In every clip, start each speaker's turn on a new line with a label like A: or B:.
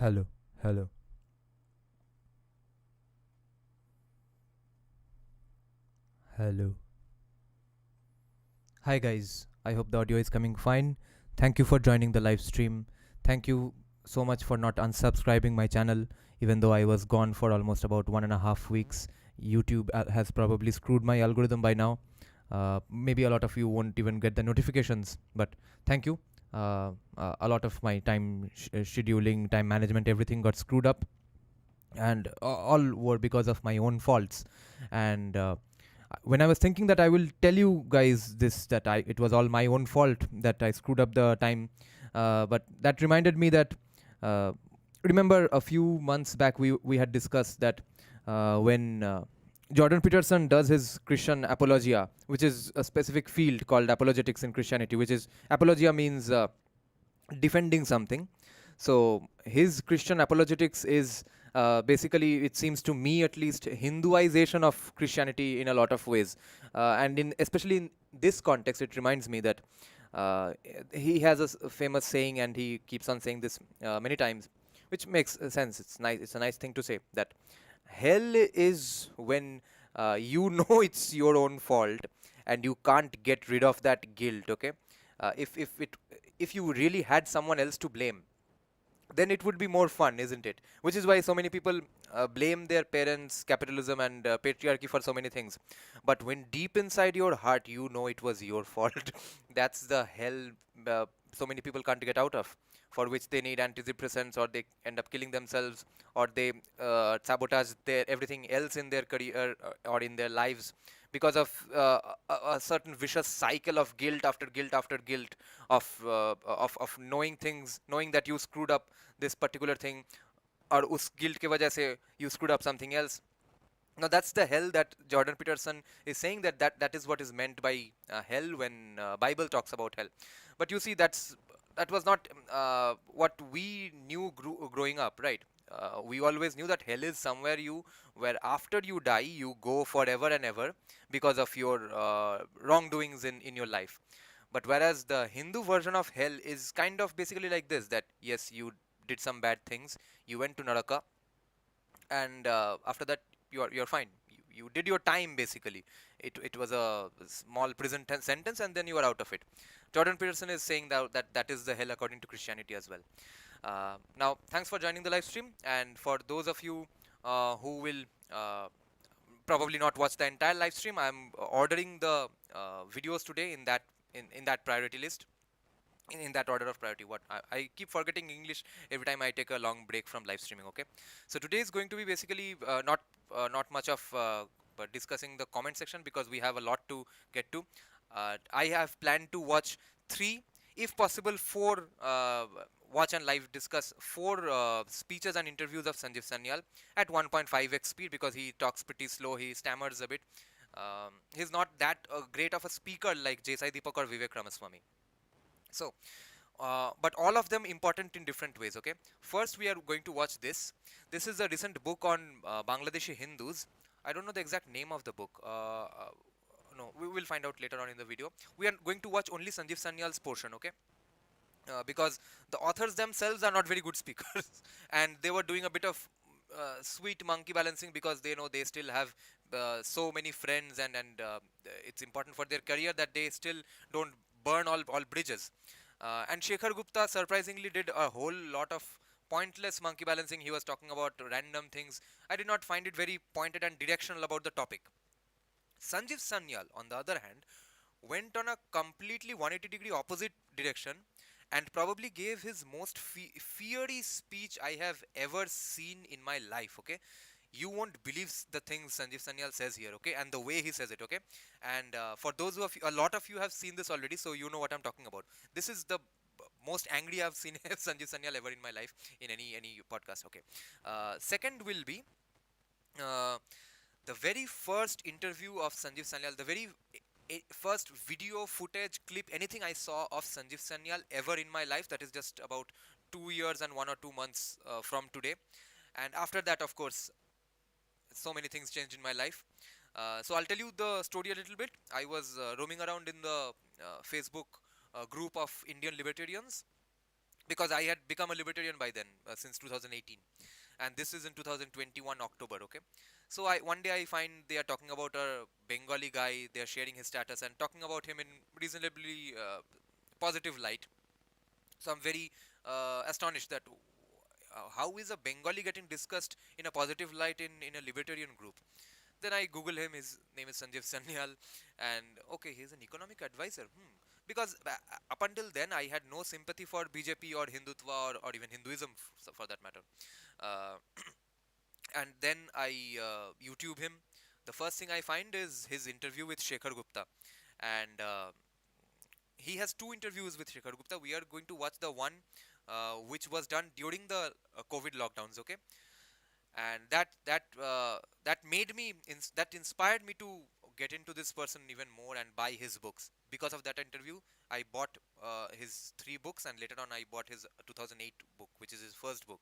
A: Hello, hello, hello. Hi guys, I hope the audio is coming fine. Thank you for joining the live stream. Thank you so much for not unsubscribing my channel, even though I was gone for almost about 1.5 weeks. YouTube has probably screwed my algorithm by now. Maybe a lot of you won't even get the notifications, but thank you. A lot of my time scheduling, time management, everything got screwed up, and all were because of my own faults. And when I was thinking that I will tell you guys this, that it was all my own fault that I screwed up the time, but that reminded me that uh, remember a few months back we had discussed that when Jordan Peterson does his Christian apologia, which is a specific field called apologetics in Christianity, which is apologia means defending something. So his Christian apologetics is basically, it seems to me at least, Hinduization of Christianity in a lot of ways, and in especially in this context, it reminds me that uh, he has a famous saying, and he keeps on saying this many times, which makes sense. It's nice. It's a nice thing to say that hell is when you know it's your own fault and you can't get rid of that guilt. Okay, if you really had someone else to blame, then it would be more fun, isn't it? Which is why so many people blame their parents, capitalism, and patriarchy for so many things. But when deep inside your heart you know it was your fault, that's the hell so many people can't get out of, for which they need antidepressants, or they end up killing themselves, or they sabotage their everything else in their career or in their lives because of a certain vicious cycle of guilt after guilt after guilt of knowing things, knowing that you screwed up this particular thing, or us guilt ke wajah se you screwed up something else. Now that's the hell that Jordan Peterson is saying, that is what is meant by hell when Bible talks about hell. But you see, that was not what we knew growing up, right? We always knew that hell is somewhere where after you die you go forever and ever because of your wrongdoings in your life. But whereas the Hindu version of hell is kind of basically like this, that yes, you did some bad things, you went to Naraka, and after that you're fine. You did your time basically. It was a small prison sentence, and then you are out of it. Jordan Peterson is saying that is the hell according to Christianity as well. Now, thanks for joining the live stream, and for those of you who will probably not watch the entire live stream, I'm ordering the videos today in that priority list, in that order of priority. I keep forgetting English every time I take a long break from live streaming. Okay, so today is going to be basically not much of but discussing the comment section, because we have a lot to get to. I have planned to watch three, if possible four, watch and live discuss four speeches and interviews of Sanjeev Sanyal at 1.5x speed, because he talks pretty slow, he stammers a bit. He's not that great of a speaker like J. Deepak or Vivek Ramaswamy. So, but all of them important in different ways. Okay, first we are going to watch this. This is a recent book on Bangladeshi Hindus. I don't know the exact name of the book. No, we will find out later on in the video. We are going to watch only Sanjeev Sanyal's portion. Okay, because the authors themselves are not very good speakers, and they were doing a bit of sweet monkey balancing, because they know they still have so many friends, and it's important for their career that they still don't burn all bridges. And Shekhar Gupta surprisingly did a whole lot of pointless monkey balancing. He was talking about random things. I did not find it very pointed and directional about the topic. Sanjeev Sanyal, on the other hand, went on a completely 180-degree opposite direction, and probably gave his most fiery speech I have ever seen in my life. Okay, you won't believe the things Sanjeev Sanyal says here. Okay, and the way he says it. Okay, and for those of you, a lot of you have seen this already, so you know what I'm talking about. This is the most angry I've seen Sanjeev Sanyal ever in my life in any podcast. Okay, second will be uh, the very first interview of Sanjeev Sanyal, the very first video footage clip, anything I saw of Sanjeev Sanyal ever in my life. That is just about 2 years and 1 or 2 months from today. And after that, of course, so many things changed in my life. So I'll tell you the story a little bit. I was roaming around in the Facebook group of Indian libertarians, because I had become a libertarian by then, since 2018, and this is in 2021 October. Okay, so one day I find they are talking about a Bengali guy. They are sharing his status and talking about him in reasonably positive light. So I'm very astonished that how is a Bengali getting discussed in a positive light in a libertarian group. Then I Google him. His name is Sanjeev Sanyal, and okay, he's an economic advisor. Because up until then, I had no sympathy for BJP or Hindutva or even Hinduism, for that matter. Uh, and then I YouTube him. The first thing I find is his interview with Shekhar Gupta, and he has two interviews with Shekhar Gupta. We are going to watch the one which was done during the COVID lockdowns. Okay, and that made me that inspired me to get into this person even more and buy his books. Because of that interview, I bought his three books, and later on I bought his 2008 book, which is his first book.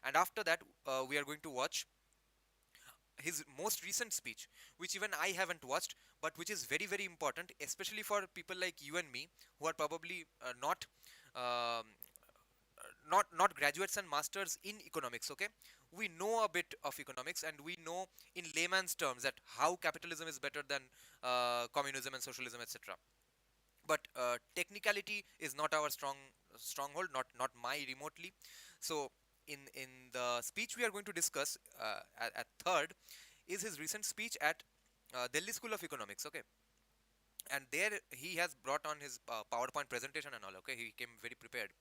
A: And after that, we are going to watch his most recent speech, which even I haven't watched, but which is very very important, especially for people like you and me, who are probably um, not graduates and masters in economics. Okay, we know a bit of economics, and we know in layman's terms that how capitalism is better than communism and socialism, etc. But technicality is not our stronghold, not my remotely. So in the speech we are going to discuss, at third, is his recent speech at Delhi School of Economics. Okay, and there he has brought on his PowerPoint presentation and all. Okay, he came very prepared.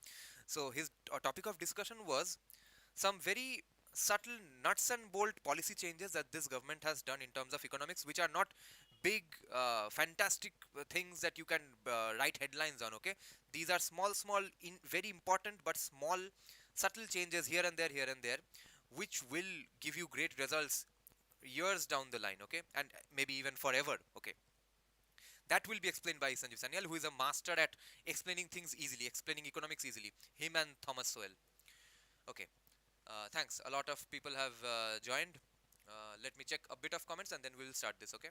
A: So his topic of discussion was some very subtle nuts and bolt policy changes that this government has done in terms of economics, which are not big fantastic things that you can write headlines on. Okay, these are small very important but small subtle changes here and there, which will give you great results years down the line. Okay, and maybe even forever. Okay, that will be explained by Sanjeev Sanyal, who is a master at explaining things easily, explaining economics easily, him and Thomas Sowell. Okay, thanks. A lot of people have joined. Let me check a bit of comments and then we'll start this. Okay.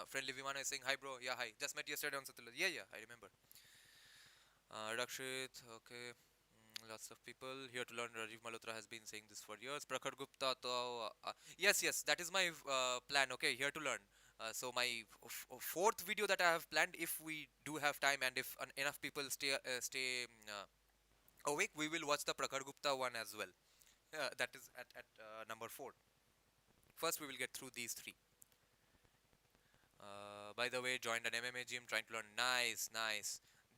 A: Friendly Vimana is saying hi, bro. Yeah, hi. Just met yesterday on Satulaj. Yeah, I remember. Rakshit. Okay. Lots of people here to learn. Rajiv Malhotra has been saying this for years. Prakhar Gupta. Yes. That is my plan. Okay. Here to learn. So my fourth video that I have planned, if we do have time and if enough people stay awake, we will watch the Prakhar Gupta one as well. That is at number 4. First, we will get through these three. By the way, joined an MMA gym, trying to learn. Nice.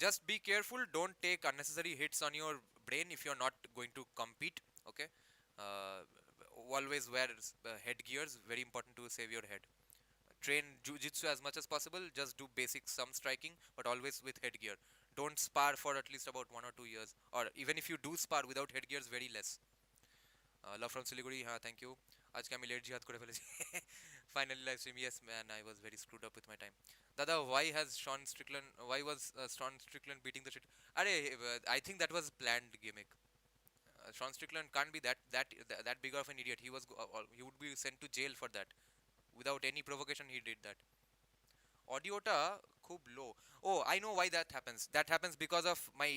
A: Just be careful. Don't take unnecessary hits on your brain if you're not going to compete. Okay. Uh, Always wear headgears. Very important to save your head. Train jujitsu as much as possible. Just do basic some striking, but always with headgear. Don't spar for at least about 1 or 2 years, or even if you do spar without headgears, very less. Love from Siliguri, thank you. আজকে আমি late জিহাদ করে ফেলেছি finally live stream yes man I was very screwed up with my time dada why was Sean Strickland beating the shit are I think that was planned gimmick. Sean Strickland can't be that big of an idiot. He would be sent to jail for that. Without any provocation he did that. Audio-ta khub low. Oh, I know why that happens because of my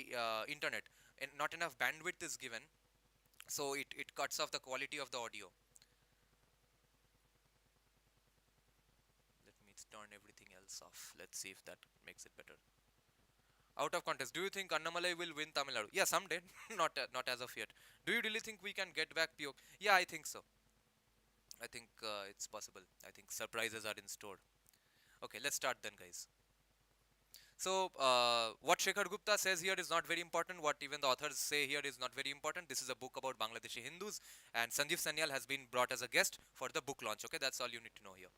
A: internet, and not enough bandwidth is given, so it cuts off the quality of the audio. Let me turn everything else off. Let's see if that makes it better. Out of context, do you think Annamalai will win Tamil Nadu? Yeah, someday. Not as of yet. Do you really think we can get back Pio? Yeah, I think so. I think it's possible. I think surprises are in store. Okay, let's start then, guys. So, what Shekhar Gupta says here is not very important. What even the authors say here is not very important. This is a book about Bangladeshi Hindus, and Sanjeev Sanyal has been brought as a guest for the book launch. Okay, that's all you need to know here.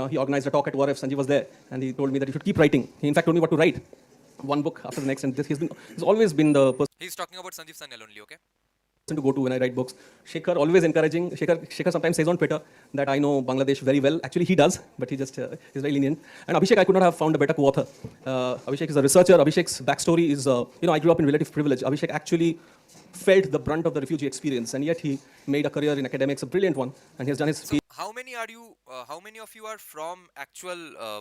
B: He organized a talk at WRF. Sanjeev was there, and he told me that you should keep writing. He in fact told me what to write, one book after the next, and he's always been the person.
A: He's talking about Sanjeev Sanyal only, okay?
B: To go to when I write books. Shekhar always encouraging. Shekhar sometimes says on Twitter that I know Bangladesh very well. Actually, he does, but he just is very lenient. And Abhishek, I could not have found a better co-author. Abhishek is a researcher. Abhishek's backstory is, I grew up in relative privilege. Abhishek actually felt the brunt of the refugee experience, and yet he made a career in academics, a brilliant one, and he has done his.
A: how many are you? How many of you are from actual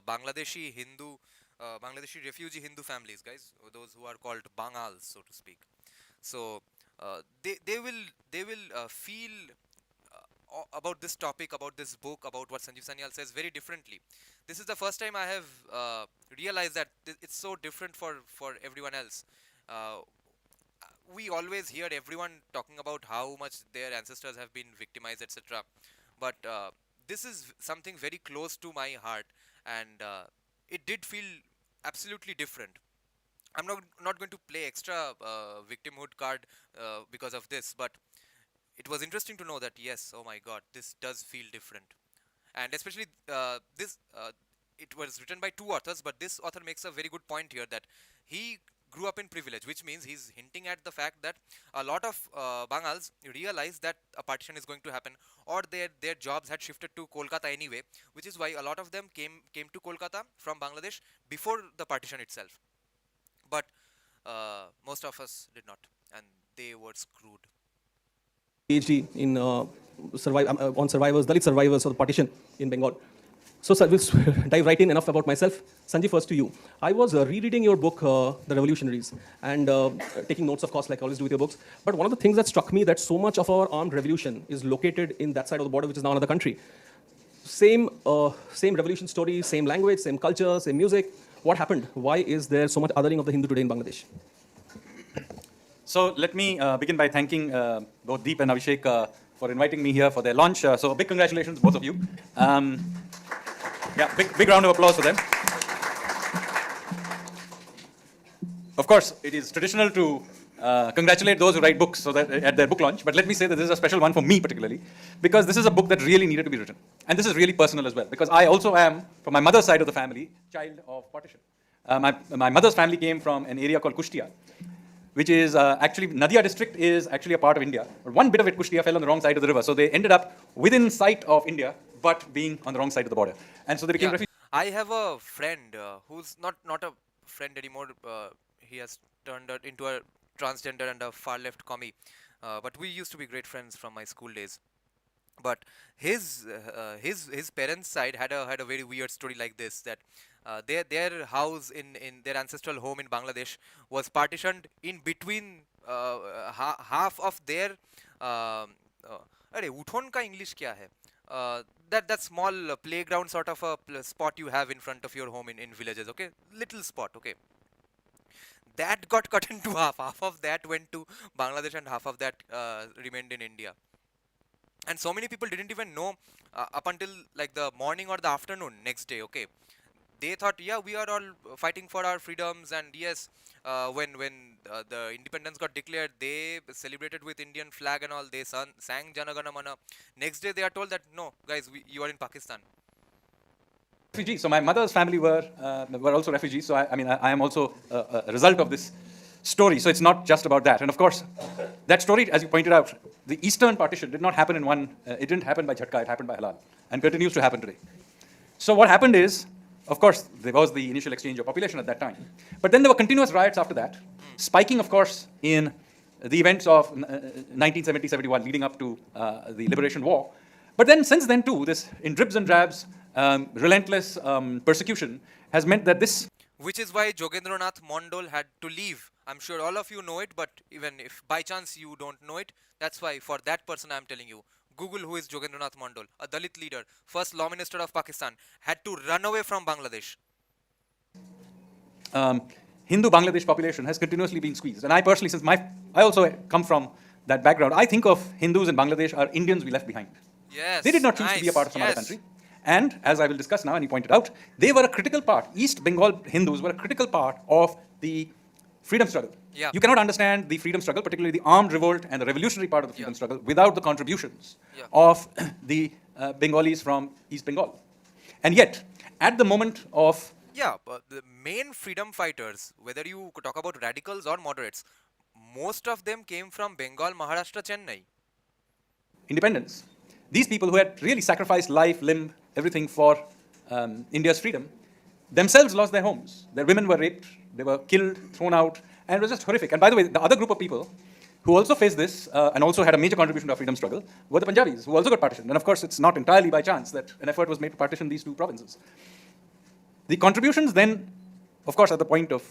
A: Bangladeshi Hindu, Bangladeshi refugee Hindu families, guys? Those who are called Bangals, so to speak. So they will feel about this topic, about this book, about what Sanjeev Sanyal says very differently. This is the first time I have realized that it's so different for everyone else. Uh, we always hear everyone talking about how much their ancestors have been victimized, etc. But this is something very close to my heart, and it did feel absolutely different. I'm not going to play extra victimhood card because of this, but it was interesting to know that yes, oh my God, this does feel different, and especially this. It was written by two authors, but this author makes a very good point here that he grew up in privilege, which means he's hinting at the fact that a lot of Bangals realize that a partition is going to happen, or their jobs had shifted to Kolkata anyway, which is why a lot of them came to Kolkata from Bangladesh before the partition itself. But most of us did not, and they were screwed.
B: PhD in on survivors, Dalit survivors of the partition in Bengal. So, sir, we'll dive right in. Enough about myself. Sanjeev, first to you. I was rereading your book, The Revolutionaries, and taking notes, of course, like I always do with your books. But one of the things that struck me that so much of our armed revolution is located in that side of the border, which is now another country. Same revolution story, same language, same culture, same music. What happened? Why is there so much othering of the Hindu today in Bangladesh?
C: So let me begin by thanking both Deep and Abhishek for inviting me here for their launch. So big congratulations, both of you. Yeah, big round of applause for them. Of course, it is traditional to congratulate those who write books so that at their book launch. But let me say that this is a special one for me particularly, because this is a book that really needed to be written. And this is really personal as well, because I also am, from my mother's side of the family, child of partition. My mother's family came from an area called Kushtia, which is actually, Nadia district is actually a part of India. But one bit of it, Kushtia, fell on the wrong side of the river. So they ended up within sight of India, but being on the wrong side of the border. And so they became refugees.
A: I have a friend who's not a friend anymore. He has turned out into a transgender and a far left commie. But we used to be great friends from my school days. But his parents' side had a very weird story like this, that their house in their ancestral home in Bangladesh was partitioned in between half of their अरे उठोन का English क्या है that small playground sort of a spot you have in front of your home in villages, okay, little spot, okay, that got cut into half of that went to Bangladesh and half of that remained in India. And so many people didn't even know up until like the morning or the afternoon next day, okay, they thought, yeah, we are all fighting for our freedoms, and yes, when the independence got declared, they celebrated with Indian flag and all, they sang Jana Gana Mana. Next day they are told that no guys, you are in Pakistan.
C: Refugees. So my mother's family were also refugees. So I am also a result of this story. So it's not just about that. And of course, that story, as you pointed out, the Eastern partition did not happen in one. It didn't happen by Jhatka. It happened by halal, and continues to happen today. So what happened is, of course, there was the initial exchange of population at that time, but then there were continuous riots after that, spiking, of course, in the events of 1970-71, leading up to the Liberation War. But then, since then too, this in dribs and drabs, relentless persecution has meant that this.
A: Which is why Jogendranath Mondal had to leave. I'm sure all of you know it, but even if by chance you don't know it, that's why for that person I'm telling you. Google who is Jogendranath Mondal, a Dalit leader, first law minister of Pakistan, had to run away from Bangladesh.
C: Hindu Bangladesh population has continuously been squeezed. And I personally, since I also come from that background, I think of Hindus in Bangladesh are Indians we left behind.
A: Yes.
C: They did not choose to be a part of some other country. And as I will discuss now, and you pointed out, they were a critical part. East Bengal Hindus were a critical part of the freedom struggle.
A: Yeah.
C: You cannot understand the freedom struggle, particularly the armed revolt and the revolutionary part of the freedom struggle, without the contributions of the Bengalis from East Bengal. And yet, at the moment of...
A: Yeah, but the main freedom fighters, whether you talk about radicals or moderates, most of them came from Bengal, Maharashtra, Chennai.
C: Independence. These people who had really sacrificed life, limb, everything for India's freedom, themselves lost their homes. Their women were raped, they were killed, thrown out, and it was just horrific. And by the way, the other group of people, who also faced this and also had a major contribution to our freedom struggle were the Punjabis, who also got partitioned. And of course, it's not entirely by chance that an effort was made to partition these two provinces. The contributions then, of course, at the point of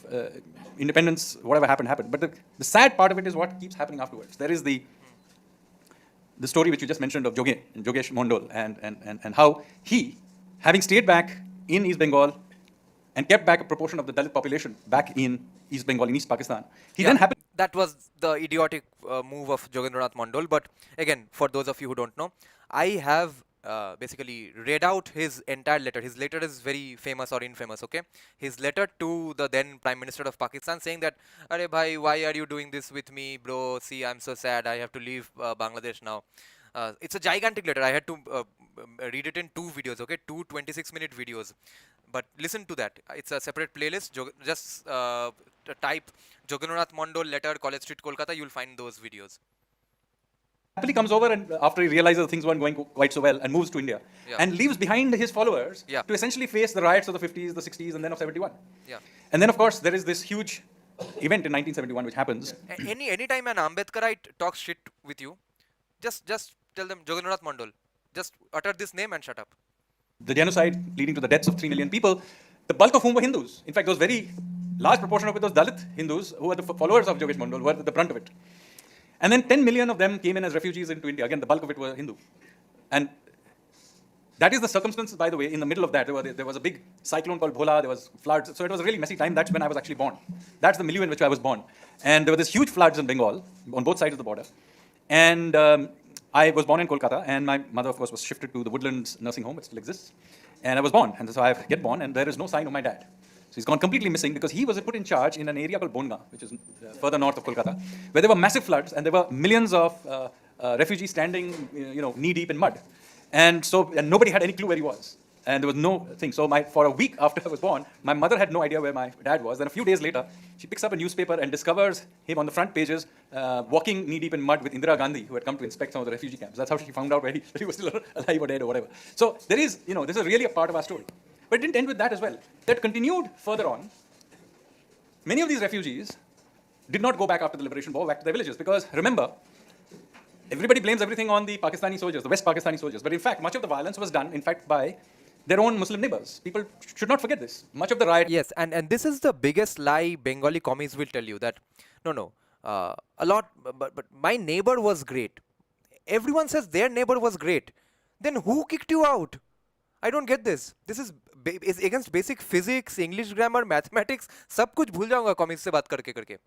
C: independence, whatever happened, happened. But the sad part of it is what keeps happening afterwards. There is the story which you just mentioned of Jogesh Mondol and how he, having stayed back in East Bengal and kept back a proportion of the Dalit population back in East Bengal, in East Pakistan, he then happened.
A: That was the idiotic move of Jogendranath Mondol. But again, for those of you who don't know, I have basically read out his entire letter. His letter is very famous or infamous, okay? His letter to the then Prime Minister of Pakistan saying that, "Arey bhai, why are you doing this with me, bro? See, I'm so sad. I have to leave Bangladesh now." It's a gigantic letter. I had to read it in 2 videos, okay? 2 26-minute videos. But listen to that. It's a separate playlist. Just type Jogendranath Mondol letter, College Street, Kolkata. You'll find those videos.
C: Happily comes over and after he realizes things weren't going quite so well and moves to India and leaves behind his followers to essentially face the riots of the 50s, the 60s, and then of 71. And then, of course, there is this huge event in 1971 which happens.
A: Anytime an Ambedkarite talks shit with you, just tell them Jogendranath Mondol. Just utter this name and shut up.
C: The genocide leading to the deaths of 3 million people, the bulk of whom were Hindus. In fact, those very large proportion of it, those Dalit Hindus who were the followers of Jogesh Mondol were the brunt of it. And then 10 million of them came in as refugees into India. Again, the bulk of it were Hindu. And that is the circumstance, by the way, in the middle of that. There was a big cyclone called Bhola, there was floods. So it was a really messy time. That's when I was actually born. That's the milieu in which I was born. And there were these huge floods in Bengal, on both sides of the border. And I was born in Kolkata, and my mother, of course, was shifted to the Woodlands nursing home. It still exists. And I was born. And so I get born, and there is no sign of my dad. So he's gone completely missing because he was put in charge in an area called Bonga, which is further north of Kolkata, where there were massive floods and there were millions of refugees standing, knee deep in mud. And nobody had any clue where he was. And there was no thing. So for a week after I was born, my mother had no idea where my dad was. Then a few days later, she picks up a newspaper and discovers him on the front pages, walking knee deep in mud with Indira Gandhi, who had come to inspect some of the refugee camps. That's how she found out where he was still alive or dead or whatever. So there is, this is really a part of our story. But it didn't end with that as well. That continued further on. Many of these refugees did not go back after the liberation war, back to their villages. Because remember, everybody blames everything on the Pakistani soldiers, the West Pakistani soldiers. But in fact, much of the violence was done, in fact, by their own Muslim neighbors. People should not forget this. Much of the riot...
A: Yes, and this is the biggest lie Bengali commies will tell you, that, a lot, but my neighbor was great. Everyone says their neighbor was great. Then who kicked you out? I don't get this. This is against basic physics, English grammar, mathematics. सब कुछ भूल जाऊंगा comics से बात करके.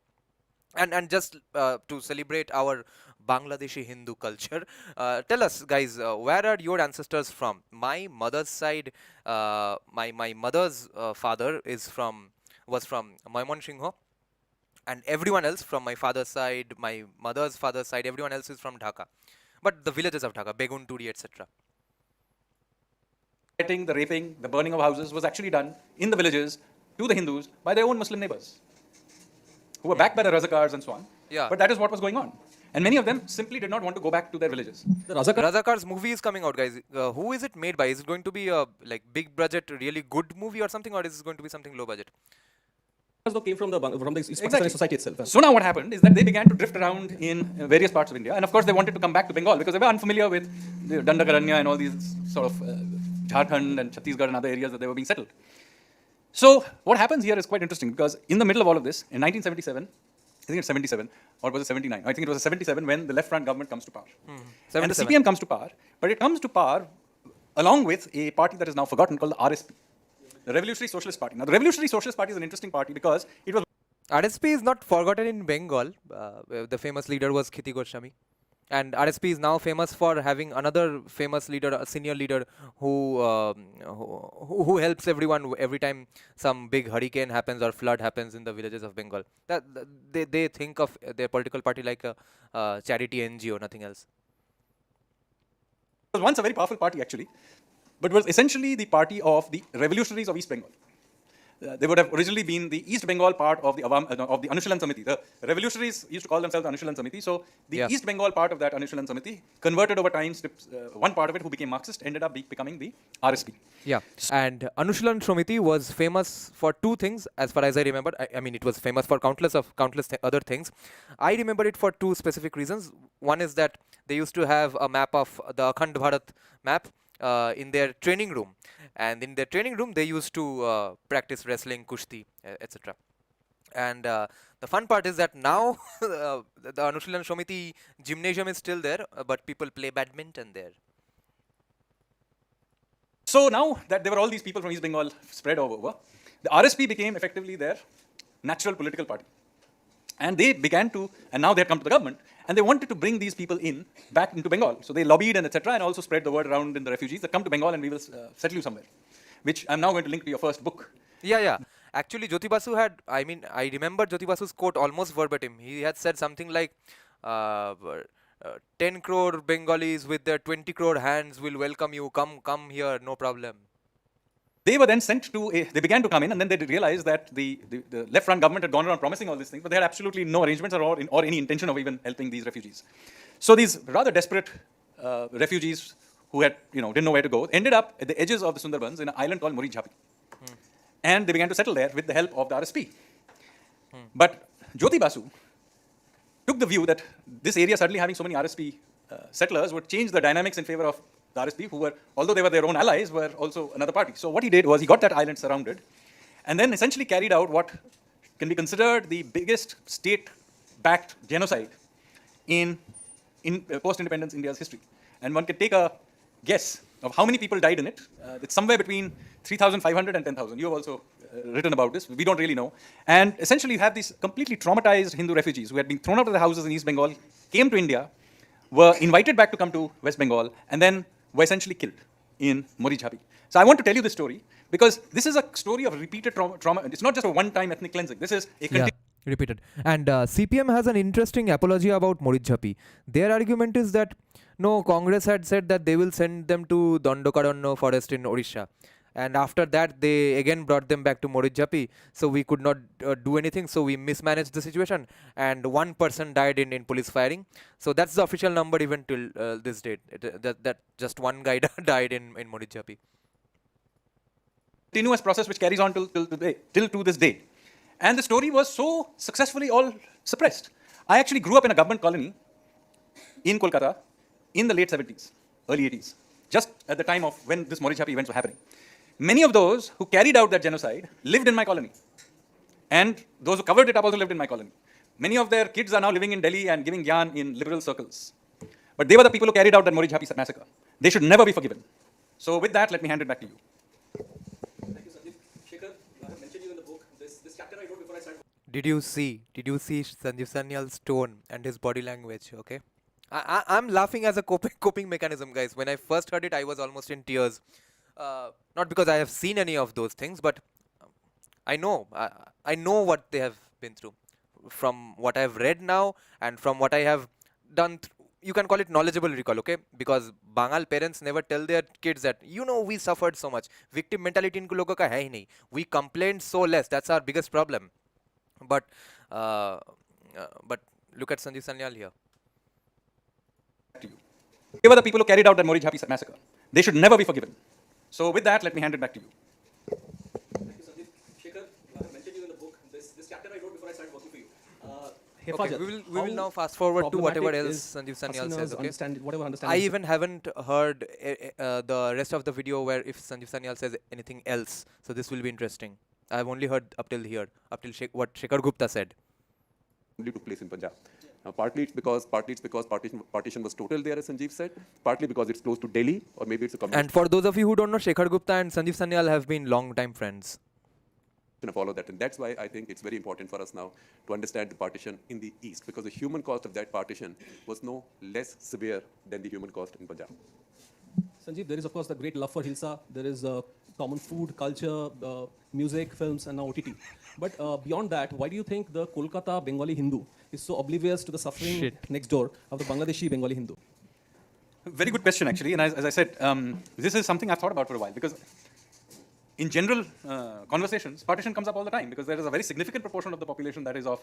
A: And just to celebrate our Bangladeshi Hindu culture, tell us, guys, where are your ancestors from? My mother's side, my mother's father was from Mymonsingh, and everyone else from my father's side, my mother's father's side, everyone else is from Dhaka. But the villages of Dhaka, Begunturi, etc.
C: The raping, the burning of houses was actually done in the villages to the Hindus by their own Muslim neighbors, who were backed by the Razakars and so on. But that is what was going on. And many of them simply did not want to go back to their villages.
B: The
A: Razakars movie is coming out, guys. Who is it made by? Is it going to be a big budget, really good movie or something, or is it going to be something low budget?
B: Came from the East Pakistani society itself.
C: So now what happened is that they began to drift around in various parts of India. And of course, they wanted to come back to Bengal because they were unfamiliar with the Dandakaranya and all these sort of Jharkhand and Chhattisgarh and other areas that they were being settled. So what happens here is quite interesting because in the middle of all of this, in 1977, I think it's 77, or was it 79? I think it was 77 when the Left Front government comes to power. And the CPM comes to power, but it comes to power along with a party that is now forgotten called the RSP, the Revolutionary Socialist Party. Now, the Revolutionary Socialist Party is an interesting party because it was...
A: RSP is not forgotten in Bengal. The famous leader was Khiti Goswami. And RSP is now famous for having another famous leader, a senior leader who helps everyone every time some big hurricane happens or flood happens in the villages of Bengal. They think of their political party like a charity NGO, nothing else.
C: It was once a very powerful party actually, but was essentially the party of the revolutionaries of East Bengal. they would have originally been the East Bengal part of the of the Anushilan Samiti. The revolutionaries used to call themselves the Anushilan Samiti. So the
A: Yeah.
C: East Bengal part of that Anushilan Samiti converted over time. One part of it, who became Marxist, ended up becoming the RSP.
A: Yeah, and Anushilan Shomiti was famous for two things, as far as I remember. I mean, it was famous for countless other things. I remember it for two specific reasons. One is that they used to have a map of the Akhand Bharat map in their training room, and in their training room they used to practice wrestling, kushti, etc. And the fun part is that now the Anushilan Shomiti gymnasium is still there, but people play badminton there.
C: So now that there were all these people from East Bengal spread over, the RSP became effectively their natural political party. And they began to, and now they had come to the government, and they wanted to bring these people in, back into Bengal. So they lobbied and etc., and also spread the word around in the refugees that come to Bengal and we will settle you somewhere, which I'm now going to link to your first book.
A: Yeah. Actually, Jyoti Basu had, I remember Jyoti Basu's quote almost verbatim. He had said something like, 10 crore Bengalis with their 20 crore hands will welcome you. Come here, no problem.
C: They were then sent to, they began to come in, and then they realized that the left front government had gone around promising all these things, but they had absolutely no arrangements or any intention of even helping these refugees. So these rather desperate refugees who had, didn't know where to go, ended up at the edges of the Sundarbans in an island called Muri Jhapi. And they began to settle there with the help of the RSP. But Jyoti Basu took the view that this area suddenly having so many RSP settlers would change the dynamics in favor of the RSP, who were, although they were their own allies, were also another party. So what he did was he got that island surrounded and then essentially carried out what can be considered the biggest state-backed genocide in post-independence India's history. And one can take a guess of how many people died in it. It's somewhere between 3,500 and 10,000. You have also written about this. We don't really know. And essentially you have these completely traumatized Hindu refugees who had been thrown out of their houses in East Bengal, came to India, were invited back to come to West Bengal, and then were essentially killed in Muri Jhapi. So I want to tell you this story because this is a story of repeated trauma. It's not just a one-time ethnic cleansing. This is a
A: repeated. And CPM has an interesting apology about Muri Jhapi. Their argument is that no, Congress had said that they will send them to Dandokaranya forest in Odisha. And after that, they again brought them back to Muri Jhapi. So we could not do anything. So we mismanaged the situation. And one person died in police firing. So that's the official number even till this date. That just one guy died in Muri Jhapi.
C: Continuous process which carries on till to this day. And the story was so successfully all suppressed. I actually grew up in a government colony in Kolkata in the late 70s, early 80s, just at the time of when this Muri Jhapi events were happening. Many of those who carried out that genocide lived in my colony. And those who covered it up also lived in my colony. Many of their kids are now living in Delhi and giving gyan in liberal circles. But they were the people who carried out that Muri Jhapi massacre. They should never be forgiven. So with that, let me hand it back to you.
B: Thank you, Sanjeev. Shekhar, I have mentioned you in the book. This chapter I wrote before I started.
A: Did you see Sanjeev Sanyal's tone and his body language? Okay, I'm laughing as a coping mechanism, guys. When I first heard it, I was almost in tears. Not because I have seen any of those things, but I know what they have been through. From what I have read now and from what I have done, you can call it knowledgeable recall, okay? Because Bangal parents never tell their kids that, we suffered so much. Victim mentality in logo ka hai hi nahi. We complained so less. That's our biggest problem. But look at Sanjeev Sanyal here.
C: They were the people who carried out that Muri Jhapi massacre. They should never be forgiven. So with that, let me hand it back to you.
B: Thank you, Sanjeev. Shekhar, I have mentioned you in the book. This chapter I wrote before I started working for you.
A: Okay, we will now fast forward to whatever else Sanjeev Sanyal says. Okay. I even haven't heard the rest of the video where if Sanjeev Sanyal says anything else. So this will be interesting. I have only heard up till here, what Shekhar Gupta said.
D: Only took place in Punjab. Now, partly it's because partition was total there, as Sanjeev said. Partly because it's close to Delhi, or maybe it's a combination.
A: And for those of you who don't know, Shekhar Gupta and Sanjeev Sanyal have been long-time friends.
D: Follow that, and that's why I think it's very important for us now to understand the partition in the East, because the human cost of that partition was no less severe than the human cost in Punjab.
B: Sanjeev, there is of course the great love for Hilsa. There is common food, culture, music, films, and now OTT. But beyond that, why do you think the Kolkata Bengali Hindu is so oblivious to the suffering next door of the Bangladeshi Bengali Hindu?
C: Very good question, actually. And as I said, this is something I've thought about for a while. Because in general conversations, partition comes up all the time because there is a very significant proportion of the population that is of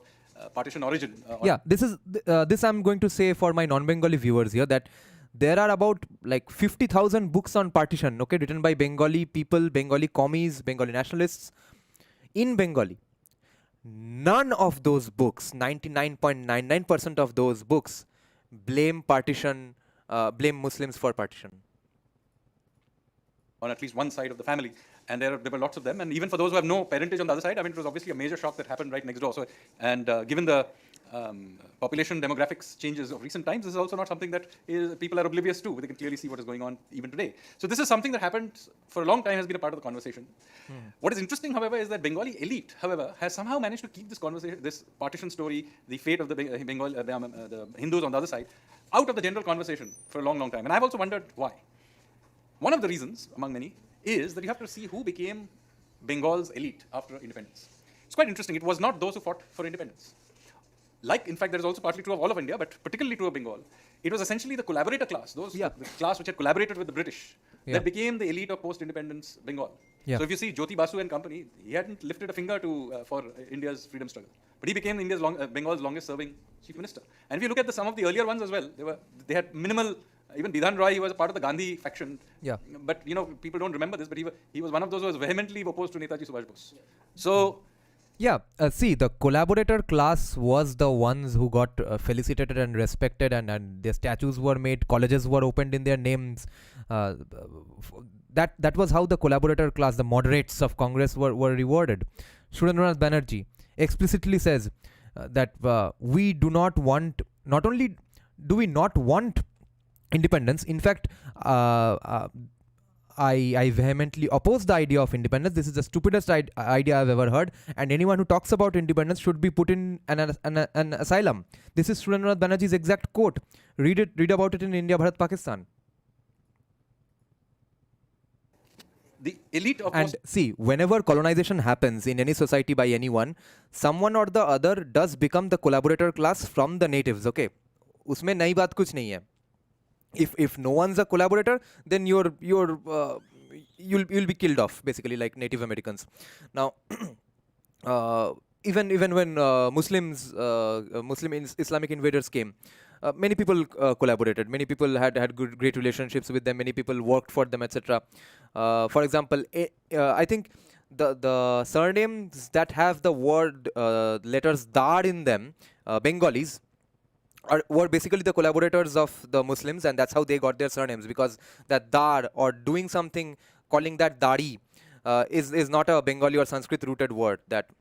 C: partition origin.
A: Yeah, this I'm going to say for my non-Bengali viewers here, that there are about like 50,000 books on partition, okay, written by Bengali people, Bengali commies, Bengali nationalists in Bengali. None of those books, 99.99% of those books, blame Muslims for partition.
C: On at least one side of the family, and there were lots of them. And even for those who have no parentage on the other side, I mean, it was obviously a major shock that happened right next door. So, and given the population demographics changes of recent times, this is also not something that people are oblivious to. They can clearly see what is going on even today. So this is something that happened for a long time, has been a part of the conversation. What is interesting, however, is that Bengali elite, however, has somehow managed to keep this conversation, this partition story, the fate of the the Hindus on the other side, out of the general conversation for a long, long time. And I've also wondered why. One of the reasons, among many, is that you have to see who became Bengal's elite after independence. It's quite interesting. It was not those who fought for independence. Like, in fact, that is also partly true of all of India, but particularly true of Bengal. It was essentially the collaborator class, the class which had collaborated with the British, that became the elite of post-independence Bengal. So if you see Jyoti Basu and company, he hadn't lifted a finger for India's freedom struggle. But he became Bengal's longest-serving chief minister. And if you look at some of the earlier ones as well, they had minimal. Even Bidhan Roy, he was a part of the Gandhi faction. Yeah. But people don't remember this, but he was one of those who was vehemently opposed to Netaji Subhash Bose. So.
A: Yeah, see, the collaborator class was the ones who got felicitated and respected, and their statues were made, colleges were opened in their names. That was how the collaborator class, the moderates of Congress, were rewarded. Surendranath Banerjee explicitly says that we do not want, not only do we not want independence, in fact, I vehemently oppose the idea of independence. This is the stupidest idea I've ever heard, and anyone who talks about independence should be put in an asylum. This is Surendranath Banerjee's exact quote. Read about it in India, Bharat, Pakistan.
C: The elite of
A: and see, whenever colonization happens in any society by anyone, someone or the other does become the collaborator class from the natives, okay? Usme nayi baat kuch nahi hai. If no one's a collaborator, then you'll be killed off, basically, like Native Americans. Now, even when Muslim Islamic invaders came, many people collaborated. Many people had great relationships with them. Many people worked for them, etc. For example, I think the surnames that have the word letters Dar in them, Bengalis, were basically the collaborators of the Muslims, and that's how they got their surnames, because that Dar, or doing something, calling that Dari, is not a Bengali or Sanskrit rooted word, that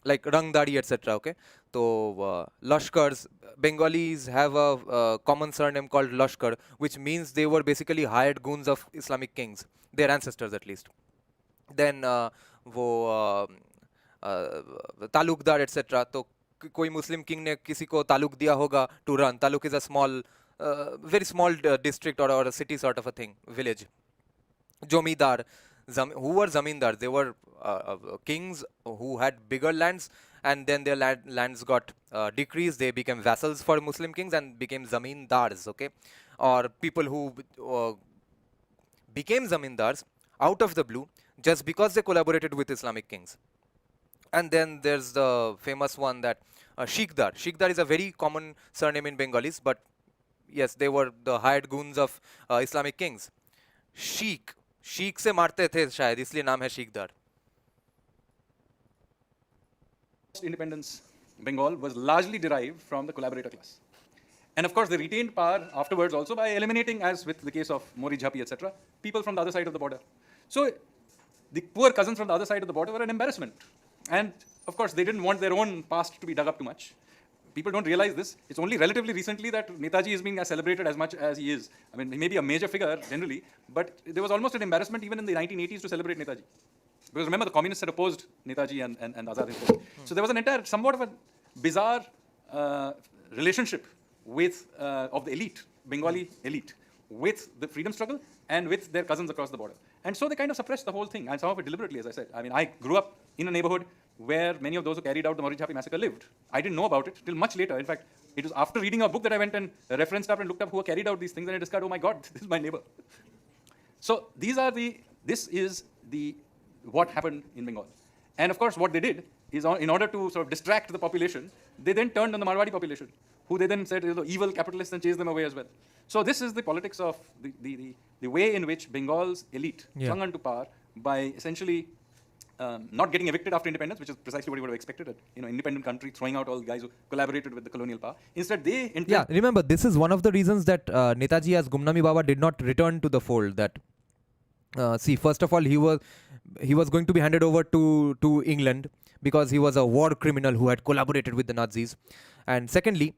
A: like Rang Dari, etc. Okay, so Lashkars, Bengalis have a common surname called Lashkar, which means they were basically hired goons of Islamic kings, their ancestors at least. Then Talukdar, etc. So कोई मुस्लिम king ने किसी को तालुक दिया होगा to run. Taluk is a small, very small district or a city sort of a thing, village. Jomidar, who were zamindars? They were kings who had bigger lands, and then their lands got decreased. They became vassals for Muslim kings and became zamindars, okay? Or people who became zamindars out of the blue just because they collaborated with Islamic kings. And then there's the famous one that Shikhdar. Shikhdar is a very common surname in Bengalis, but yes, they were the hired goons of Islamic kings. Sheikh से मारते थे शायद, इसलिए नाम है Shikhdar.
C: Independence Bengal was largely derived from the collaborator class. And of course, they retained power afterwards also by eliminating, as with the case of Mori Jhapi, etc., people from the other side of the border. So the poor cousins from the other side of the border were an embarrassment. And of course, they didn't want their own past to be dug up too much. People don't realize this. It's only relatively recently that Netaji is being celebrated as much as he is. I mean, he may be a major figure generally, but there was almost an embarrassment even in the 1980s to celebrate Netaji. Because remember, the communists had opposed Netaji and Azad Hind Fauj. So there was an entire, somewhat of a bizarre relationship with of the elite, Bengali elite, with the freedom struggle and with their cousins across the border. And so they kind of suppressed the whole thing, and some of it deliberately, as I said. I mean, I grew up in a neighborhood where many of those who carried out the Mori Jhapi massacre lived. I didn't know about it till much later. In fact, it was after reading a book that I went and referenced up and looked up who carried out these things, and I discovered, oh my God, this is my neighbor. So this is the what happened in Bengal. And of course, what they did is, in order to sort of distract the population, they then turned on the Marwadi population, who they then said, evil capitalists, and chased them away as well. So this is the politics of the way in which Bengal's elite clung onto power by essentially not getting evicted after independence, which is precisely what you would have expected, independent country throwing out all the guys who collaborated with the colonial power. Instead, they...
A: remember, this is one of the reasons that Netaji as Gumnami Baba did not return to the fold. That see, first of all, he was going to be handed over to England because he was a war criminal who had collaborated with the Nazis. And secondly,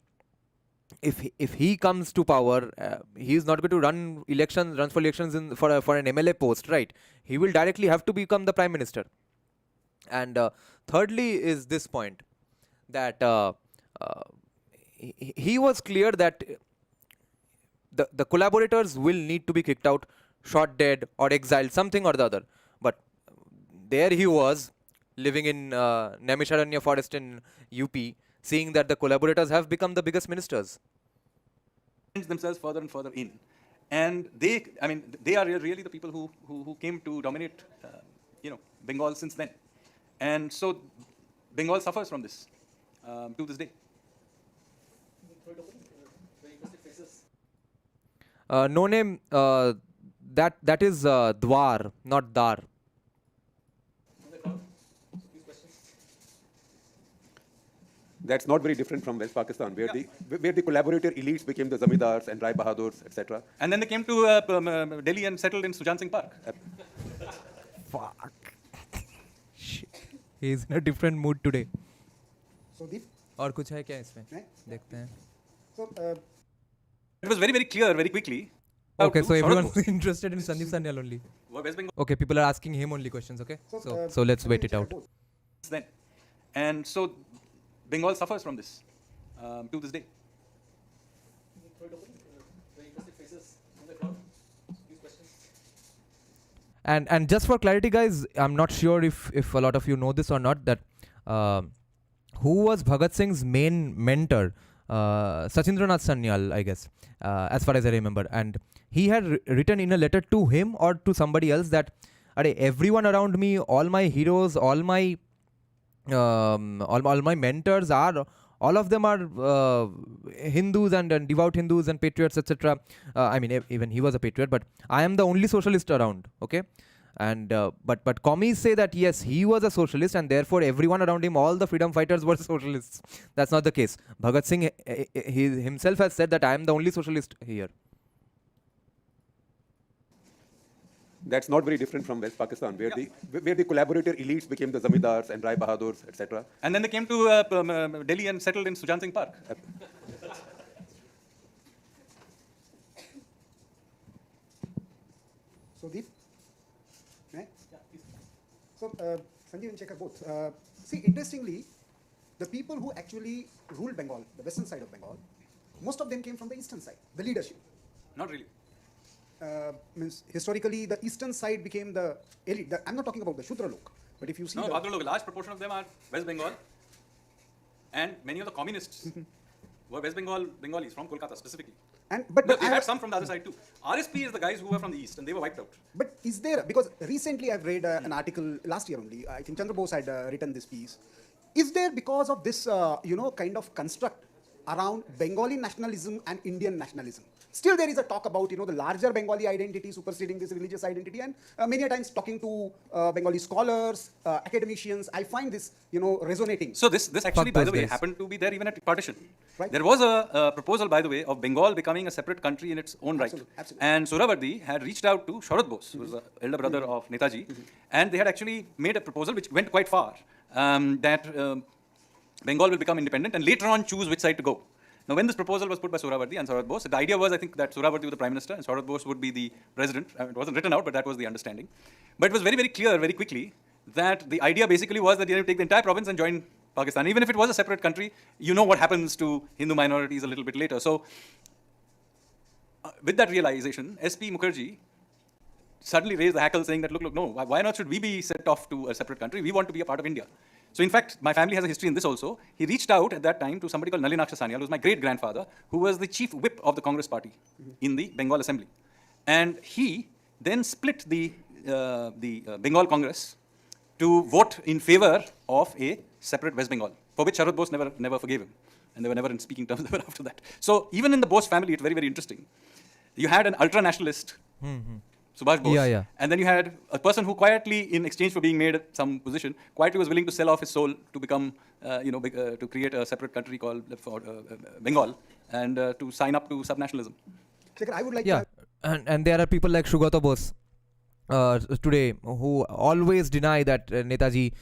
A: if he comes to power, he is not going to runs for elections for an MLA post, right? He will directly have to become the Prime Minister. And thirdly is this point, that he was clear that the collaborators will need to be kicked out, shot dead, or exiled, something or the other. But there he was, living in Naimisharanya forest in UP, seeing that the collaborators have become the biggest ministers.
C: Themselves further and further in. And they are really the people who came to dominate, Bengal since then. And so Bengal suffers from this to this day.
A: No name, that is Dwar, not Dar.
D: That's not very different from West Pakistan, where the collaborator elites became the zamindars and Rai Bahadurs, etc.
C: And then they came to Delhi and settled in Sujan Singh Park.
A: Fuck. Shit. He is in a different mood today.
E: So Deep,
A: और कुछ है क्या इसमें? देखते हैं.
E: so
C: It was very, very clear very quickly.
A: Okay, so everyone's interested in Sanjeev Sanyal only.
C: West Bengal.
A: Okay, people are asking him only questions, okay? So let's wait it out.
C: Then. And so Bengal suffers from this to this day.
A: And just for clarity, guys, I'm not sure if a lot of you know this or not, that who was Bhagat Singh's main mentor? Sachindranath Sanyal, I guess, as far as I remember. And he had written in a letter to him or to somebody else that everyone around me, all my heroes, all my mentors are, all of them are Hindus and devout Hindus and patriots, etc. Even he was a patriot, but I am the only socialist around, okay? And but commies say that yes, he was a socialist and therefore everyone around him, all the freedom fighters, were socialists. That's not the case. Bhagat Singh he himself has said that I am the only socialist here.
D: That's not very different from West Pakistan, where the collaborator elites became the zamindars and Rai Bahadurs, etc.
C: And then they came to Delhi and settled in Sujan Singh Park.
E: So Deep, right? So Sanjeev and Shekhar both. See, interestingly, the people who actually ruled Bengal, the western side of Bengal, most of them came from the eastern side, the leadership.
C: Not really.
E: Means historically, the eastern side became the elite. I'm not talking about the Shudra Lok, but if you see
C: No, a large proportion of them are West Bengal, and many of the communists were West Bengalis from Kolkata specifically.
E: but
C: they had some from the other side too. RSP is the guys who were from the east, and they were wiped out.
E: But is there, because recently I've read an article last year only, I think Chandra Bose had written this piece. Is there, because of this, kind of construct around Bengali nationalism and Indian nationalism, still there is a talk about, the larger Bengali identity superseding this religious identity, and many a times talking to Bengali scholars, academicians, I find this, resonating.
C: So this actually, by the way, happened to be there even at partition.
E: Right.
C: There was a proposal, by the way, of Bengal becoming a separate country in its own right.
E: Absolutely.
C: And Sohrawardi had reached out to Sharad Bose, who was the elder brother of Netaji, and they had actually made a proposal which went quite far, that Bengal will become independent and later on choose which side to go. Now, when this proposal was put by Sohrawardi and Sharad Bose, the idea was, I think, that Sohrawardi was the Prime Minister and Sharad Bose would be the President. It wasn't written out, but that was the understanding. But it was very, very clear, very quickly, that the idea basically was that you have to take the entire province and join Pakistan. Even if it was a separate country, you know what happens to Hindu minorities a little bit later. So, with that realization, S.P. Mukherjee suddenly raised the hackle saying that, look, no, why not should we be set off to a separate country? We want to be a part of India. So in fact, my family has a history in this also. He reached out at that time to somebody called Nalinaksha Sanyal, who was my great-grandfather, who was the chief whip of the Congress party in the Bengal Assembly. And he then split the Bengal Congress to vote in favor of a separate West Bengal, for which Sharad Bose never forgave him. And they were never in speaking terms ever after that. So even in the Bose family, it's very, very interesting. You had an ultra-nationalist, Subhash Bose,
A: Yeah.
C: and then you had a person who quietly, in exchange for being made some position, quietly was willing to sell off his soul to become, to create a separate country called Bengal, and to sign up to subnationalism.
E: Shekhar, I would like
A: Yeah, and there are people like Sugata Bose today who always deny that Netaji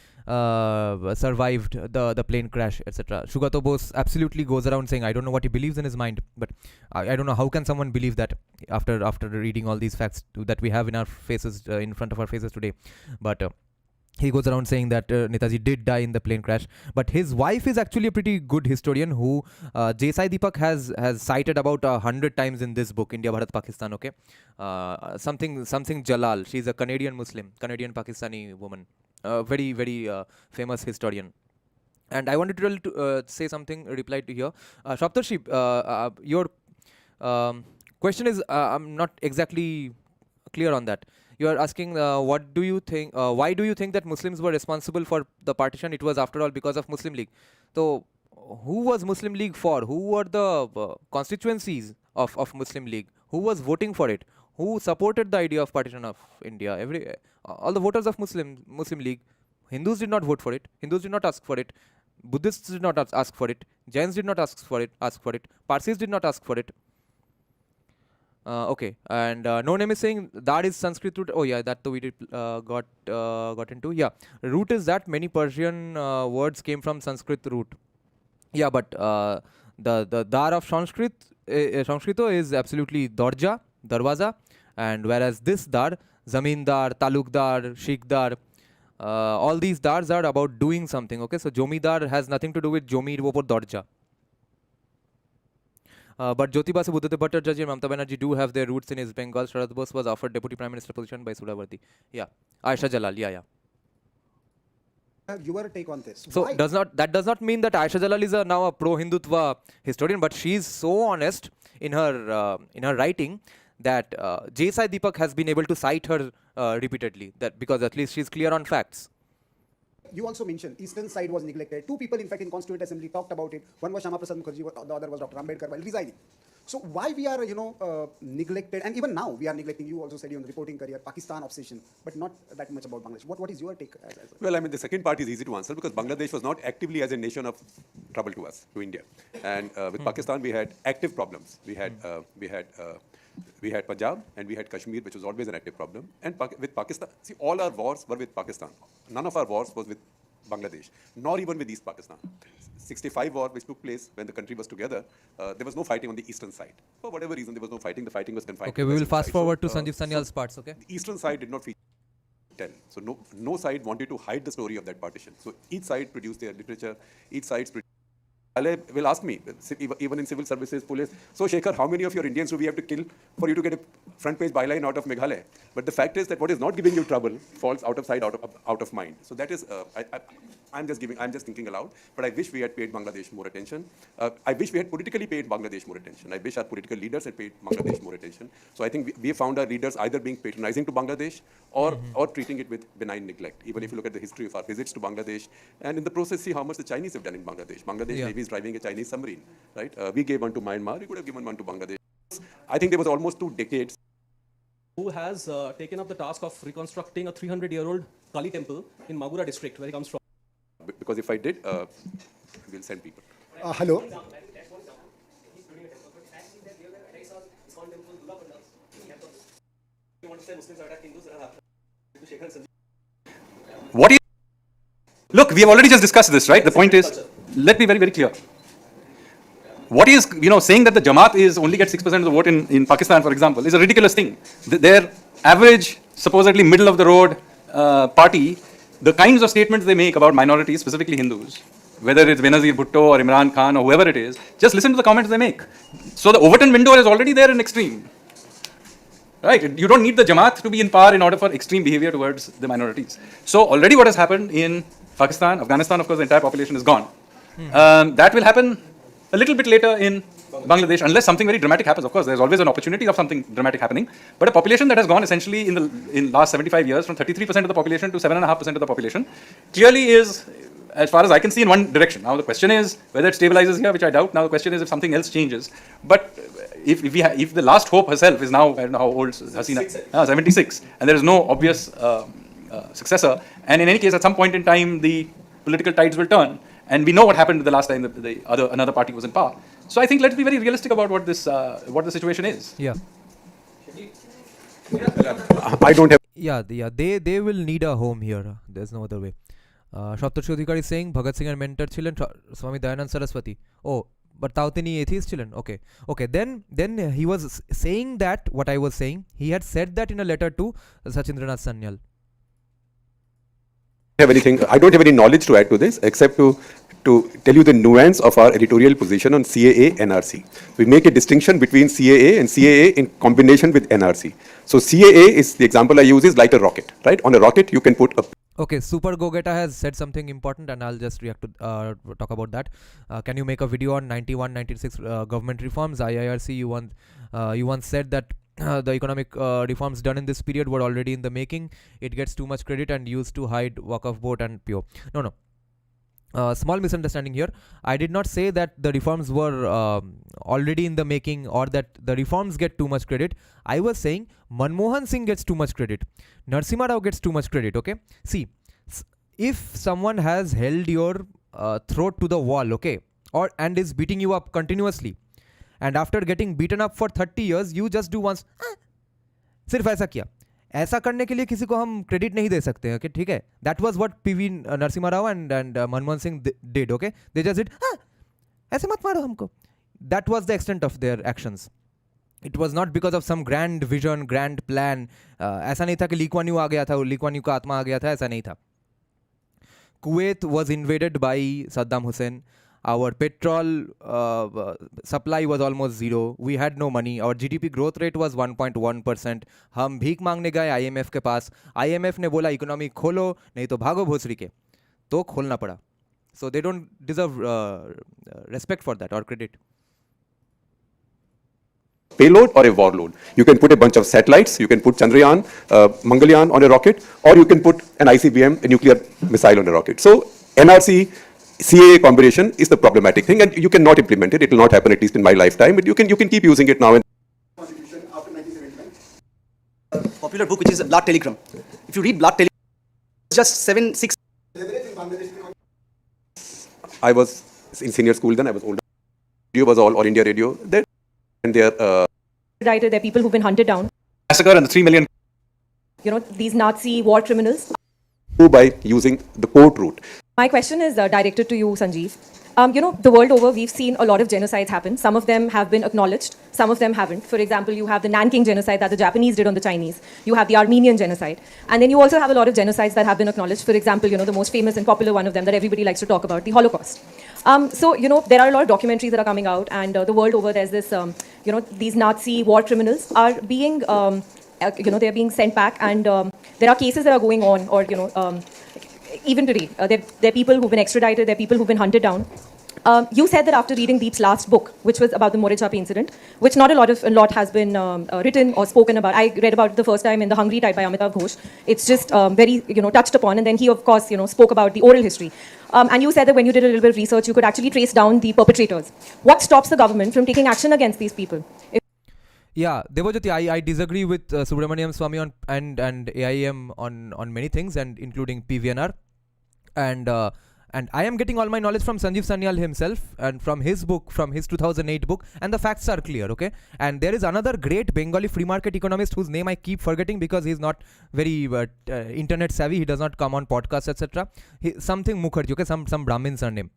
A: survived the plane crash, etc. Sugata Bose absolutely goes around saying, I don't know what he believes in his mind, but I don't know how can someone believe that after reading all these facts that we have in our faces, in front of our faces today. But he goes around saying that Netaji did die in the plane crash, but his wife is actually a pretty good historian who J.Sai Deepak has cited about 100 times in this book, India, Bharat, Pakistan. Okay, something Jalal. She's a Canadian Muslim, Canadian Pakistani woman, very famous historian. And I wanted to say something. Reply to here, Shaptarshi, your question is I'm not exactly clear on that. You are asking, what do you think? Why do you think that Muslims were responsible for the partition? It was, after all, because of Muslim League. So, who was Muslim League for? Who were the constituencies of Muslim League? Who was voting for it? Who supported the idea of partition of India? All the voters of Muslim League. Hindus did not vote for it. Hindus did not ask for it. Buddhists did not ask for it. Jains did not ask for it. Parsis did not ask for it. Okay, and no name is saying that is Sanskrit root. Oh yeah, that we did got into. Yeah, root is that many Persian words came from Sanskrit root. Yeah, but the dar of Sanskrito is absolutely dorja, darwaza, and whereas this dar, zamindar, talukdar, shikdar, all these dars are about doing something. Okay, so jomidar has nothing to do with jomi opor dorja. But Jyotiba Subudhdev Bhattacharya and Mamata Banerjee do have their roots in East Bengal. Sharad Bose was offered Deputy Prime Minister position by Sudavarti. Yeah. Aisha Jalal. Yeah.
E: your take on this.
A: So
E: Why?
A: that does not mean that Aisha Jalal is now a pro-Hindutva historian, but she is so honest in her writing that J.Sai Deepak has been able to cite her repeatedly. That because at least she is clear on facts.
E: You also mentioned eastern side was neglected. Two people, in fact, in Constituent Assembly talked about it. One was Shama Prasad Mukherjee, the other was Dr. Ambedkar while resigning. So why we are, neglected, and even now we are neglecting, you also said in the reporting career, Pakistan obsession, but not that much about Bangladesh. What is your take?
D: Well, I mean, the second part is easy to answer because Bangladesh was not actively as a nation of trouble to us, to India. And with Pakistan, we had active problems. We had Punjab and we had Kashmir, which was always an active problem. And with Pakistan, see, all our wars were with Pakistan. None of our wars was with Bangladesh, nor even with East Pakistan. 65 war, which took place when the country was together, there was no fighting on the eastern side. For whatever reason, there was no fighting. The fighting was confined.
A: Okay, we will fast forward to Sanjeev Sanyal's parts, okay?
D: The eastern side did not feature. So no side wanted to hide the story of that partition. So each side produced their literature, each side will ask me, even in civil services, police, so Shekhar, how many of your Indians do we have to kill for you to get a front page byline out of Meghalaya? But the fact is that what is not giving you trouble falls out of sight, out of mind. So that is, I'm just thinking aloud, but I wish we had paid Bangladesh more attention. I wish we had politically paid Bangladesh more attention. I wish our political leaders had paid Bangladesh more attention. So I think we have found our leaders either being patronizing to Bangladesh or treating it with benign neglect. Even if you look at the history of our visits to Bangladesh, and in the process see how much the Chinese have done in Bangladesh. Bangladesh Navy is driving a Chinese submarine, right? We gave one to Myanmar, we could have given one to Bangladesh. I think there was almost 2 decades.
B: Who has taken up the task of reconstructing a 300-year-old Kali temple in Magura district, where he comes from.
D: Because if I did, we'll send people.
E: Hello.
C: What is... Look, we have already just discussed this, right? The point is, let me be very, very clear. What is, saying that the Jamaat only gets 6% of the vote in Pakistan, for example, is a ridiculous thing. Their average, supposedly middle-of-the-road party, the kinds of statements they make about minorities, specifically Hindus, whether it's Benazir Bhutto or Imran Khan or whoever it is, just listen to the comments they make. So the Overton window is already there in extreme. Right? You don't need the Jamaat to be in power in order for extreme behavior towards the minorities. So already what has happened in Pakistan, Afghanistan, of course, the entire population is gone. That will happen a little bit later in Bangladesh, unless something very dramatic happens. Of course, there's always an opportunity of something dramatic happening. But a population that has gone essentially in last 75 years from 33% of the population to 7.5% of the population clearly is, as far as I can see, in one direction. Now the question is whether it stabilizes here, which I doubt. Now the question is if something else changes. But if the last hope herself is now, I don't know how old Hasina, 76, and there is no obvious successor, and in any case, at some point in time, the political tides will turn. And we know what happened the last time another party was in power. So I think let's be very realistic about what the situation is.
A: Yeah.
D: I don't have.
A: Yeah, they will need a home here. There's no other way. Saptarshi Adhikar is saying Bhagat Singh and mentor children Swami Dayanand Saraswati. Oh, but Tautini atheist children. Okay. Then he was saying that what I was saying. He had said that in a letter to Sachindranath Sanyal.
D: I don't have any knowledge to add to this except to tell you the nuance of our editorial position on CAA NRC. We make a distinction between CAA and CAA in combination with NRC. So CAA is the example I use is like a rocket, right? On a rocket you can put a.
A: Okay, Super Gogeta has said something important and I'll just react to talk about that. Can you make a video on 91, 96 government reforms? IIRC, you once said that the economic reforms done in this period were already in the making. It gets too much credit and used to hide Waqf board and PO. No. Small misunderstanding here. I did not say that the reforms were already in the making or that the reforms get too much credit. I was saying Manmohan Singh gets too much credit. Narasimha Rao gets too much credit. Okay. See, if someone has held your throat to the wall, okay, and is beating you up continuously, and after getting beaten up for 30 years, you just do once, सिर्फ ऐसा किया. ऐसा करने के लिए किसी को हम क्रेडिट नहीं दे सकते. Okay, ठीक है. That was what PV Narasimha Rao and Manmohan Singh did. Okay, they just did. ऐसे मत मारो हमको. That was the extent of their actions. It was not because of some grand vision, grand plan. ऐसा नहीं था कि Lee Kuan Yew आ गया था, Lee Kuan Yew का आत्मा आ गया था. ऐसा नहीं था. Kuwait was invaded by Saddam Hussein. Our petrol supply was almost zero. We had no money. Our GDP growth rate was 1.1%. हम भीख मांगने गए IMF के पास. IMF ने बोला इकोनॉमी खोलो नहीं तो भागो भोसड़ी के. तो खोलना पड़ा. So they don't deserve respect for that or credit.
D: Payload or a warlord. You can put a bunch of satellites, you can put Chandrayaan, Mangalyaan on a rocket, or you can put an ICBM, a nuclear missile on a rocket. So NRC CAA combination is the problematic thing, and you cannot implement it. It will not happen, at least in my lifetime. But you can keep using it now. And
E: Constitution after 1979.
F: Popular book which is Blood Telegram. If you read Blood Telegram, it's just 7-6.
D: I was in senior school then. I was older. Radio was all India radio. Then and there.
G: There are people who've been hunted down.
C: Massacre and the 3 million.
G: These Nazi war criminals.
D: By using the court route.
G: My question is directed to you, Sanjeev. The world over, we've seen a lot of genocides happen. Some of them have been acknowledged, some of them haven't. For example, you have the Nanking genocide that the Japanese did on the Chinese. You have the Armenian genocide. And then you also have a lot of genocides that have been acknowledged. For example, the most famous and popular one of them that everybody likes to talk about, the Holocaust. There are a lot of documentaries that are coming out, and the world over, there's this, these Nazi war criminals are being, they're being sent back, and there are cases that are going on, or, even today, there are people who've been extradited, there are people who've been hunted down. You said that after reading Deep's last book, which was about the Morichapi incident, which not a lot has been written or spoken about. I read about it the first time in The Hungry Tide by Amitav Ghosh. It's just very, touched upon. And then he, of course, spoke about the oral history. And you said that when you did a little bit of research, you could actually trace down the perpetrators. What stops the government from taking action against these people?
A: Yeah, Devajyoti, I disagree with Subramaniam Swamy and AIM on many things, and including PVNR. And I am getting all my knowledge from Sanjeev Sanyal himself and from his book, from his 2008 book, and the facts are clear, okay? And there is another great Bengali free market economist whose name I keep forgetting because he's not very internet savvy. He does not come on podcasts, etc. Something Mukherjee, okay? Some Brahmin surname.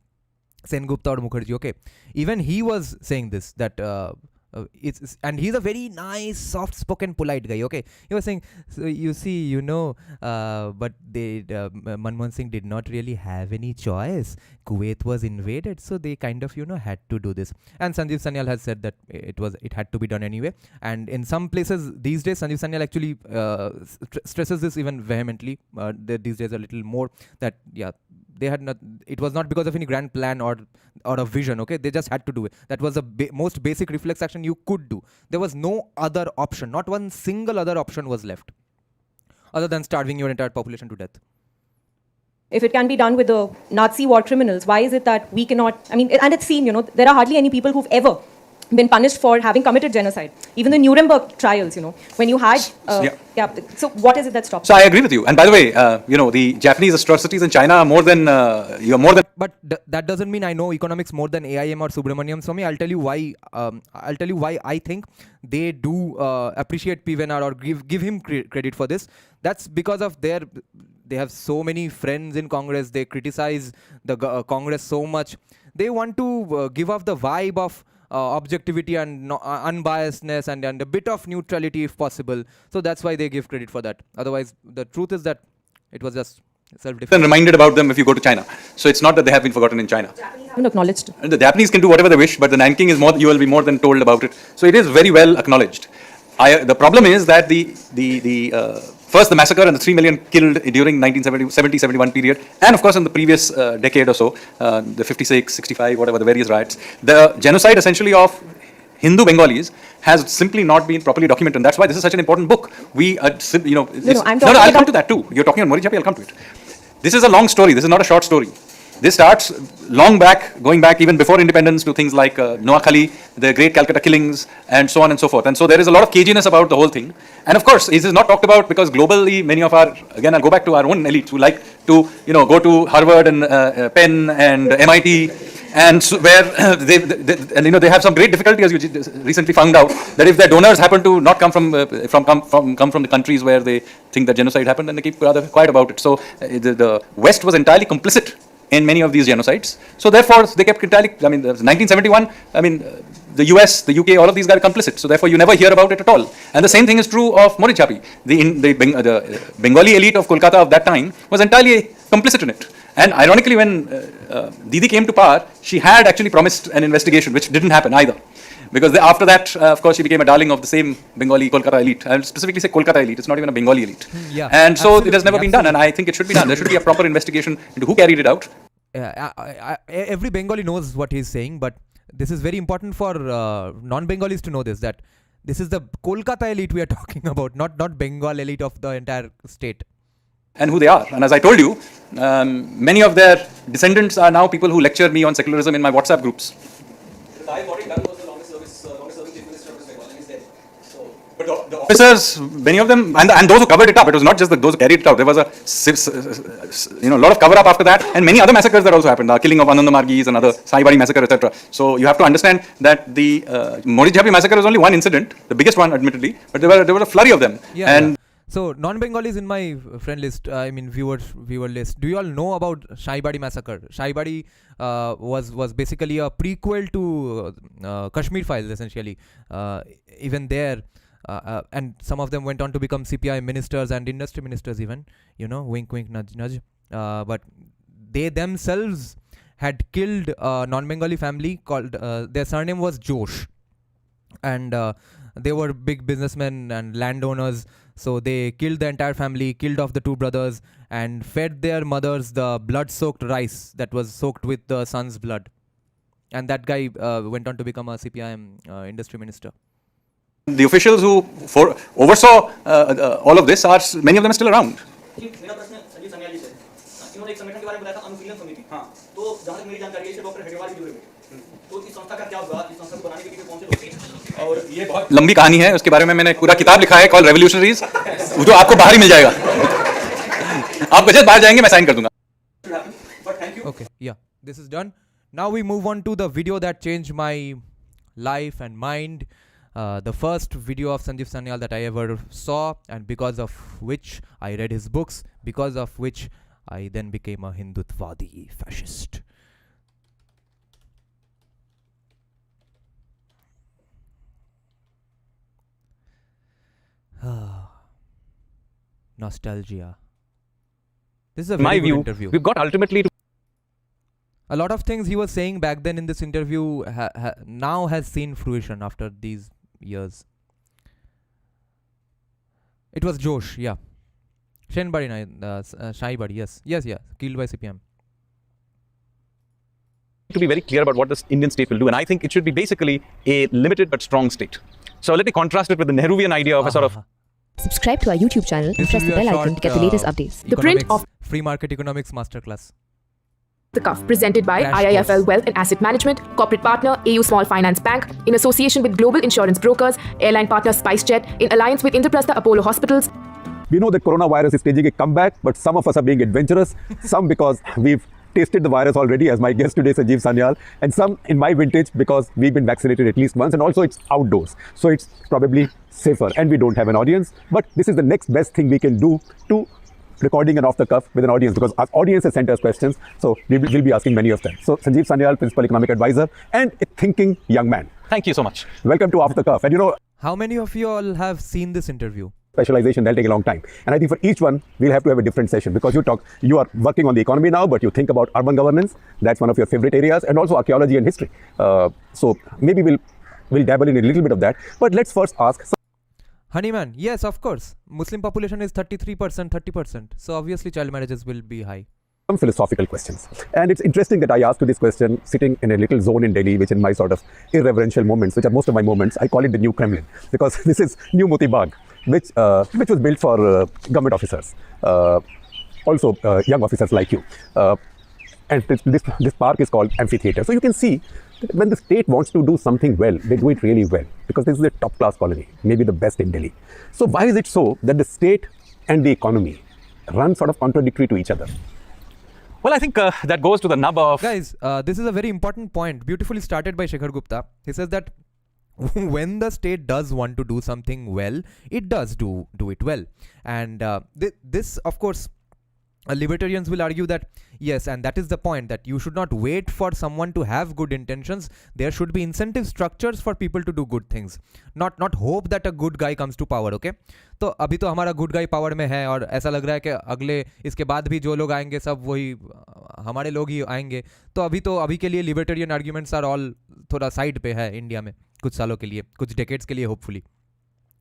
A: Sengupta or Mukherjee, okay? Even he was saying this, that and he's a very nice, soft-spoken, polite guy. Okay, he was saying, so you see, but Manmohan Singh did not really have any choice. Kuwait was invaded, so they kind of had to do this. And Sanjeev Sanyal has said that it had to be done anyway. And in some places these days, Sanjeev Sanyal actually stresses this even vehemently. These days a little more that They had not. It was not because of any grand plan or a vision. Okay, they just had to do it. That was the most basic reflex action you could do. There was no other option. Not one single other option was left, other than starving your entire population to death.
G: If it can be done with the Nazi war criminals, why is it that we cannot? I mean, and it's seen, there are hardly any people who've ever been punished for having committed genocide. Even the Nuremberg trials, when you had, so what is it that stops?
C: So I agree with you. And by the way, the Japanese atrocities in China are more than,
A: But that doesn't mean I know economics more than AIM or Subramaniam Swamy. I'll tell you why. I think they do appreciate P. Venar or give him credit for this. That's because of they have so many friends in Congress. They criticize the Congress so much. They want to give off the vibe of objectivity and unbiasedness and a bit of neutrality if possible. So that's why they give credit for that. Otherwise, the truth is that it was just self-defense.
C: And reminded about them if you go to China. So it's not that they have been forgotten in China.
G: Japanese haven't acknowledged.
C: And the Japanese can do whatever they wish, but the Nanking is more. You will be more than told about it. So it is very well acknowledged. The problem is that first the massacre and the 3 million killed during 1970-71 period, and of course in the previous decade or so, the 56, 65, whatever the various riots, the genocide essentially of Hindu Bengalis has simply not been properly documented. And that's why this is such an important book. I'll come to that too. You're talking on Mori Chapi, I'll come to it. This is a long story. This is not a short story. This starts long back, going back even before independence to things like Noakhali, the great Calcutta killings, and so on and so forth. And so there is a lot of caginess about the whole thing. And of course, this is not talked about because globally, many of again, I'll go back to our own elites who like to, go to Harvard and Penn and MIT, and so where they have some great difficulty, as you recently found out, that if their donors happen to not come from the countries where they think that genocide happened, then they keep rather quiet about it. So the West was entirely complicit in many of these genocides. So therefore, they kept entirely, 1971, the US, the UK, all of these guys are complicit. So therefore, you never hear about it at all. And the same thing is true of Mori Chapi. The Bengali elite of Kolkata of that time was entirely complicit in it. And ironically, when Didi came to power, she had actually promised an investigation, which didn't happen either. Because after that, of course, she became a darling of the same Bengali Kolkata elite. I'll specifically say Kolkata elite. It's not even a Bengali elite.
A: Yeah,
C: and so it has never been done. And I think it should be done. There should be a proper investigation into who carried it out.
A: Every Bengali knows what he's saying, but this is very important for non-Bengalis to know this, that this is the Kolkata elite we are talking about, not Bengal elite of the entire state.
C: And who they are. And as I told you, many of their descendants are now people who lecture me on secularism in my WhatsApp groups. But the officers, many of them, and those who covered it up, it was not just those who carried it out. There was a lot of cover up after that, and many other massacres that also happened. The killing of Anandamargis, another Saibari massacre, etc. So you have to understand that the Mori Chapi massacre was only one incident, the biggest one, admittedly, but there were a flurry of them.
A: Yeah. So non-Bengalis in my friend list, viewer list. Do you all know about Saibari massacre? Saibari was basically a prequel to Kashmir Files, essentially. Even there. And some of them went on to become CPI ministers and industry ministers even, wink, wink, nudge, nudge. But they themselves had killed a non-Bengali family called, their surname was Josh. And they were big businessmen and landowners. So they killed the entire family, killed off the two brothers, and fed their mothers the blood-soaked rice that was soaked with the son's blood. And that guy went on to become a CPI industry minister.
C: The officials who oversaw all of this many of them are still around.
F: मेरा प्रश्न संजीव सन्याल जी से इन्होंने एक संगठन के बारे में बताया था अनुशीलन समिति तो जहां तक मेरी जानकारी है डॉक्टर हेडवाल भी जुड़े हुए तो इस संस्था का क्या हुआ इस संस्था को बनाने के पीछे कौन से लोग थे और ये बहुत
C: लंबी कहानी है उसके बारे में मैंने पूरा किताब लिखा है कॉल रेवोल्यूशनरीज वो तो आपको बाहर ही मिल जाएगा आप बजट बाहर जाएंगे मैं साइन कर दूंगा.
A: Okay, yeah, this is done. Now we move on to the video that changed my life and mind. The first video of Sanjeev Sanyal that I ever saw, and because of which I read his books, because of which I then became a Hindutvadi fascist. Nostalgia. This is a very good interview.
C: We've got ultimately to
A: a lot of things he was saying back then in this interview now has seen fruition after these years. It was Josh, yeah. Shenbari, Shaibari, yes, killed by CPM.
C: to be very clear about what this Indian state will do. And I think it should be basically a limited but strong state. So let me contrast it with the Nehruvian idea of a sort of...
H: Subscribe to our YouTube channel and
A: This
H: press
A: will
H: the
A: be a
H: bell icon
A: short,
H: to get the latest updates.
I: The print
A: economics-
I: of
A: free market economics masterclass.
I: the Cuff, presented by
A: Crash
I: IIFL
A: course.
I: Wealth and Asset Management, corporate partner AU Small Finance Bank, in association with global insurance brokers, airline partner SpiceJet, in alliance with Indraprastha Apollo Hospitals.
J: We know that coronavirus is staging a comeback, but some of us are being adventurous, some because we've tasted the virus already, as my guest today, Sanjeev Sanyal, and some in my vintage because we've been vaccinated at least once, and also it's outdoors. So it's probably safer, and we don't have an audience. But this is the next best thing we can do to recording an off the cuff with an audience, because our audience has sent us questions, so we'll be asking many of them. So Sanjeev Sanyal, Principal Economic Advisor, and a thinking young man.
C: Thank you so much.
J: Welcome to Off the Cuff. And you know,
A: How many of you all have seen this interview?
J: specialization, that'll take a long time. And I think for each one, we'll have to have a different session, because you are working on the economy now, but you think about urban governance. That's one of your favorite areas, and also archaeology and history. So maybe we'll dabble in a little bit of that. But let's first ask.
A: Honeyman, yes, of course. Muslim population is 33%, 30%. So obviously child marriages will be high.
J: Some philosophical questions. And it's interesting that I asked you this question sitting in a little zone in Delhi, which in my sort of irreverential moments, which are most of my moments, I call it the new Kremlin, because this is New Moti Bagh, which was built for government officers, also young officers like you. And this park is called Amphitheatre. So you can see that when the state wants to do something well, they do it really well, because this is a top class colony, maybe the best in Delhi. So why is it so that the state and the economy run sort of contradictory to each other?
C: Well, I think that goes to the nub of...
A: Guys, this is a very important point, beautifully started by Shekhar Gupta. He says that when the state does want to do something well, it does do it well. And this, of course, libertarians will argue that yes, and that is the point, that you should not wait for someone to have good intentions. There should be incentive structures for people to do good things, not hope that a good guy comes to power. Okay, तो अभी तो हमारा good guy power में है, और ऐसा लग रहा है कि अगले इसके बाद भी जो लोग आएंगे सब वही हमारे लोग ही आएंगे. तो अभी के लिए libertarian arguments are all थोड़ा side पे है इंडिया में कुछ सालों के लिए, कुछ decades के लिए hopefully.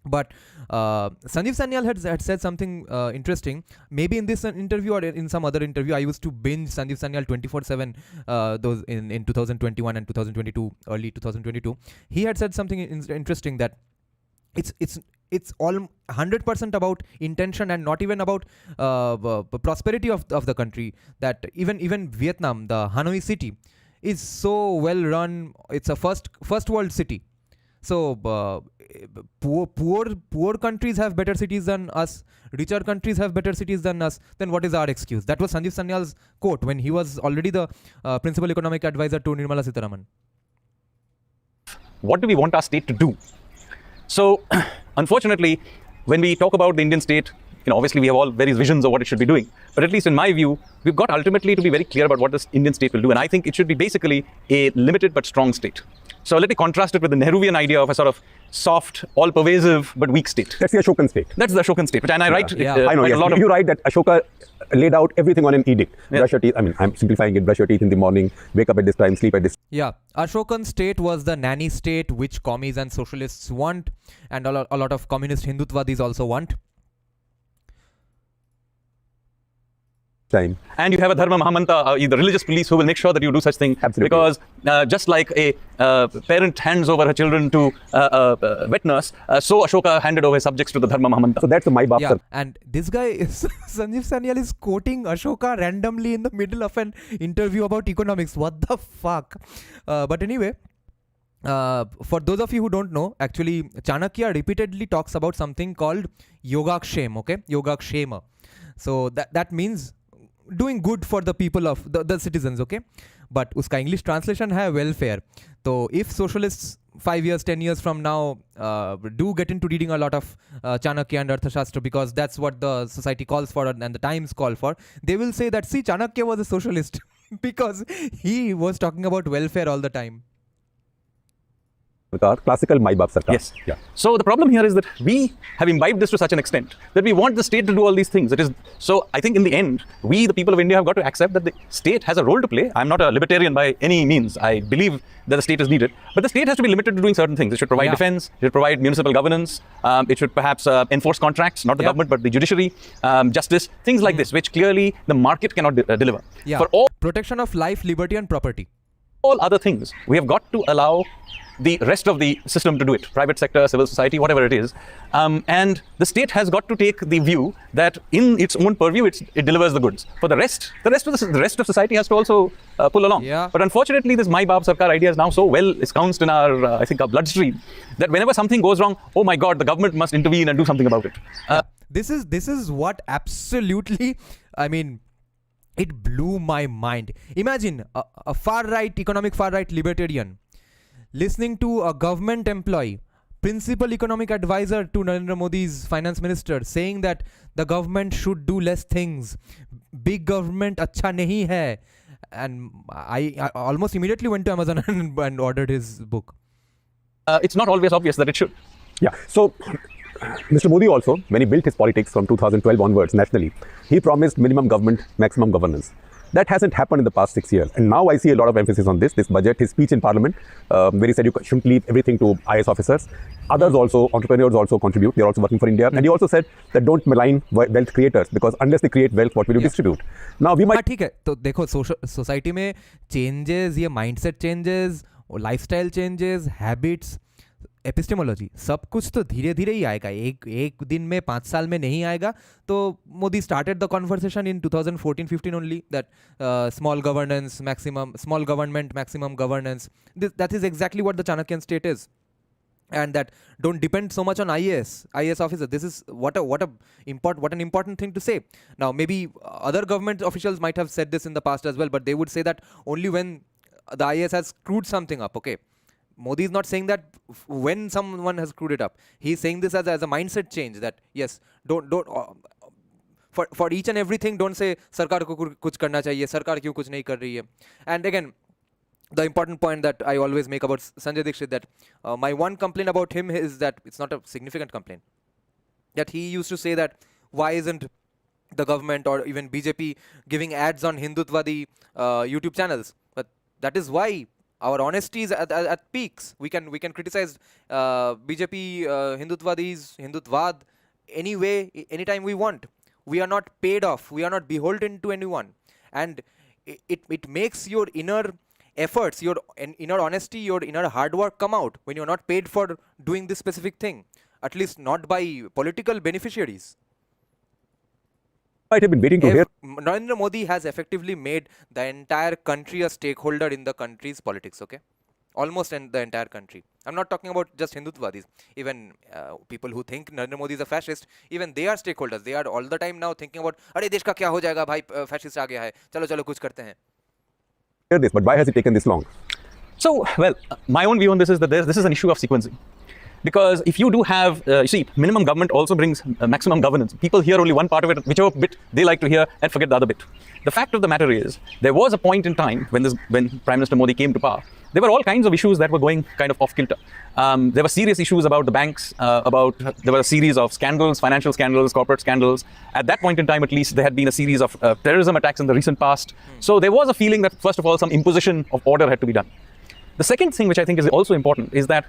A: But Sanjeev Sanyal had said something interesting. Maybe in this interview or in some other interview, I used to binge Sanjeev Sanyal 24/7 those in 2021 and 2022, early 2022. He had said something interesting, that it's all 100% about intention and not even about prosperity of the country. That even Vietnam, the Hanoi city, is so well run. It's a first world city. So poor countries have better cities than us. Richer countries have better cities than us. Then what is our excuse? That was Sanjeev Sanyal's quote when he was already the principal economic advisor to Nirmala Sitharaman.
C: What do we want our state to do? So, unfortunately, when we talk about the Indian state, obviously we have all various visions of what it should be doing. But at least in my view, we've got ultimately to be very clear about what this Indian state will do. And I think it should be basically a limited but strong state. So let me contrast it with the Nehruvian idea of a sort of soft, all-pervasive but weak state.
J: That's the Ashokan state.
C: That's the Ashokan state, which I write.
J: I know,
C: a
J: yes.
C: lot of...
J: You write that Ashoka laid out everything on an edict.
C: Yeah.
J: Brush your teeth. I mean, I'm simplifying it. Brush your teeth in the morning, wake up at this time, sleep at this.
A: Yeah, Ashokan state was the nanny state which commies and socialists want, and a lot of communist Hindutvadis also want.
J: Time.
C: And you have a Dharma Mahamanta, the religious police, who will make sure that you do such thing.
J: Absolutely.
C: Because just like a parent hands over her children to a wet nurse, so Ashoka handed over his subjects to the Dharma Mahamanta.
J: So that's the my Bap
A: Yeah,
J: sir.
A: and this guy is Sanjeev Sanyal is quoting Ashoka randomly in the middle of an interview about economics. What the fuck? But anyway, for those of you who don't know, actually Chanakya repeatedly talks about something called Yogakshema. Okay, Yogakshema. So that means doing good for the people of the citizens. Okay, but uska English translation hai welfare. So if socialists 5 years, 10 years from now do get into reading a lot of Chanakya and Arthashastra, because that's what the society calls for and the times call for, they will say that, see, Chanakya was a socialist because he was talking about welfare all the time.
J: Classical my Bap Sarkar.
C: Yes.
J: Yeah.
C: So the problem here is that we have imbibed this to such an extent that we want the state to do all these things. So I think in the end, we, the people of India, have got to accept that the state has a role to play. I'm not a libertarian by any means. I believe that the state is needed. But the state has to be limited to doing certain things. It should provide defense. It should provide municipal governance. It should perhaps enforce contracts, not the government, but the judiciary, justice, things like this, which clearly the market cannot deliver.
A: Yeah.
C: For all
A: protection of life, liberty and property.
C: all other things, we have got to allow the rest of the system to do it, private sector, civil society, whatever it is. And the state has got to take the view that in its own purview, it delivers the goods. For the rest of society has to also pull along.
A: Yeah.
C: But unfortunately, this My Baap Sarkar idea is now so well ensconced in our, I think, our bloodstream, that whenever something goes wrong, oh my God, the government must intervene and do something about it.
A: This is what absolutely, I mean, it blew my mind. Imagine a far-right, economic far-right libertarian listening to a government employee, principal economic advisor to Narendra Modi's finance minister, saying that the government should do less things. Big government acha nahi hai. And I almost immediately went to Amazon and ordered his book.
C: It's not always obvious that it should.
J: Yeah. So Mr. Modi also, when he built his politics from 2012 onwards nationally, he promised minimum government, maximum governance. That hasn't happened in the past 6 years. And now I see a lot of emphasis on this budget, his speech in Parliament, where he said you shouldn't leave everything to IS officers. Others also, entrepreneurs also contribute. They're also working for India. And he also said that don't malign wealth creators, because unless they create wealth, what will you distribute? Now we might...
A: ठीक है, तो देखो society में changes, ये mindset changes, lifestyle changes, habits, epistemology, सब कुछ तो धीरे धीरे ही आएगा. एक दिन में 5 साल में नहीं आएगा. तो Modi started the conversation in 2014-15 only, that small governance, small government, maximum governance. That is exactly what the Chanakyan state is. And that don't depend so much on IAS officers. This is what an important thing to say. Now maybe other government officials might have said this in the past as well, but they would say that only when the IAS has screwed something up. Okay, Modi is not saying that when someone has screwed it up. He is saying this as a mindset change, that yes, don't for each and everything don't say सरकार को कुछ करना चाहिए, सरकार क्यों कुछ नहीं कर रही है. And again, the important point that I always make about Sanjay Dixit, that my one complaint about him is that it's not a significant complaint. That he used to say that why isn't the government or even BJP giving ads on Hindutvadi YouTube channels? But that is why our honesty is at peaks. We can criticize BJP, Hindutvadis, Hindutvad anyway, anytime we want. We are not paid off. We are not beholden to anyone. And it makes your inner efforts, your inner honesty, your inner hard work come out when you're not paid for doing this specific thing. At least not by political beneficiaries.
J: might have been waiting to hear.
A: Narendra Modi has effectively made the entire country a stakeholder in the country's politics, okay? Almost in the entire country. I'm not talking about just Hindutvadis. Even people who think Narendra Modi is a fascist, even they are stakeholders. They are all the time now thinking about, अरे देश का क्या हो जाएगा भाई, fascist आ गया है, चलो कुछ करते हैं.
J: This, but why has it taken this long?
C: So, well, my own view on this is that this is an issue of sequencing. Because if you do have, you see, minimum government also brings maximum governance. People hear only one part of it, whichever bit they like to hear, and forget the other bit. The fact of the matter is, there was a point in time when Prime Minister Modi came to power, there were all kinds of issues that were going kind of off kilter. There were serious issues about the banks, there were a series of scandals, financial scandals, corporate scandals. At that point in time, at least, there had been a series of terrorism attacks in the recent past. So there was a feeling that, first of all, some imposition of order had to be done. The second thing, which I think is also important, is that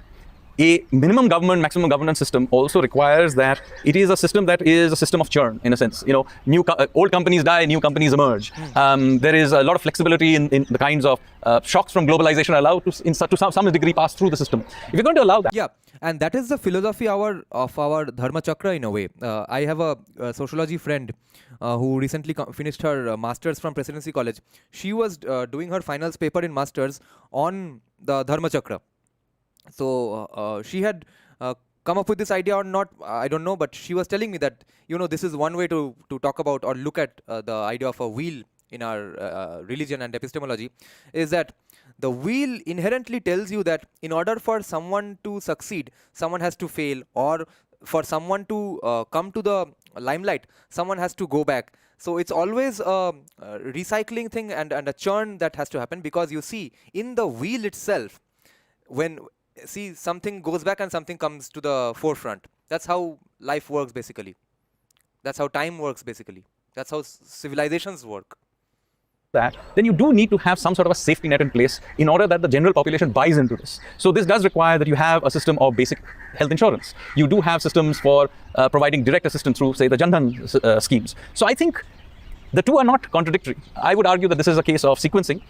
C: a minimum government, maximum governance system also requires that it is a system that is a system of churn, in a sense. You know, old companies die, new companies emerge. There is a lot of flexibility in the kinds of shocks from globalization allowed to some degree pass through the system. If you're going to allow that.
A: Yeah, and that is the philosophy of our Dharma Chakra in a way. I have a sociology friend who recently finished her master's from Presidency College. She was doing her finals paper in master's on the Dharma Chakra. So she had come up with this idea or not, I don't know, but she was telling me that, you know, this is one way to talk about or look at the idea of a wheel in our religion and epistemology, is that the wheel inherently tells you that in order for someone to succeed, someone has to fail, or for someone to come to the limelight, someone has to go back. So it's always a recycling thing and a churn that has to happen, because you see, in the wheel itself, when something goes back and something comes to the forefront. That's how life works, basically. That's how time works, basically. That's how civilizations work.
C: Then you do need to have some sort of a safety net in place in order that the general population buys into this. So this does require that you have a system of basic health insurance. You do have systems for providing direct assistance through, say, the Jan Dhan schemes. So I think the two are not contradictory. I would argue that this is a case of sequencing.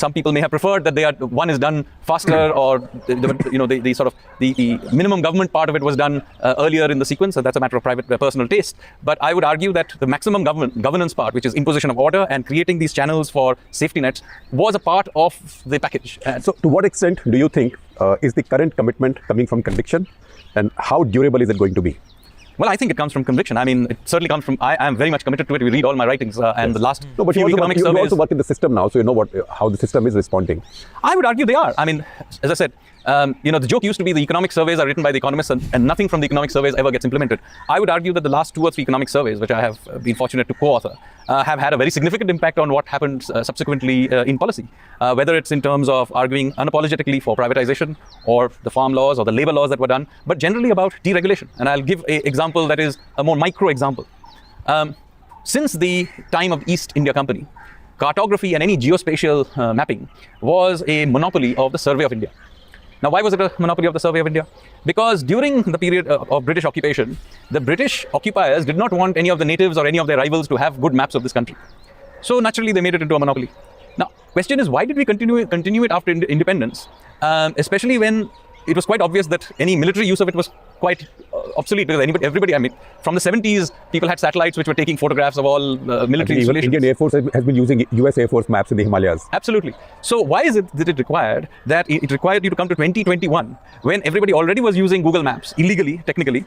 C: Some people may have preferred that one is done faster, or the minimum government part of it was done earlier in the sequence, and that's a matter of private personal taste. But I would argue that the maximum governance part, which is imposition of order and creating these channels for safety nets, was a part of the package.
J: So to what extent do you think is the current commitment coming from conviction, and how durable is it going to be?
C: Well, I think it comes from conviction. I mean, it certainly comes from, I am very much committed to it. We read all my writings and the last
J: No, but
C: few economic
J: you
C: surveys.
J: also work in the system now, so you know how the system is responding.
C: I would argue they are. I mean, as I said, the joke used to be the economic surveys are written by the economists and nothing from the economic surveys ever gets implemented. I would argue that the last 2 or 3 economic surveys, which I have been fortunate to co-author, have had a very significant impact on what happens subsequently in policy, whether it's in terms of arguing unapologetically for privatization or the farm laws or the labor laws that were done, but generally about deregulation. And I'll give an example that is a more micro example. Since the time of East India Company, cartography and any geospatial mapping was a monopoly of the Survey of India. Now, why was it a monopoly of the Survey of India? Because during the period of British occupation, the British occupiers did not want any of the natives or any of their rivals to have good maps of this country. So naturally, they made it into a monopoly. Now, question is, why did we continue it after independence? Especially when it was quite obvious that any military use of it was quite obsolete, because everybody, I mean, from the 70s, people had satellites which were taking photographs of all military installations.
J: Indian Air Force has been using US Air Force maps in the Himalayas.
C: Absolutely. So why is it that it required you to come to 2021 when everybody already was using Google Maps illegally, technically,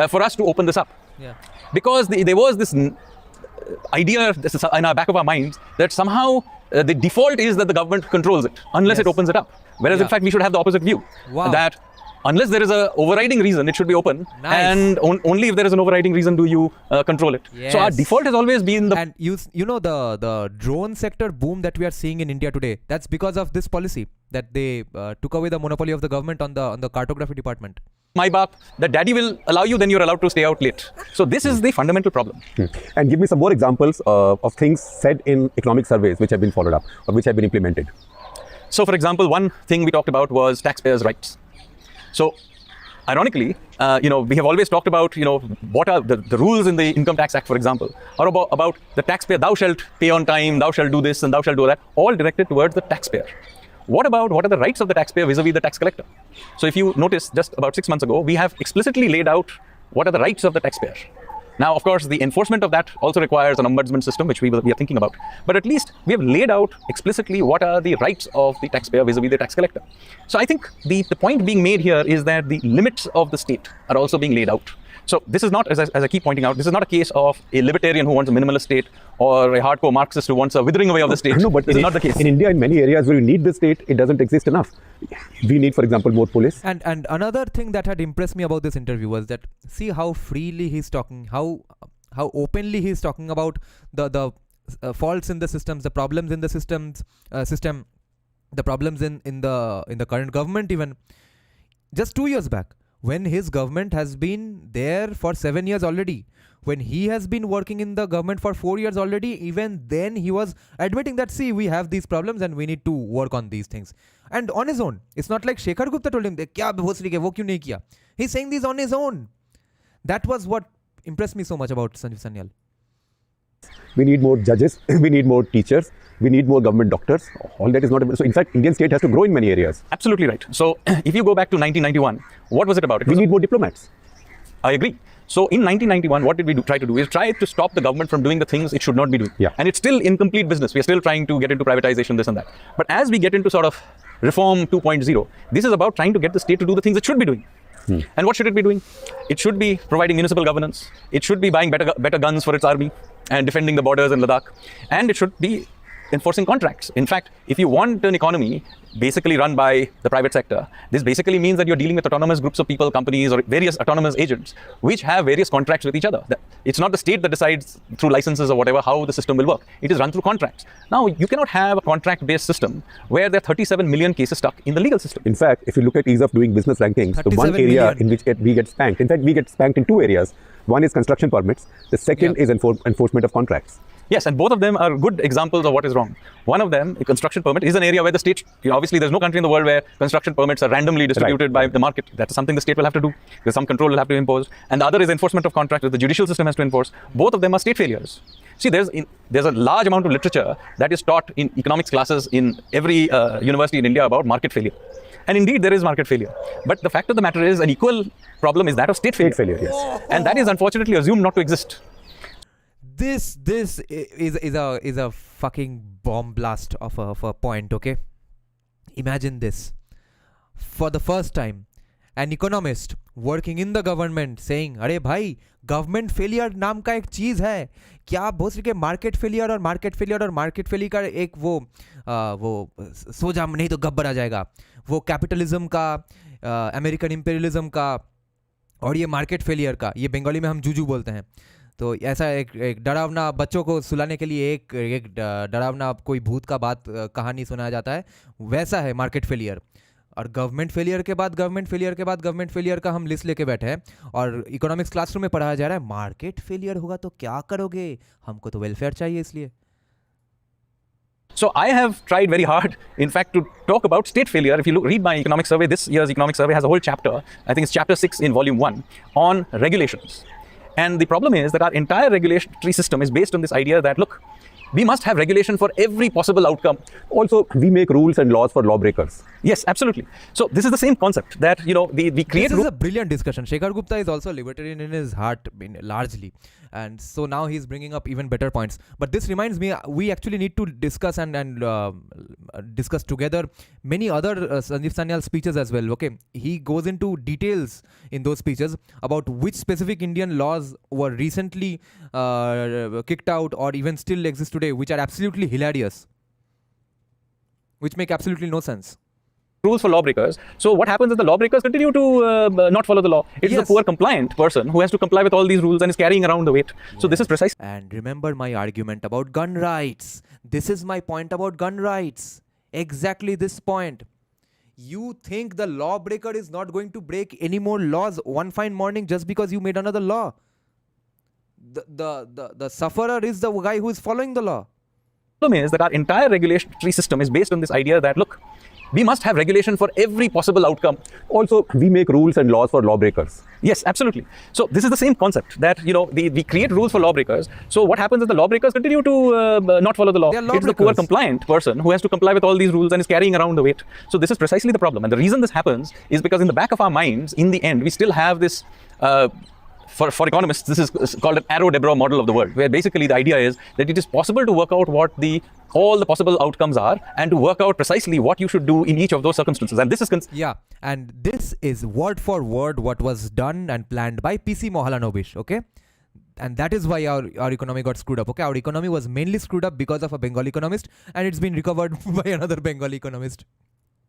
C: for us to open this up?
A: Yeah.
C: Because there was this idea in our back of our minds that somehow the default is that the government controls it unless it opens it up. Whereas in fact, we should have the opposite view.
A: Wow.
C: That unless there is an overriding reason, it should be open.
A: Nice.
C: And only if there is an overriding reason do you control it.
A: Yes.
C: So our default has always been the...
A: And you know the drone sector boom that we are seeing in India today, that's because of this policy that they took away the monopoly of the government on the cartography department.
C: My baap, that daddy will allow you, then you're allowed to stay out late. So this is the fundamental problem.
J: And give me some more examples of things said in economic surveys which have been followed up or which have been implemented.
C: So for example, one thing we talked about was taxpayers' rights. So ironically, we have always talked about, what are the rules in the Income Tax Act, for example, or about the taxpayer, thou shalt pay on time, thou shalt do this and thou shalt do that, all directed towards the taxpayer. What are the rights of the taxpayer vis-a-vis the tax collector? So if you notice, just about 6 months ago, we have explicitly laid out what are the rights of the taxpayer. Now, of course, the enforcement of that also requires an ombudsman system, which we are thinking about. But at least we have laid out explicitly what are the rights of the taxpayer vis-a-vis the tax collector. So I think the point being made here is that the limits of the state are also being laid out. So this is not, as I keep pointing out, this is not a case of a libertarian who wants a minimalist state or a hardcore Marxist who wants a withering away of the state.
J: No, but
C: this is not the case.
J: In India, in many areas where you need the state, it doesn't exist enough. We need, for example, more police.
A: And another thing that had impressed me about this interview was that, see how freely he's talking, how openly he's talking about the faults in the systems, the problems in the system, the problems in the current government even. Just 2 years back, when his government has been there for 7 years already, when he has been working in the government for 4 years already, even then he was admitting that, see, we have these problems and we need to work on these things. And on his own. It's not like Shekhar Gupta told him, kya bhosri ke, wo kyun nahi kiya? He's saying these on his own. That was what impressed me so much about Sanjeev Sanyal.
J: We need more judges, we need more teachers, we need more government doctors. All that is not... So in fact, Indian state has to grow in many areas.
C: Absolutely right. So if you go back to 1991, what was it about?
J: We need more diplomats.
C: I agree. So in 1991, what did we try to do? We tried to stop the government from doing the things it should not be doing.
J: Yeah.
C: And it's still incomplete business. We are still trying to get into privatization, this and that. But as we get into sort of reform 2.0, this is about trying to get the state to do the things it should be doing. And what should it be doing? It should be providing municipal governance. It should be buying better guns for its army and defending the borders in Ladakh. And it should be enforcing contracts. In fact, if you want an economy basically run by the private sector, this basically means that you're dealing with autonomous groups of people, companies, or various autonomous agents, which have various contracts with each other. It's not the state that decides through licenses or whatever how the system will work. It is run through contracts. Now, you cannot have a contract-based system where there are 37 million cases stuck in the legal system.
J: In fact, if you look at ease of doing business rankings, the one area in which we get spanked, in fact, we get spanked in 2 areas. One is construction permits. The second is enforcement of contracts.
C: Yes, and both of them are good examples of what is wrong. One of them, a construction permit, is an area where the state, obviously there's no country in the world where construction permits are randomly distributed by the market. That's something the state will have to do. There's some control will have to impose. And the other is enforcement of contracts that the judicial system has to enforce. Both of them are state failures. See, there's a large amount of literature that is taught in economics classes in every university in India about market failure. And indeed, there is market failure. But the fact of the matter is, an equal problem is that of state failure.
J: Yes.
C: And that is unfortunately assumed not to exist.
A: This is a fucking bomb blast of a point, okay? Imagine this. For the first time, an economist working in the government saying, अरे भाई government failure नाम का एक चीज़ है क्या आप बोल सके मार्केट फेलियर और मार्केट फेलियर का एक वो सो जा नहीं तो गब्बर आ जाएगा वो कैपिटलिज्म का अमेरिकन इंपीरियलिज्म का और ये मार्केट फेलियर का ये बंगाली में हम जूजू बोलते हैं तो ऐसा एक डरावना बच्चों को सुलाने के लिए एक डरावना कोई भूत का बात कहानी सुनाया जाता है वैसा है मार्केट फेलियर और गवर्नमेंट फेलियर का हम लिस्ट लेके बैठे हैं और इकोनॉमिक्स क्लासरूम में पढ़ाया जा रहा है मार्केट फेलियर होगा तो क्या करोगे हमको तो वेलफेयर चाहिए इसलिए
C: So I have tried very hard, in fact, to talk about state failure. If you read my economic survey, this year's economic survey has a whole chapter, I think it's chapter 6 in volume 1, on regulations. And the problem is that our entire regulatory system is based on this idea that, look, we must have regulation for every possible outcome.
J: Also, we make rules and laws for lawbreakers.
C: Yes, absolutely. So this is the same concept that, we create...
A: This is a brilliant discussion. Shekhar Gupta is also a libertarian in his heart, largely. And so now he's bringing up even better points. But this reminds me, we actually need to discuss and discuss together many other Sanyal speeches as well. Okay, he goes into details in those speeches about which specific Indian laws were recently kicked out or even still exist today, which are absolutely hilarious, which make absolutely no sense.
C: Rules for lawbreakers. So what happens is the lawbreakers continue to not follow the law. It is the poor compliant person who has to comply with all these rules and is carrying around the weight. So this is precise.
A: And remember my argument about gun rights. This is my point about gun rights. Exactly this point. You think the lawbreaker is not going to break any more laws one fine morning just because you made another law. The sufferer is the guy who is following the law.
C: The problem is that our entire regulatory system is based on this idea that, look, we must have regulation for every possible outcome.
J: Also, we make rules and laws for lawbreakers.
C: Yes, absolutely. So this is the same concept that, we create rules for lawbreakers. So what happens is the lawbreakers continue to not follow the law. It's the poor compliant person who has to comply with all these rules and is carrying around the weight. So this is precisely the problem. And the reason this happens is because in the back of our minds, in the end, we still have this... For economists, this is called an Arrow-Debrau model of the world, where basically the idea is that it is possible to work out what all the possible outcomes are and to work out precisely what you should do in each of those circumstances. And this is...
A: and this is word for word what was done and planned by PC Mohalanobish, okay? And that is why our economy got screwed up, okay? Our economy was mainly screwed up because of a Bengali economist, and it's been recovered by another Bengali economist.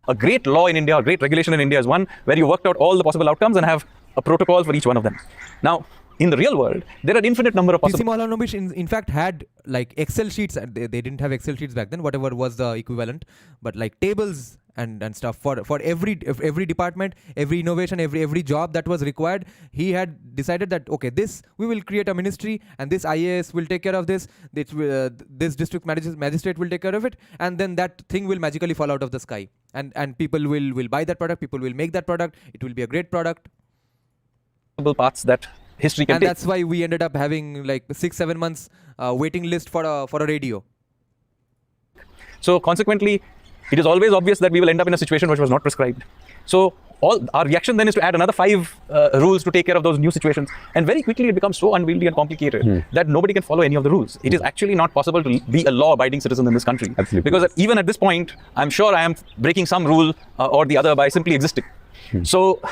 C: A great law in India, a great regulation in India is one where you worked out all the possible outcomes and have a protocol for each one of them. Now, in the real world, there are an infinite number of possible...
A: PC Mohalanobish in fact had like Excel sheets, and they didn't have Excel sheets back then, whatever was the equivalent, but like tables and stuff for every department, every innovation, every job that was required. He had decided that, okay, we will create a ministry, and this IAS will take care of this district magistrate will take care of it, and then that thing will magically fall out of the sky, and people will buy that product, people will make that product, it will be a great product.
C: Paths that history can take.
A: That's why we ended up having like 6-7 months waiting list for a radio.
C: So consequently, it is always obvious that we will end up in a situation which was not prescribed. So our reaction then is to add another 5 rules to take care of those new situations. And very quickly it becomes so unwieldy and complicated that nobody can follow any of the rules. It is actually not possible to be a law-abiding citizen in this country.
J: Absolutely.
C: Because even at this point, I'm sure I am breaking some rule or the other by simply existing. So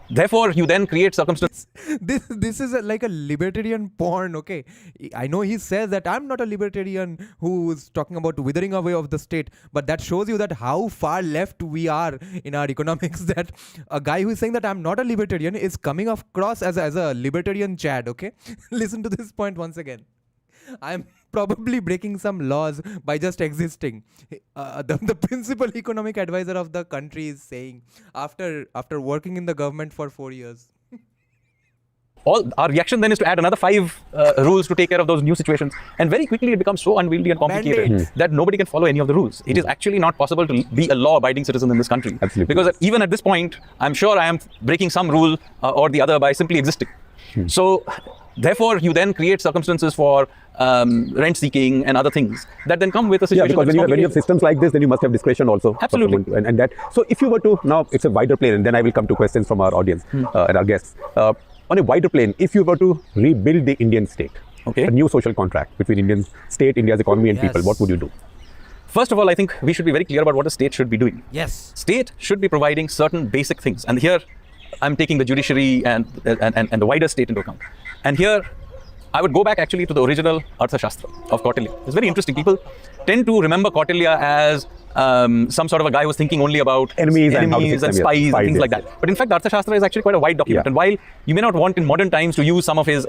C: therefore, you then create circumstances.
A: This is like a libertarian porn, okay? I know he says that I'm not a libertarian who's talking about withering away of the state, but that shows you that how far left we are in our economics, that a guy who is saying that I'm not a libertarian is coming across as a libertarian Chad, okay? Listen to this point once again. I'm probably breaking some laws by just existing. The principal economic advisor of the country is saying after working in the government for 4 years.
C: Our reaction then is to add another 5 rules to take care of those new situations. And very quickly it becomes so unwieldy and complicated that nobody can follow any of the rules. It is actually not possible to be a law-abiding citizen in this country.
J: Absolutely.
C: Because even at this point, I'm sure I am breaking some rule or the other by simply existing. So therefore, you then create circumstances for rent seeking and other things that then come with a situation.
J: Yeah, because when you have systems like this, then you must have discretion also.
C: Absolutely.
J: And that. So if you were to, now it's a wider plane, and then I will come to questions from our audience and our guests. On a wider plane, if you were to rebuild the Indian state, a new social contract between Indian state, India's economy and people, what would you do?
C: First of all, I think we should be very clear about what a state should be doing.
A: Yes.
C: State should be providing certain basic things. And here, I'm taking the judiciary and the wider state into account. And here, I would go back actually to the original Arthashastra of Kautilya. It's very interesting. People tend to remember Kautilya as some sort of a guy who was thinking only about
J: enemies and
C: spies and things like that. But in fact, the Arthashastra is actually quite a wide document. And while you may not want in modern times to use some of his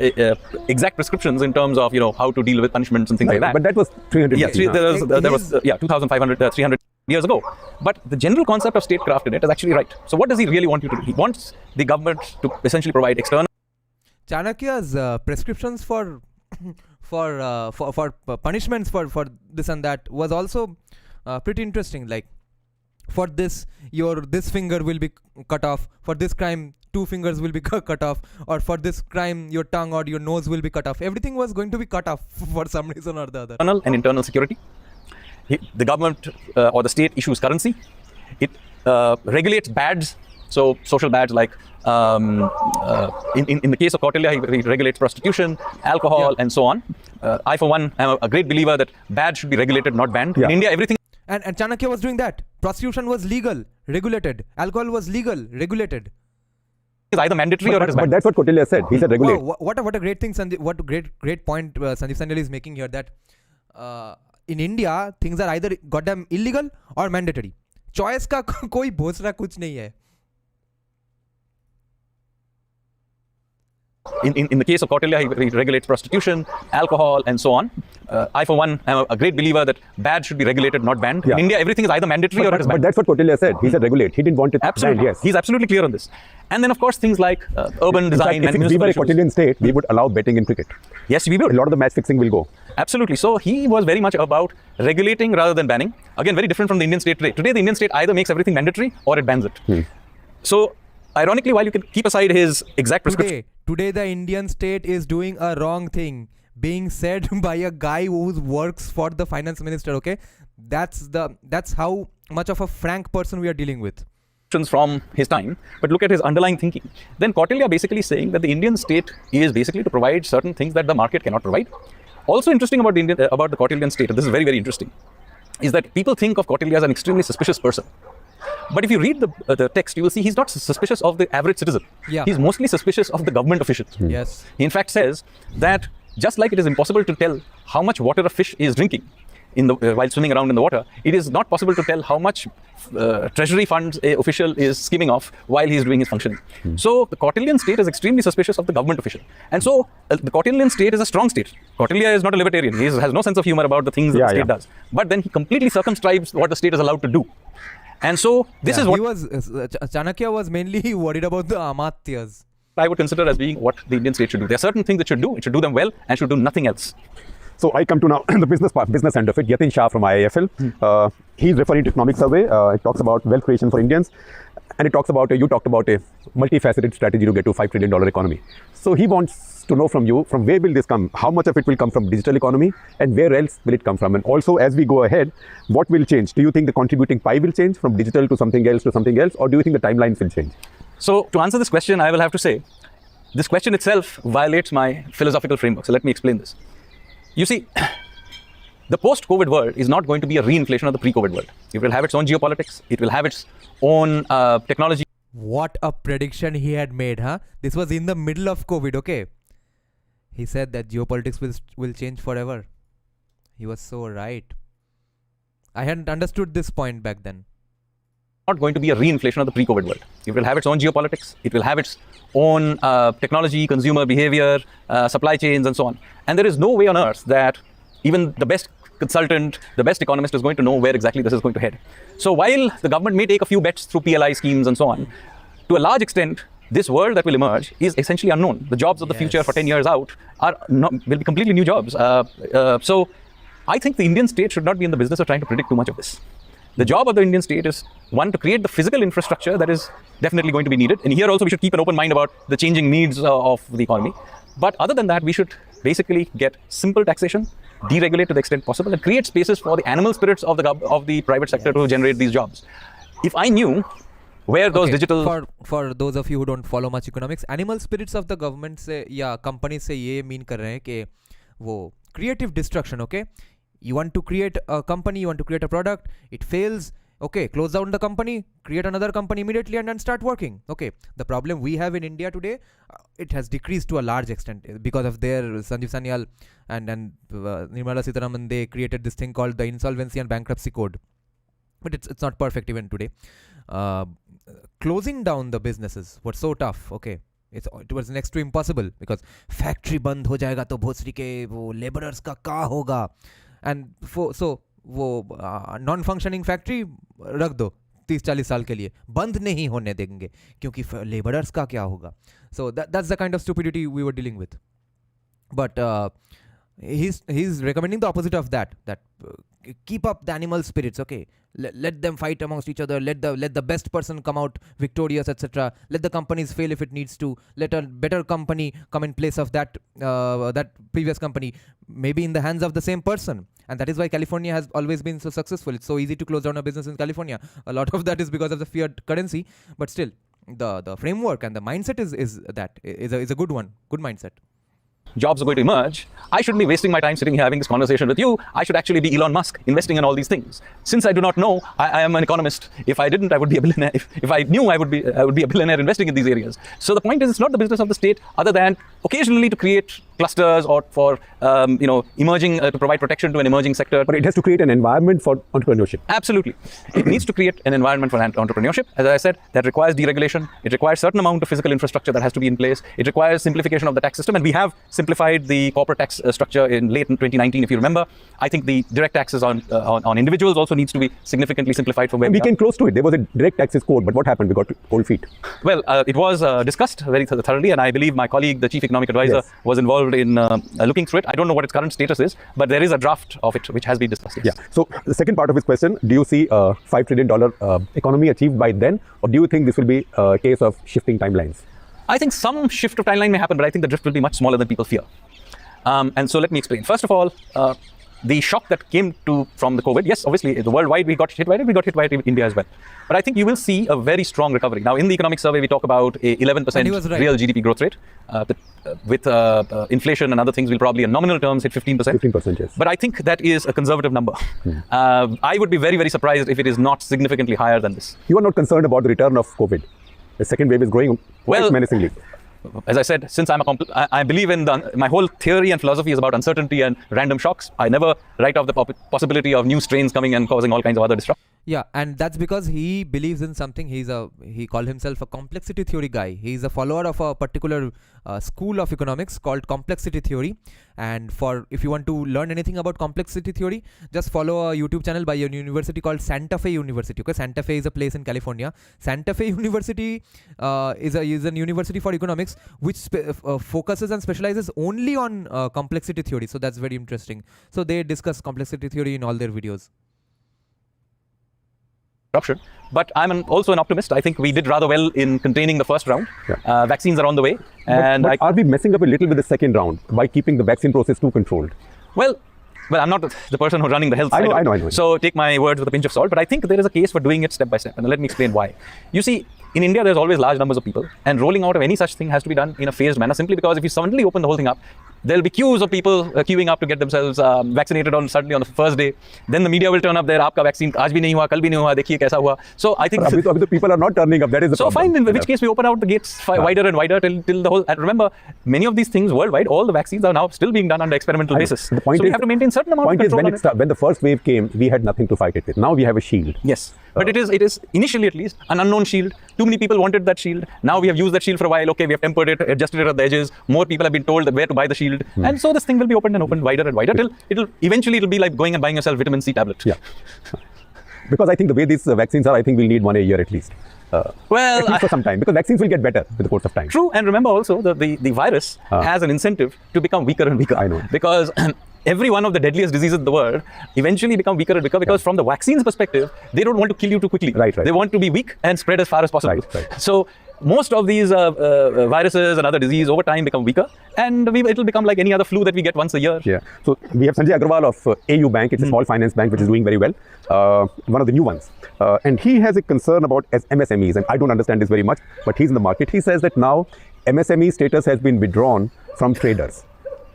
C: exact prescriptions in terms of how to deal with punishments and things like that.
J: But that was 300
C: years. Yeah, there was 2,500, 300 years ago. But the general concept of statecraft in it is actually right. So what does he really want you to do? He wants the government to essentially provide external.
A: Chanakya's prescriptions for punishments for this and that was also pretty interesting. Like, for this, this finger will be cut off. For this crime, 2 fingers will be cut off. Or for this crime, your tongue or your nose will be cut off. Everything was going to be cut off for some reason or the other.
C: External and internal security. The government or the state issues currency. It regulates bads. So social bads like in the case of Kautilya, he regulates prostitution, alcohol, and so on. I, for one, am a great believer that bad should be regulated, not banned. In India, everything.
A: And Chanakya was doing that. Prostitution was legal, regulated. Alcohol was legal, regulated.
C: Is either mandatory or it is banned.
J: But that's what Kautilya said. He said regulate.
A: Oh, what a great thing, Sanjeev. What a great point Sanjeev Sanyal is making here, that in India, things are either goddamn illegal or mandatory. Choice का कोई भोसड़ा कुछ नहीं है.
C: In the case of Kautilya, he regulates prostitution, alcohol, and so on. I, for one, am a great believer that bad should be regulated, not banned. In India, everything is either mandatory or it is banned.
J: But that's what Kautilya said. He said regulate. He didn't want it
C: absolutely
J: banned, yes.
C: He's absolutely clear on this. And then, of course, things like urban design and
J: if we were a Kautilyan state, we would allow betting in cricket.
C: Yes, we would.
J: A lot of the match fixing will go.
C: Absolutely. So he was very much about regulating rather than banning. Again, very different from the Indian state today. Today, the Indian state either makes everything mandatory or it bans it. So, ironically, while you can keep aside his exact prescription.
A: Today the Indian state is doing a wrong thing, being said by a guy who works for the finance minister. Okay, that's how much of a frank person we are dealing with.
C: From his time, but look at his underlying thinking. Then Kautilya basically saying that the Indian state is basically to provide certain things that the market cannot provide. Also interesting about the Kautilyan state, and this is very, very interesting, is that people think of Kautilya as an extremely suspicious person. But if you read the text, you will see he's not suspicious of the average citizen. He's mostly suspicious of the government officials.
A: Yes.
C: He in fact says that just like it is impossible to tell how much water a fish is drinking while swimming around in the water, it is not possible to tell how much treasury funds a official is skimming off while he's doing his functioning. So the Kautilyan state is extremely suspicious of the government official. And so the Kautilyan state is a strong state. Kautilya is not a libertarian. He has no sense of humor about the things that the state does. But then he completely circumscribes what the state is allowed to do. And so this is what
A: Chanakya was mainly worried about the Amatyas.
C: I would consider as being what the Indian state should do. There are certain things it should do. It should do them well and should do nothing else.
J: So I come to now the business end of it. Yatin Shah from IIFL. He's referring to economic survey. It talks about wealth creation for Indians. And it talks about, you talked about a multifaceted strategy to get to $5 trillion economy. So he wants to know from you, from where will this come? How much of it will come from digital economy and where else will it come from? And also, as we go ahead, what will change? Do you think the contributing pie will change from digital to something else, or do you think the timelines will change?
C: So to answer this question, I will have to say, this question itself violates my philosophical framework. So let me explain this. You see, the post-COVID world is not going to be a reinflation of the pre-COVID world. It will have its own geopolitics. It will have its own technology.
A: What a prediction he had made, huh? This was in the middle of COVID, okay? He said that geopolitics will change forever. He was so right. I hadn't understood this point back then.
C: Not going to be a reinflation of the pre-COVID world. It will have its own geopolitics. It will have its own technology, consumer behavior, supply chains, and so on. And there is no way on earth that even the best consultant, the best economist is going to know where exactly this is going to head. So while the government may take a few bets through PLI schemes and so on, to a large extent, this world that will emerge is essentially unknown. The jobs of the future for 10 years out will be completely new jobs. So I think the Indian state should not be in the business of trying to predict too much of this. The job of the Indian state is, one, to create the physical infrastructure that is definitely going to be needed. And here also we should keep an open mind about the changing needs of the economy. But other than that, we should basically get simple taxation, deregulate to the extent possible, and create spaces for the animal spirits of the private sector to generate these jobs. If I knew where those digital...
A: For those of you who don't follow much economics, animal spirits of the government से या companies से ये mean कर रहे हैं कि वो creative destruction, okay? You want to create a company, you want to create a product, it fails, okay, close down the company, create another company immediately and then start working. Okay, the problem we have in India today, it has decreased to a large extent because of their Sanjeev Sanyal and Nirmala Sitharaman. They created this thing called the Insolvency and Bankruptcy Code. But it's not perfect even today. Closing down the businesses was so tough, okay. It was next to impossible because factory बंद हो जाएगा तो भोसरी के वो laborers का क्या होगा. And so वो नॉन फंक्शनिंग फैक्ट्री रख दो 30-40 साल के लिए, बंद नहीं होने देंगे क्योंकि लेबरर्स का क्या होगा. So that's the kind of stupidity we were dealing with. But he's recommending the opposite of that keep up the animal spirits, okay. Let them fight amongst each other, let the best person come out victorious, etc. Let the companies fail if it needs to, let a better company come in place of that previous company, maybe in the hands of the same person. And that is why California has always been so successful. It's so easy to close down a business in California. A lot of that is because of the fiat currency, but still the framework and the mindset is a good one, good mindset.
C: Jobs are going to emerge. I shouldn't be wasting my time sitting here having this conversation with you. I should actually be Elon Musk, investing in all these things. Since I do not know, I am an economist. If I didn't, I would be a billionaire. If I knew, I would be a billionaire investing in these areas. So the point is, it's not the business of the state, other than occasionally to create clusters or for emerging to provide protection to an emerging sector.
J: But it has to create an environment for entrepreneurship.
C: Absolutely, it needs to create an environment for entrepreneurship. As I said, that requires deregulation. It requires certain amount of physical infrastructure that has to be in place. It requires simplification of the tax system, and we have simplified the corporate tax structure in late 2019. If you remember, I think the direct taxes on individuals also needs to be significantly simplified for where
J: we came close to it. There was a direct taxes code, but what happened? We got cold feet.
C: Well, it was discussed very thoroughly, and I believe my colleague, the chief economic advisor, was involved in looking through it. I don't know what its current status is, but there is a draft of it which has been discussed. Yes.
J: Yeah. So the second part of his question: do you see a $5 trillion economy achieved by then, or do you think this will be a case of shifting timelines?
C: I think some shift of timeline may happen, but I think the drift will be much smaller than people fear. And so let me explain. First of all, the shock that came from the COVID, yes, obviously, the worldwide we got hit by it, we got hit by it in India as well. But I think you will see a very strong recovery. Now, in the economic survey, we talk about a 11%
A: right.
C: real GDP growth rate. With inflation and other things, we'll probably in nominal terms hit 15%.
J: 15%, yes.
C: But I think that is a conservative number. I would be very, very surprised if it is not significantly higher than this.
J: You are not concerned about the return of COVID? The second wave is growing quite menacingly.
C: As I said, since I believe in my whole theory and philosophy is about uncertainty and random shocks. I never write off the possibility of new strains coming and causing all kinds of other disruption.
A: Yeah, and that's because he believes in something. He called himself a complexity theory guy. He's a follower of a particular school of economics called complexity theory. And if you want to learn anything about complexity theory, just follow a YouTube channel by a university called Santa Fe University. Okay, Santa Fe is a place in California. Santa Fe University is an university for economics which focuses and specializes only on complexity theory. So that's very interesting. So they discuss complexity theory in all their videos.
C: But I'm also an optimist. I think we did rather well in containing the first round. Yeah. Vaccines are on the way. And
J: but are we messing up a little with the second round by keeping the vaccine process too controlled?
C: Well, I'm not the person who's running the health side.
J: I know.
C: So take my words with a pinch of salt. But I think there is a case for doing it step by step. And let me explain why. You see, in India, there's always large numbers of people. And rolling out of any such thing has to be done in a phased manner, simply because if you suddenly open the whole thing up, there'll be queues of people queuing up to get themselves vaccinated suddenly on the first day. Then the media will turn up there, aapka vaccine aaj bhi nahi hua, kal bhi nahi hua, dekhiye kaisa hua. So I think
J: the people are not turning up. That is the problem.
C: So fine, in which case we open out the gates wider and wider till the whole. And remember, many of these things worldwide, all the vaccines are now still being done under experimental basis.
J: The point
C: so we have to maintain certain amount of control.
J: When the first wave came, we had nothing to fight it with. Now we have a shield.
C: Yes, but it is initially at least an unknown shield. Too many people wanted that shield. Now we have used that shield for a while. Okay, we have tempered it, adjusted it at the edges. More people have been told that where to buy the shield, and so this thing will be opened and opened wider and wider till it'll be like going and buying yourself vitamin C tablet.
J: Yeah. Because I think the way these vaccines are, I think we'll need 1 year at least.
C: Well,
J: at least for some time, because vaccines will get better with the course of time.
C: True, and remember also the virus has an incentive to become weaker and weaker.
J: I know.
C: Because every one of the deadliest diseases in the world eventually become weaker and weaker because from the vaccine's perspective, they don't want to kill you too quickly.
J: Right.
C: They want to be weak and spread as far as possible.
J: Right.
C: So most of these viruses and other disease over time become weaker, and it will become like any other flu that we get once a year.
J: Yeah. So we have Sanjay Agarwal of AU Bank. It's a small finance bank which is doing very well. One of the new ones. And he has a concern about MSMEs, and I don't understand this very much, but he's in the market. He says that now MSME status has been withdrawn from traders.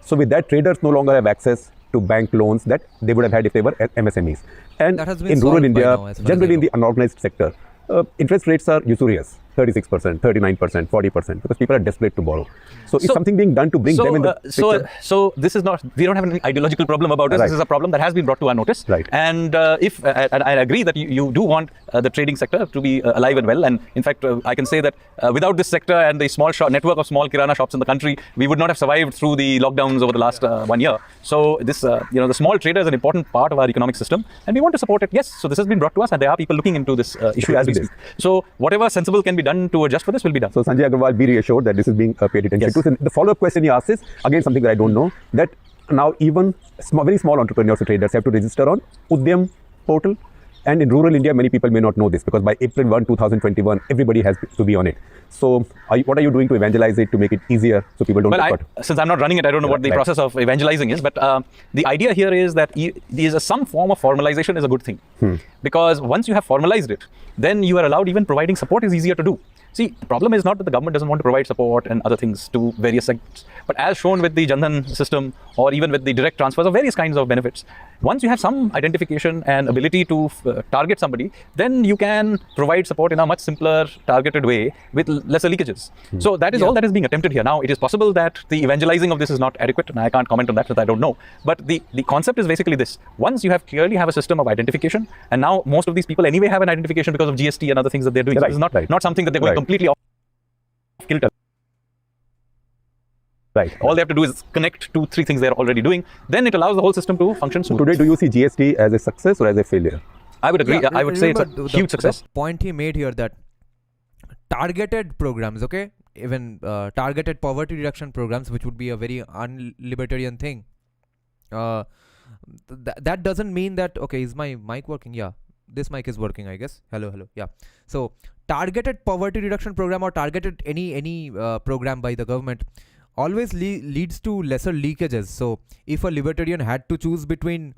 J: So with that, traders no longer have access to bank loans that they would have had if they were MSMEs. And
A: That has been
J: in rural
A: solved by
J: India,
A: now, as far as
J: generally
A: I
J: in the unorganized sector, interest rates are usurious. 36%, 39%, 40%, because people are desperate to borrow. So is something being done to bring them in the picture?
C: So this is not, we don't have any ideological problem about this.
J: Right.
C: This is a problem that has been brought to our notice.
J: Right.
C: And and I agree that you do want the trading sector to be alive and well. And in fact, I can say that without this sector and the small network of small kirana shops in the country, we would not have survived through the lockdowns over the last 1 year. So this, the small trader is an important part of our economic system, and we want to support it. Yes. So this has been brought to us, and there are people looking into this issue as we speak. So whatever sensible can be done to adjust for this will be done.
J: So Sanjay Agarwal, be reassured that this is being paid attention to. So the follow-up question he asks is, again, something that I don't know, that now even very small entrepreneurs or traders have to register on Udyam portal. And in rural India, many people may not know this because by April 1, 2021, everybody has to be on it. So what are you doing to evangelize it, to make it easier so people don't get caught?
C: Since I'm not running it, I don't know what the process of evangelizing is. But the idea here is that some form of formalization is a good thing. Because once you have formalized it, then you are allowed, even providing support is easier to do. See, the problem is not that the government doesn't want to provide support and other things to various segments, but as shown with the Jan Dhan system or even with the direct transfers of various kinds of benefits, once you have some identification and ability to target somebody, then you can provide support in a much simpler, targeted way with lesser leakages. So that is all that is being attempted here. Now, it is possible that the evangelizing of this is not adequate, and I can't comment on that because I don't know. But the concept is basically this. Once you clearly have a system of identification, and now most of these people anyway have an identification because of GST and other things that they're doing. So this is not something that they're going completely off kilter.
J: Right.
C: All they have to do is connect 2-3 things they're already doing. Then it allows the whole system to function smoothly.
J: Today, do you see GST as a success or as a failure?
C: I would agree. I would say it's a huge success.
A: The point he made here that targeted programs, okay, even targeted poverty reduction programs, which would be a very unlibertarian thing. That doesn't mean that, okay, is my mic working? Yeah. This mic is working, I guess. Hello. Yeah. So targeted poverty reduction program or targeted any program by the government always leads to lesser leakages. So if a libertarian had to choose between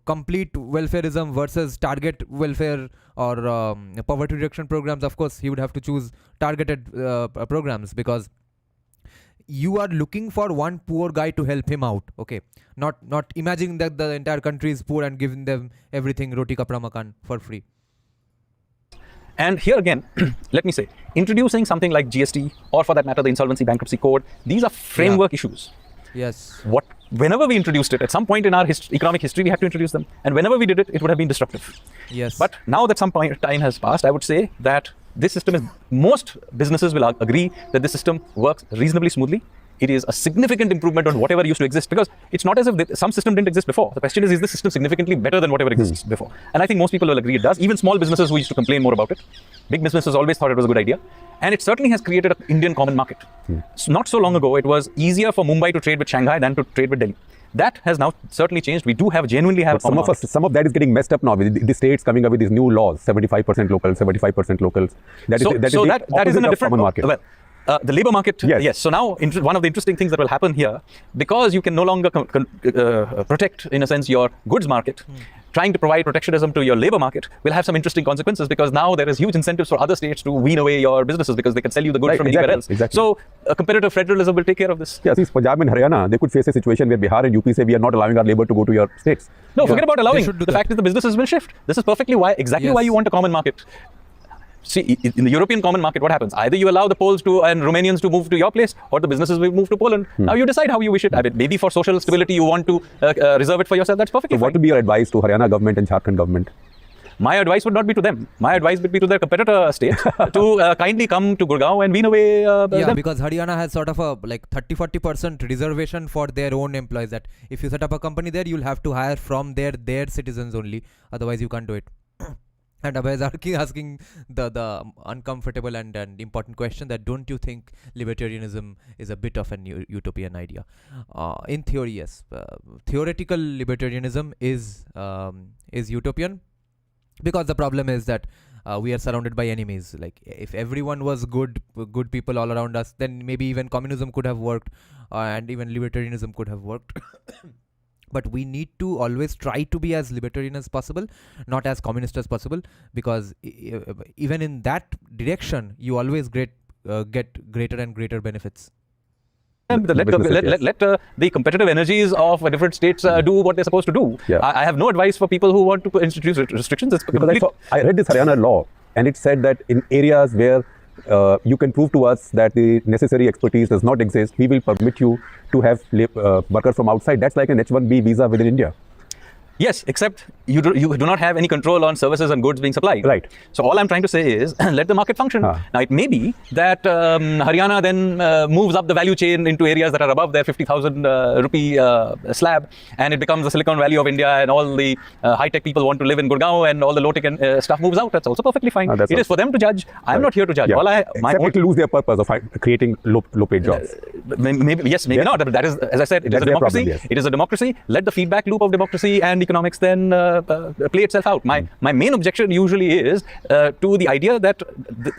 A: complete welfareism versus target welfare or poverty reduction programs, of course he would have to choose targeted programs, because you are looking for one poor guy to help him out, okay, not imagining that the entire country is poor and giving them everything, roti kapda makan, for free.
C: And here again, let me say, introducing something like GST, or for that matter the insolvency bankruptcy code, these are framework issues.
A: Yes.
C: Whenever we introduced it, at some point in our economic history, we had to introduce them. And whenever we did it, it would have been disruptive.
A: Yes.
C: But now that some time has passed, I would say that this system is, most businesses will agree that this system works reasonably smoothly. It is a significant improvement on whatever used to exist, because it's not as if some system didn't exist before. The question is this system significantly better than whatever exists before? And I think most people will agree it does. Even small businesses who used to complain more about it. Big businesses always thought it was a good idea. And it certainly has created an Indian common market. So not so long ago, it was easier for Mumbai to trade with Shanghai than to trade with Delhi. That has now certainly changed. We do genuinely have
J: some of that is getting messed up now with the states coming up with these new laws, 75% locals, 75% locals. That is in a different market.
C: Well, the labor market, yes. So now one of the interesting things that will happen here, because you can no longer protect, in a sense, your goods market, trying to provide protectionism to your labor market will have some interesting consequences, because now there is huge incentives for other states to wean away your businesses because they can sell you the goods from anywhere else.
J: Exactly.
C: So competitive federalism will take care of this.
J: Yeah, see, Punjab and Haryana, they could face a situation where Bihar and UP say we are not allowing our labor to go to your states.
C: No, forget about allowing. The fact is the businesses will shift. This is perfectly why you want a common market. See, in the European common market, what happens? Either you allow the Poles and Romanians to move to your place, or the businesses will move to Poland. Now you decide how you wish it. I mean, maybe for social stability, you want to reserve it for yourself. That's perfectly fine.
J: What would be your advice to Haryana government and Jharkhand government?
C: My advice would not be to them. My advice would be to their competitor state to kindly come to Gurgaon and wean away them.
A: Because Haryana has sort of a 30-40% reservation for their own employees, that if you set up a company there, you'll have to hire from their citizens only. Otherwise, you can't do it. And Abhay is asking the uncomfortable and important question that don't you think libertarianism is a bit of an utopian idea? In theory, yes. Theoretical libertarianism is utopian, because the problem is that we are surrounded by enemies. Like, if everyone was good people all around us, then maybe even communism could have worked, and even libertarianism could have worked. But we need to always try to be as libertarian as possible, not as communist as possible, because even in that direction, you always get greater and greater benefits.
C: Let the competitive energies of different states do what they're supposed to do.
J: Yeah.
C: I have no advice for people who want to introduce restrictions. It's
J: Because I read this Haryana law, and it said that in areas where you can prove to us that the necessary expertise does not exist, we will permit you to have workers from outside. That's like an H-1B visa within India.
C: Yes, except you do not have any control on services and goods being supplied.
J: Right.
C: So all I'm trying to say is let the market function. Now it may be that Haryana then moves up the value chain into areas that are above their 50,000 rupee slab, and it becomes the Silicon Valley of India, and all the high-tech people want to live in Gurgaon, and all the low-tech stuff moves out. That's also perfectly fine. It is for them to judge. I'm not here to judge.
J: Yeah. Except it will lose their purpose of creating low-paid jobs.
C: Maybe not. But that is, as I said, it is a democracy.
J: Problem, yes.
C: It is a democracy. Let the feedback loop of democracy and economics then play itself out. My main objection usually is to the idea that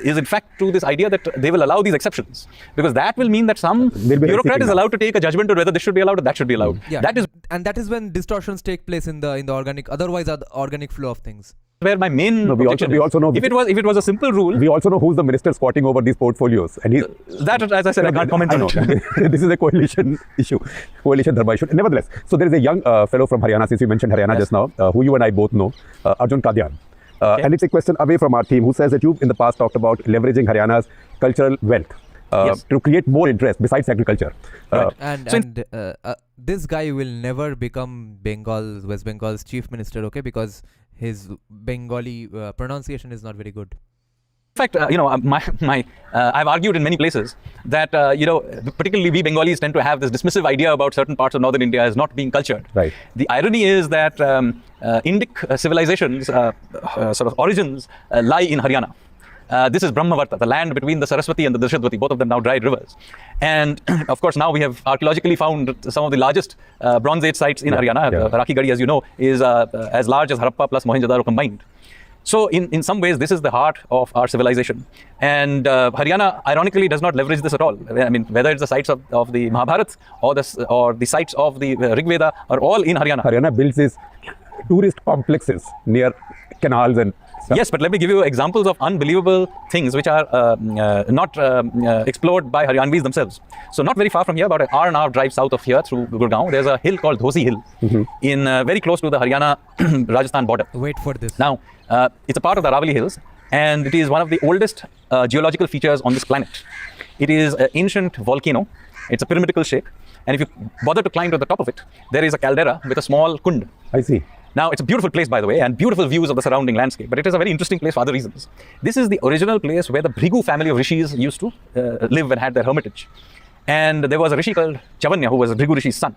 C: is in fact to this idea that they will allow these exceptions, because that will mean that some bureaucrat is allowed to take a judgment on whether this should be allowed or that should be allowed.
A: Yeah, that is when distortions take place in the organic, otherwise the organic flow of things.
C: Where my main objection
J: we also know
C: if it was a simple rule.
J: We also know who's the minister squatting over these portfolios, and
C: that, as I said, I can't comment on it.
J: This is a coalition issue, coalition dharma issue. Nevertheless, so there is a young fellow from Haryana, since you mentioned Haryana just now, who you and I both know, Arjun Kadian. And it's a question away from our team, who says that you've in the past talked about leveraging Haryana's cultural wealth to create more interest besides agriculture.
A: This guy will never become West Bengal's chief minister, okay? Because his Bengali pronunciation is not very good.
C: In fact, I've argued in many places that, particularly we Bengalis tend to have this dismissive idea about certain parts of northern India as not being cultured.
J: Right.
C: The irony is that Indic civilization's sort of origins lie in Haryana. This is Brahmavarta, the land between the Saraswati and the Drishadwati, both of them now dried rivers. And of course, now we have archaeologically found some of the largest Bronze Age sites in Haryana. Rakhigarhi, as you know, is as large as Harappa plus Mohenjo-daro combined. So in some ways, this is the heart of our civilization. And Haryana, ironically, does not leverage this at all. I mean, whether it's the sites of the Mahabharata or the sites of the Rig Veda are all in Haryana.
J: Haryana builds these tourist complexes near canals and stuff.
C: Yes, but let me give you examples of unbelievable things which are not explored by Haryanvis themselves. So not very far from here, about an hour and a half drive south of here through Gurgaon, there's a hill called Dhosi Hill, in very close to the Haryana-Rajasthan border.
A: Wait for this.
C: Now, it's a part of the Aravalli Hills, and it is one of the oldest geological features on this planet. It is an ancient volcano. It's a pyramidical shape, and if you bother to climb to the top of it, there is a caldera with a small kund.
J: I see.
C: Now, it's a beautiful place, by the way, and beautiful views of the surrounding landscape, but it is a very interesting place for other reasons. This is the original place where the Bhrigu family of rishis used to live and had their hermitage. And there was a rishi called Chavanya, who was a Bhrigu rishi's son,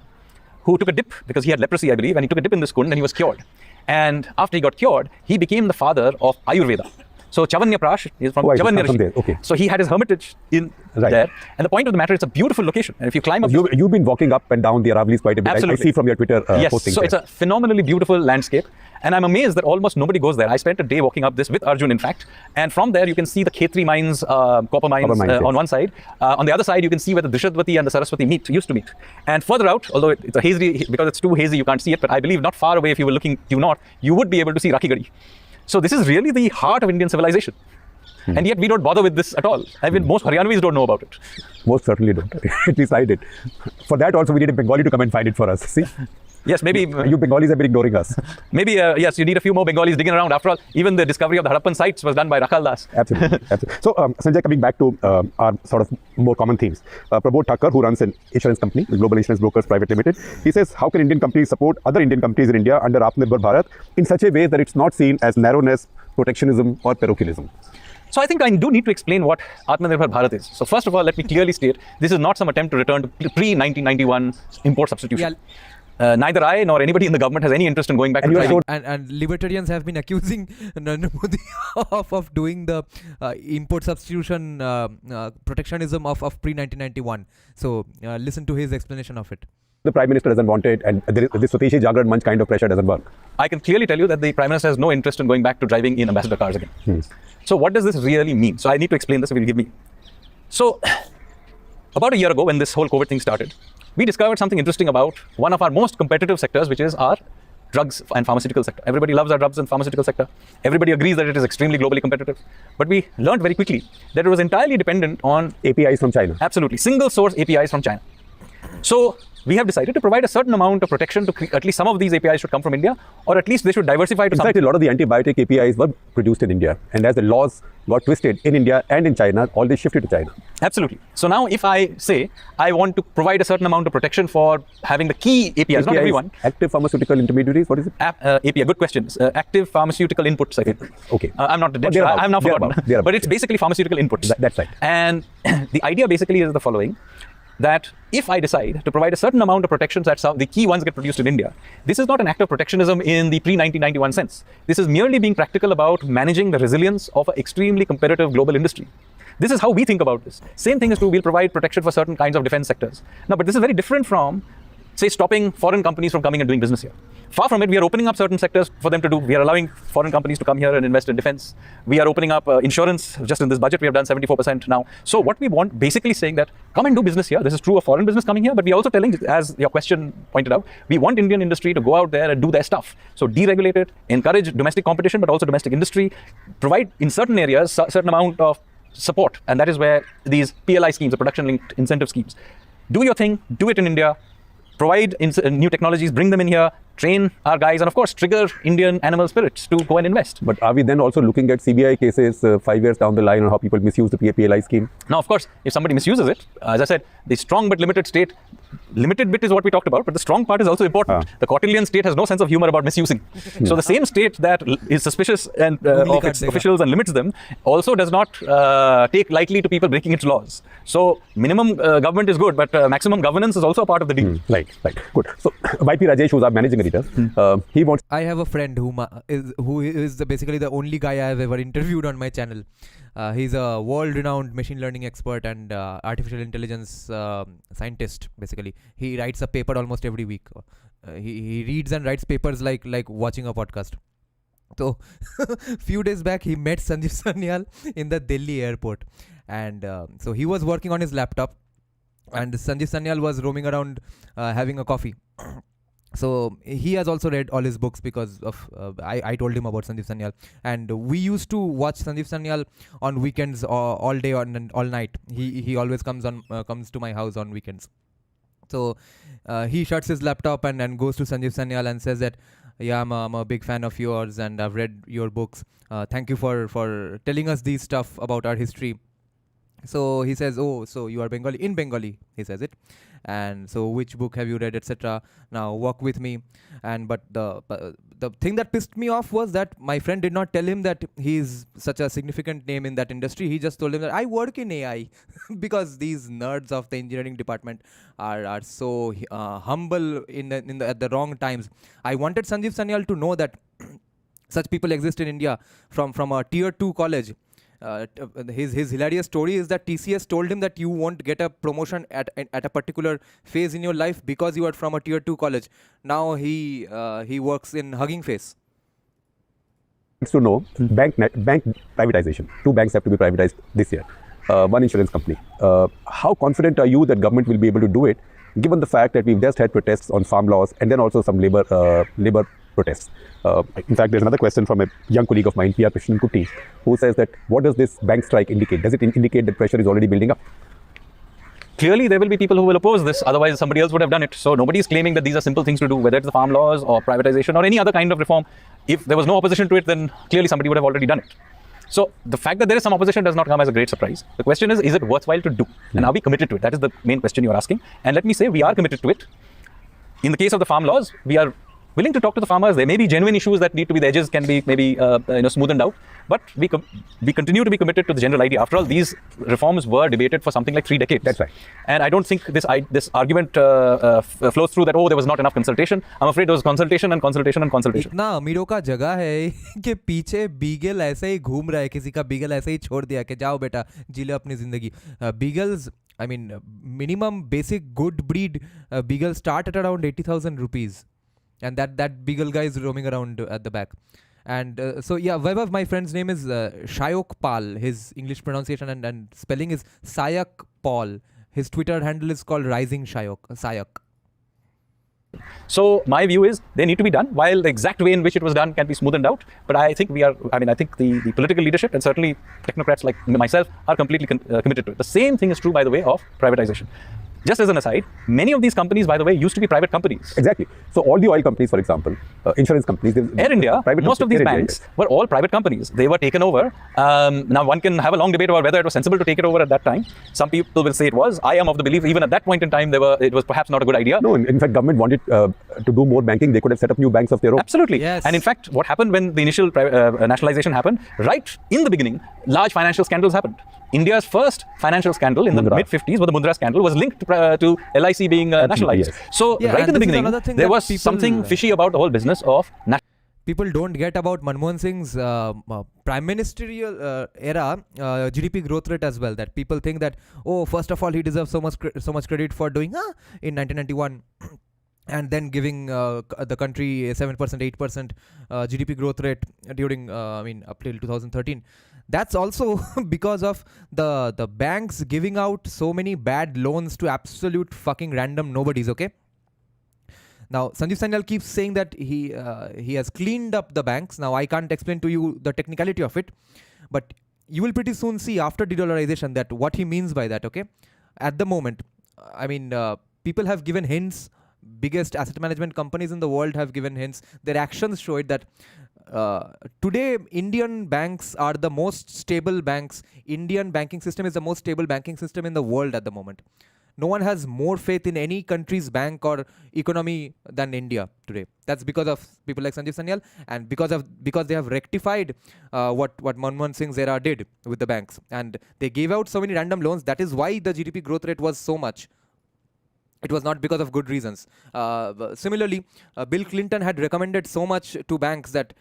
C: who took a dip, because he had leprosy, I believe, and he took a dip in this kund and he was cured. And after he got cured, he became the father of Ayurveda. So Chavanya Prash is from Chavanya Rishi.
J: Okay.
C: So he had his hermitage in there. And the point of the matter, it's a beautiful location. And if you climb up...
J: You've been walking up and down the Aravallis quite a bit.
C: Absolutely.
J: I see from your Twitter
C: yes,
J: postings.
C: So it's a phenomenally beautiful landscape. And I'm amazed that almost nobody goes there. I spent a day walking up this with Arjun, in fact. And from there, you can see the Khetri mines, copper mines on one side. On the other side, you can see where the Drishadwati and the Saraswati used to meet. And further out, although it's a hazy, because it's too hazy, you can't see it. But I believe not far away, if you were looking due north, you would be able to see Rakhigarhi. So this is really the heart of Indian civilization. And yet we don't bother with this at all. I mean, most Haryanvis don't know about it.
J: Most certainly don't. At least I did. For that also, we need a Bengali to come and find it for us. See?
C: Yes, maybe...
J: You Bengalis have been ignoring us.
C: Maybe, yes, you need a few more Bengalis digging around. After all, even the discovery of the Harappan sites was done by Rakhal Das.
J: Absolutely. Absolutely. So, Sanjay, coming back to our sort of more common themes. Prabodh Thakur, who runs an insurance company, the Global Insurance Brokers Private Limited, he says, how can Indian companies support other Indian companies in India under Atmanirbhar Bharat in such a way that it's not seen as narrowness, protectionism or parochialism?
C: So I think I do need to explain what Atmanirbhar Bharat is. So first of all, let me clearly state, this is not some attempt to return to pre-1991 import substitution. neither I nor anybody in the government has any interest in going back to driving.
A: And libertarians have been accusing Narendra Modi of doing the import substitution protectionism of pre-1991. So listen to his explanation of it.
J: The Prime Minister doesn't want it, and this Swadeshi Jagran Manch kind of pressure doesn't work.
C: I can clearly tell you that the Prime Minister has no interest in going back to driving in ambassador cars again. So what does this really mean? So I need to explain this if you'll give me. So about a year ago, when this whole COVID thing started, we discovered something interesting about one of our most competitive sectors, which is our drugs and pharmaceutical sector. Everybody loves our drugs and pharmaceutical sector. Everybody agrees that it is extremely globally competitive. But we learned very quickly that it was entirely dependent on
J: APIs from China.
C: Absolutely. Single source APIs from China. So we have decided to provide a certain amount of protection to at least some of these APIs should come from India, or at least they should diversify to
J: In fact, a lot of the antibiotic APIs were produced in India. And as the laws got twisted in India and in China, all they shifted to China.
C: Absolutely. So now if I say I want to provide a certain amount of protection for having the key APIs, not everyone.
J: Active pharmaceutical intermediaries, what is it?
C: API, good questions. Active pharmaceutical inputs, I think.
J: Okay.
C: I'm not dead sure. I'm now forgotten. But it's basically pharmaceutical inputs.
J: That's right.
C: And the idea basically is the following, that if I decide to provide a certain amount of protections that the key ones get produced in India, this is not an act of protectionism in the pre-1991 sense. This is merely being practical about managing the resilience of an extremely competitive global industry. This is how we think about this. Same thing is true, we'll provide protection for certain kinds of defense sectors. Now, but this is very different from, say, stopping foreign companies from coming and doing business here. Far from it, we are opening up certain sectors for them to do. We are allowing foreign companies to come here and invest in defense. We are opening up insurance. Just in this budget, we have done 74% now. So what we want, basically saying that, come and do business here. This is true of foreign business coming here, but we are also telling, as your question pointed out, we want Indian industry to go out there and do their stuff. So deregulate it, encourage domestic competition, but also domestic industry, provide in certain areas a certain amount of support. And that is where these PLI schemes, the production-linked incentive schemes, do your thing, do it in India, provide new technologies, bring them in here, train our guys, and of course, trigger Indian animal spirits to go and invest.
J: But are we then also looking at CBI cases 5 years down the line on how people misuse the PLI scheme?
C: Now, of course, if somebody misuses it, as I said, the strong but limited state, limited bit is what we talked about, but the strong part is also important. The Cautillian state has no sense of humor about misusing. So the same state that is suspicious and of its officials and limits them also does not take lightly to people breaking its laws. So minimum government is good, but maximum governance is also a part of the deal.
J: Right. Good. So YP Rajesh, who's our managing editor, he wants...
A: I have a friend who is basically the only guy I have ever interviewed on my channel. He's a world-renowned machine learning expert and artificial intelligence scientist, basically. He writes a paper almost every week. He reads and writes papers like watching a podcast. So, few days back, he met Sanjeev Sanyal in the Delhi airport. And so he was working on his laptop. And Sanjeev Sanyal was roaming around having a coffee. So he has also read all his books because of I told him about Sanjeev Sanyal, and we used to watch Sanjeev Sanyal on weekends all day and all night. He always comes to my house on weekends. So he shuts his laptop and goes to Sanjeev Sanyal and says that, yeah, I'm a big fan of yours and I've read your books. Thank you for telling us these stuff about our history. So he says, oh, so you are Bengali? In Bengali, he says it. And so which book have you read, etc. Now walk with me. But the thing that pissed me off was that my friend did not tell him that he's such a significant name in that industry. He just told him that I work in AI because these nerds of the engineering department are so humble at the wrong times. I wanted Sanjeev Sanyal to know that such people exist in India from a tier 2 college. His hilarious story is that TCS told him that you won't get a promotion at a particular phase in your life because you are from a tier 2 college. Now he works in Hugging Face.
J: To know bank privatization. 2 banks have to be privatized this year. 1 insurance company. How confident are you that government will be able to do it, given the fact that we've just had protests on farm laws and then also some labor protests? In fact, there's another question from a young colleague of mine, PR Krishnan Kutti, who says that what does this bank strike indicate? Does it indicate that pressure is already building up?
C: Clearly, there will be people who will oppose this. Otherwise, somebody else would have done it. So nobody is claiming that these are simple things to do, whether it's the farm laws or privatization or any other kind of reform. If there was no opposition to it, then clearly somebody would have already done it. So the fact that there is some opposition does not come as a great surprise. The question is it worthwhile to do? And are we committed to it? That is the main question you're asking. And let me say, we are committed to it. In the case of the farm laws, we willing to talk to the farmers. There may be genuine issues that need to be, the edges can be maybe smoothened out. But we continue to be committed to the general idea. After all, these reforms were debated for something like 3 decades.
J: That's right.
C: And I don't think this argument flows through that, oh, there was not enough consultation. I'm afraid there was consultation and consultation and consultation.
A: इतना अमीरों का जगह है कि पीछे beagle ऐसे ही घूम रहा है, किसी का बीगल ऐसे ही छोड़ दिया कि जाओ बेटा जी लो अपनी जिंदगी. Beagles, I mean, minimum basic good breed beagles start at around 80,000 rupees. And that beagle guy is roaming around at the back. And so yeah, Vaibhav, my friend's name is Shayok Pal. His English pronunciation and spelling is Sayak Paul. His Twitter handle is called Rising Sayak.
C: So my view is they need to be done, while the exact way in which it was done can be smoothened out. But I think I think the political leadership and certainly technocrats like myself are completely committed to it. The same thing is true, by the way, of privatization. Just as an aside, many of these companies, by the way, used to be private companies.
J: Exactly. So all the oil companies, for example, insurance companies,
C: Air India, most of these banks were all private companies. They were taken over. Now one can have a long debate about whether it was sensible to take it over at that time. Some people will say it was. I am of the belief even at that point in time it was perhaps not a good idea.
J: No, in fact, government wanted to do more banking. They could have set up new banks of their own.
C: Absolutely.
A: Yes.
C: And in fact, what happened when the initial nationalization happened, right in the beginning, large financial scandals happened. India's first financial scandal in the mid-50s, the Mundra scandal, was linked to LIC being nationalized.
J: Yes.
C: So
A: Yeah,
C: right in the
A: this is
C: beginning,
A: another thing
C: there
A: that
C: was
A: people,
C: something fishy about the whole business of
A: people don't get about Manmohan Singh's prime ministerial era GDP growth rate as well. That people think that, oh, first of all, he deserves so much credit for doing in 1991. And then giving the country a 7%, 8% GDP growth rate during, up till 2013. That's also because of the banks giving out so many bad loans to absolute fucking random nobodies, okay? Now, Sanjeev Sanyal keeps saying that he has cleaned up the banks. Now, I can't explain to you the technicality of it, but you will pretty soon see after de-dollarization that what he means by that, okay? At the moment, people have given hints. Biggest asset management companies in the world have given hints. Their actions show it that today Indian banks are the most stable banks. Indian banking system is the most stable banking system in the world at the moment. No one has more faith in any country's bank or economy than India today. That's because of people like Sanjeev Sanyal and because they have rectified what Manmohan Singh's era did with the banks. And they gave out so many random loans. That is why the GDP growth rate was so much. It was not because of good reasons. Similarly, Bill Clinton had recommended so much to banks that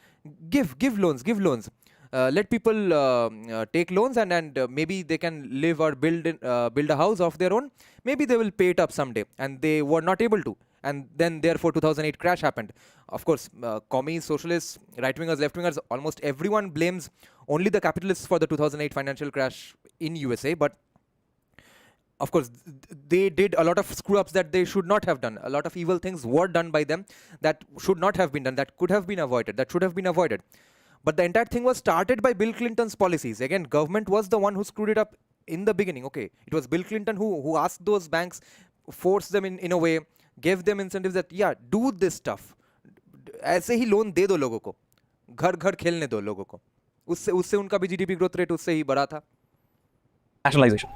A: give loans. Let people take loans and maybe they can live or build a house of their own. Maybe they will pay it up someday, and they were not able to. And then therefore 2008 crash happened. Of course, commies, socialists, right-wingers, left-wingers, almost everyone blames only the capitalists for the 2008 financial crash in USA, but of course, they did a lot of screw-ups that they should not have done. A lot of evil things were done by them that should not have been done, that could have been avoided, that should have been avoided. But the entire thing was started by Bill Clinton's policies. Again, government was the one who screwed it up in the beginning. Okay, it was Bill Clinton who asked those banks, forced them in a way, gave them incentives that, yeah, do this stuff. ऐसे ही loan दे दो लोगों को, घर घर खेलने दो लोगों को. उससे उनका भी GDP growth rate उससे ही बढ़ा था.
C: nationalization.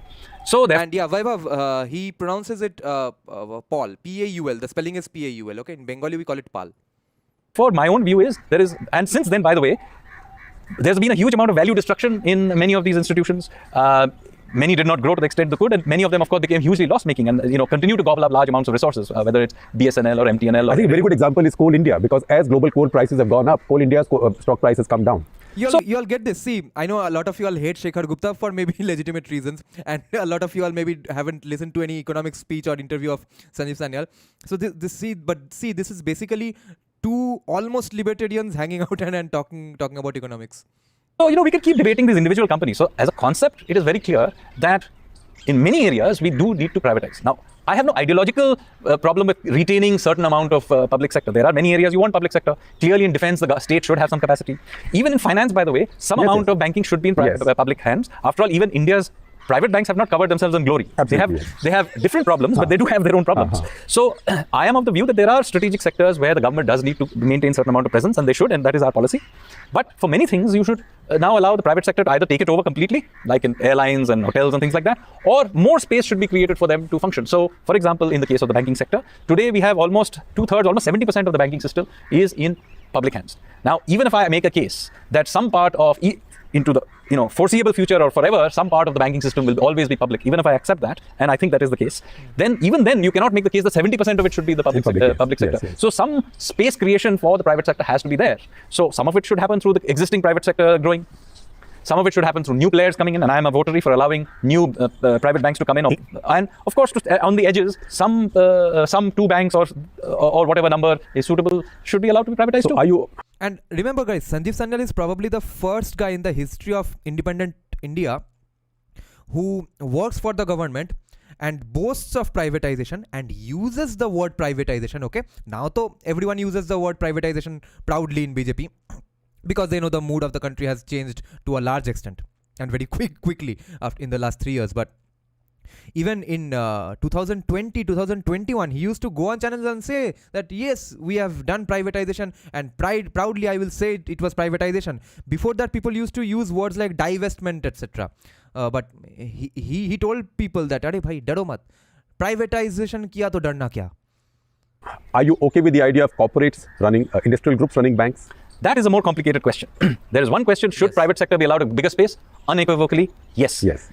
C: So
A: and yeah, Vaibhav, he pronounces it Paul, P-A-U-L. The spelling is P-A-U-L. Okay, in Bengali we call it Pal.
C: For my own view is and since then, by the way, there's been a huge amount of value destruction in many of these institutions. Many did not grow to the extent they could, and many of them, of course, became hugely loss-making and continue to gobble up large amounts of resources, whether it's BSNL or MTNL. Or
J: I think a very good example is Coal India, because as global coal prices have gone up, Coal India's stock prices come down.
A: You all get this. See, I know a lot of you all hate Shekhar Gupta for maybe legitimate reasons, and a lot of you all maybe haven't listened to any economic speech or interview of Sanjeev Sanyal. So this is basically two almost libertarians hanging out and talking about economics.
C: So, we can keep debating these individual companies. So, as a concept, it is very clear that in many areas, we do need to privatize. Now, I have no ideological problem with retaining certain amount of public sector. There are many areas you want public sector. Clearly, in defense, the state should have some capacity. Even in finance, by the way, some amount of banking should be in public hands. After all, even India's private banks have not covered themselves in glory.
J: Absolutely,
C: they have different problems, but they do have their own problems. So, I am of the view that there are strategic sectors where the government does need to maintain certain amount of presence, and they should, and that is our policy. But for many things, you should now allow the private sector to either take it over completely, like in airlines and hotels and things like that, or more space should be created for them to function. So, for example, in the case of the banking sector, today we have almost 2/3, almost 70% of the banking system is in public hands. Now, even if I make a case that some part of into the foreseeable future or forever, some part of the banking system will always be public. Even if I accept that, and I think that is the case, then even then you cannot make the case that 70% of it should be the public sector.
J: Yes.
C: So some space creation for the private sector has to be there. So some of it should happen through the existing private sector growing. Some of it should happen through new players coming in, and I am a votary for allowing new private banks to come in. And of course, on the edges, some 2 banks or whatever number is suitable should be allowed to be privatized too.
A: And remember, guys, Sanjeev Sanyal is probably the first guy in the history of independent India who works for the government and boasts of privatization and uses the word privatization. Okay, now to everyone uses the word privatization proudly in BJP because they know the mood of the country has changed to a large extent and very quickly in the last 3 years. But even in 2020, 2021, he used to go on channels and say that yes, we have done privatization, and proudly I will say it was privatization. Before that, people used to use words like divestment, etc. But he told people that अरे भाई डरो मत, privatization किया तो डरना क्या?
J: Are you okay with the idea of corporates running, industrial groups running banks?
C: That is a more complicated question. There is one question, should private sector be allowed a bigger space? Unequivocally, yes.
J: Yes.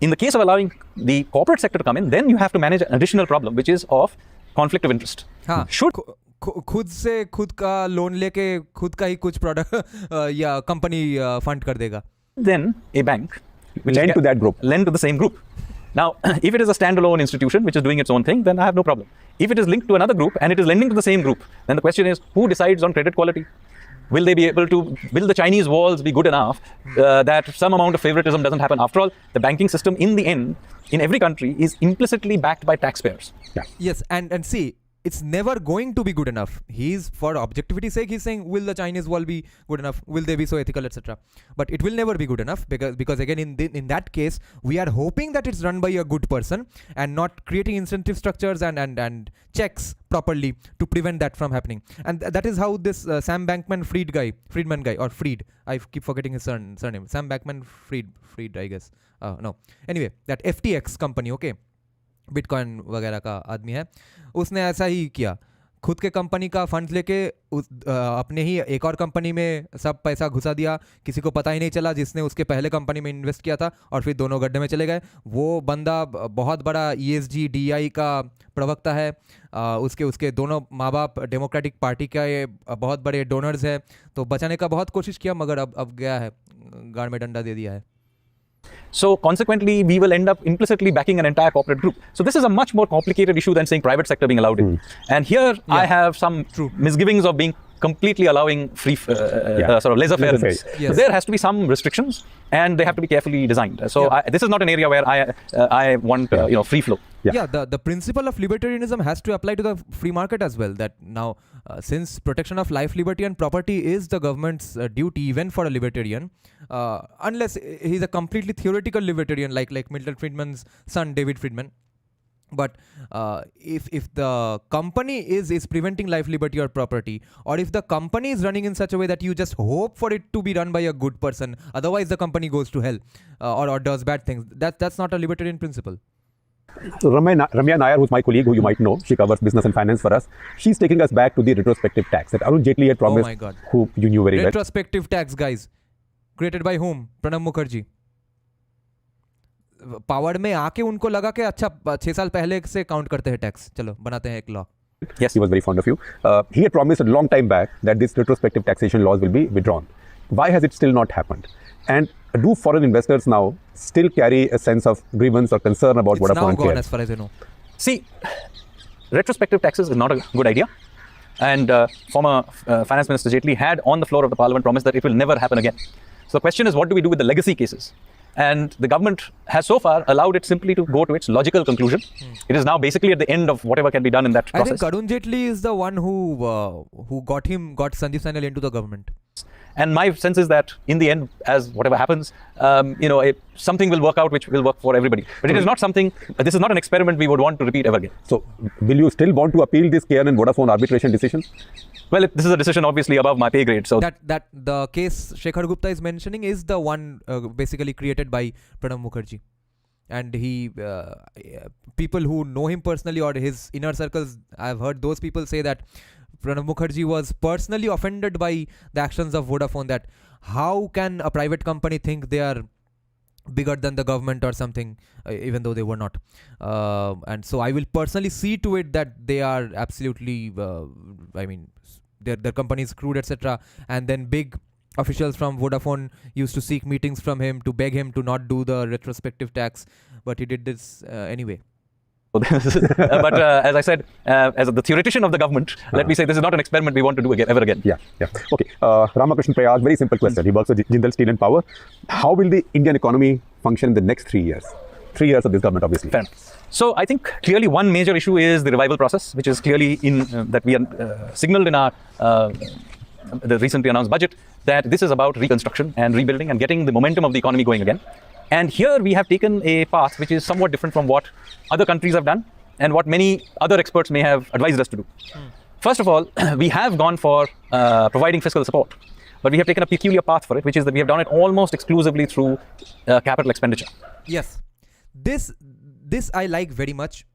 C: In the case of allowing the corporate sector to come in, then you have to manage an additional problem, which is of conflict of interest.
A: हाँ,
C: Should
A: खुद से खुद का loan लेके खुद का ही कुछ product या कंपनी फंड कर देगा.
C: then a bank which
J: Lend to that group.
C: lend to the same group. Now, if it is a standalone institution which is doing its own thing, then I have no problem. If it is linked to another group and it is lending to the same group, then the question is, who decides on credit quality? Will they be able to, will the Chinese walls be good enough that some amount of favoritism doesn't happen? After all, the banking system in the end, in every country, is implicitly backed by taxpayers.
J: Yeah.
A: Yes, and see, it's never going to be good enough. He's, for objectivity's sake, he's saying, will the Chinese wall be good enough? Will they be so ethical, etc.? But it will never be good enough because again, in that case, we are hoping that it's run by a good person and not creating incentive structures and checks properly to prevent that from happening. And that is how this Sam Bankman-Fried guy, or Fried, I keep forgetting his surname. Sam Bankman-Fried, I guess. No. Anyway, that FTX company, okay, bitcoin वगैरह का आदमी है, उसने ऐसा ही किया. खुद के company का फंड्स लेके अपने ही एक और कंपनी में सब पैसा घुसा दिया, किसी को पता ही नहीं चला जिसने उसके पहले कंपनी में इन्वेस्ट किया था, और फिर दोनों गड्ढे में चले गए. वो बंदा बहुत बड़ा ESG DI का प्रवक्ता है, उसके दोनों माँ बाप डेमोक्रेटिक पार्टी का ये बहुत बड़े डोनर्स है, तो बचाने का बहुत कोशिश किया, मगर अब गया है, गाड़ में डंडा दे दिया है.
C: So consequently, we will end up implicitly backing an entire corporate group. So this is a much more complicated issue than saying private sector being allowed in. And here I have some misgivings of being completely allowing free, sort of laissez-faire.
J: Yes.
C: So there has to be some restrictions, and they have to be carefully designed. So this is not an area where I want free flow.
A: Yeah, the principle of libertarianism has to apply to the free market as well. That now, since protection of life, liberty and property is the government's duty, even for a libertarian, unless he's a completely theoretical libertarian like Milton Friedman's son, David Friedman. But if the company is preventing life, liberty or property, or if the company is running in such a way that you just hope for it to be run by a good person, otherwise the company goes to hell or does bad things, that's not a libertarian principle.
J: So Ramya Nair, who's my colleague, who you might know, she covers business and finance for us. She's taking us back to the retrospective tax that Arun Jaitley had promised,
A: oh my God.
J: who you knew very well.
A: Retrospective tax, guys. Created by whom? Pranab Mukherjee. Power में आके उनको लगा कि अच्छा 6 साल पहले से count करते हैं टैक्स, चलो बनाते हैं एक law.
J: Yes, he was very fond of you. He had promised a long time back that these retrospective taxation laws will be withdrawn. Why has it still not happened? And do foreign investors now still carry a sense of grievance or concern about what a foreign
A: It's now gone, as far as I know.
C: See, retrospective taxes is not a good idea. And former Finance Minister Jaitley had on the floor of the Parliament promised that it will never happen again. So the question is, what do we do with the legacy cases? And the government has so far allowed it simply to go to its logical conclusion. It is now basically at the end of whatever can be done in that process.
A: I think Arun Jaitley is the one who got Sanjeev Sanyal into the government.
C: And my sense is that in the end, as whatever happens, something will work out which will work for everybody. But it is not something, this is not an experiment we would want to repeat ever again.
J: So will you still want to appeal this KN and Vodafone arbitration decision?
C: Well, this is a decision obviously above my pay grade. So
A: that the case Shekhar Gupta is mentioning is the one basically created by Pranab Mukherjee. And he, people who know him personally or his inner circles, I've heard those people say that Pranab Mukherjee was personally offended by the actions of Vodafone, that how can a private company think they are bigger than the government or something, even though they were not. And so I will personally see to it that they are absolutely, their company is screwed, etc. And then big officials from Vodafone used to seek meetings from him to beg him to not do the retrospective tax, but he did this anyway.
C: But as I said, as the theoretician of the government, let me say this is not an experiment we want to do ever again.
J: Yeah. Okay. Ramakrishnan Prayag, very simple question. He works with Jindal Steel and Power. How will the Indian economy function in the next 3 years? 3 years of this government, obviously.
C: Fair. So I think clearly one major issue is the revival process, which is clearly in that we are signaled in our the recently announced budget that this is about reconstruction and rebuilding and getting the momentum of the economy going again. And here we have taken a path which is somewhat different from what other countries have done and what many other experts may have advised us to do. First of all, we have gone for providing fiscal support, but we have taken a peculiar path for it, which is that we have done it almost exclusively through capital expenditure.
A: Yes, this I like very much.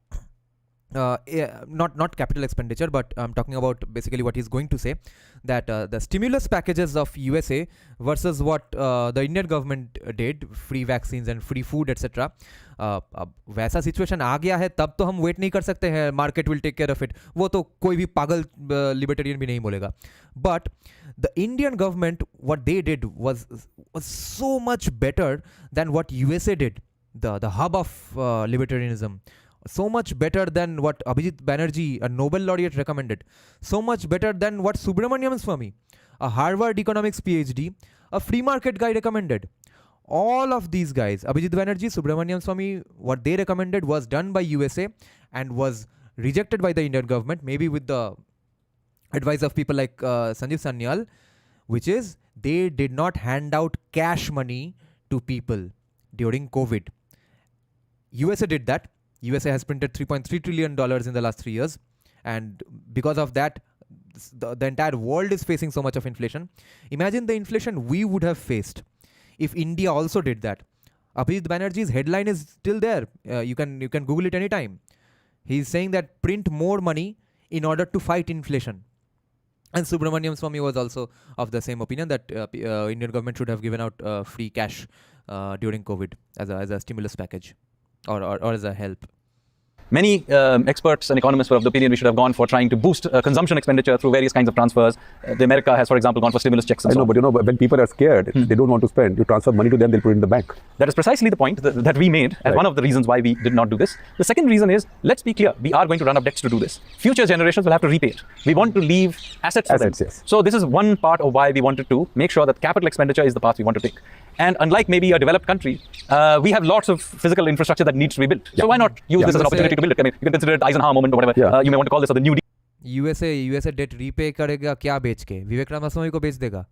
A: Not capital expenditure, but I'm talking about basically what he's going to say, that the stimulus packages of USA versus what the Indian government did, free vaccines and free food, etc. अब वैसा situation आ गया है तब तो हम wait नहीं कर सकते हैं, market will take care of it, वो तो कोई भी पागल लिबर्टेरियन भी नहीं बोलेगा. But the Indian government what they did was so much better than what USA did, the hub of libertarianism. So much better than what Abhijit Banerjee, a Nobel laureate, recommended. So much better than what Subramaniam Swamy, a Harvard economics PhD, a free market guy, recommended. All of these guys, Abhijit Banerjee, Subramaniam Swamy, what they recommended was done by USA and was rejected by the Indian government, maybe with the advice of people like Sanjeev Sanyal, which is they did not hand out cash money to people during COVID. USA did that. USA has printed $3.3 trillion in the last 3 years. And because of that, the entire world is facing so much of inflation. Imagine the inflation we would have faced if India also did that. Abhijit Banerjee's headline is still there. You can Google it anytime. He's saying that print more money in order to fight inflation. And Subramaniam Swamy was also of the same opinion that Indian government should have given out free cash during COVID as a stimulus package. Or as a help.
C: Many experts and economists were of the opinion we should have gone for trying to boost consumption expenditure through various kinds of transfers. The America has, for example, gone for stimulus checks and so on.
J: But when people are scared, they don't want to spend, you transfer money to them, they'll put it in the bank.
C: That is precisely the point that we made as one of the reasons why we did not do this. The second reason is, let's be clear, we are going to run up debts to do this. Future generations will have to repay it. We want to leave assets for them.
J: Yes.
C: So this is one part of why we wanted to make sure that capital expenditure is the path we want to take. And unlike maybe a developed country, we have lots of physical infrastructure that needs to be built. So why not use this as an opportunity to build it? I mean, you can consider it Eisenhower moment or whatever. You may want to call this the new
A: USA debt repay करेगा क्या बेच के? विवेक रामास्वामी को बेच देगा.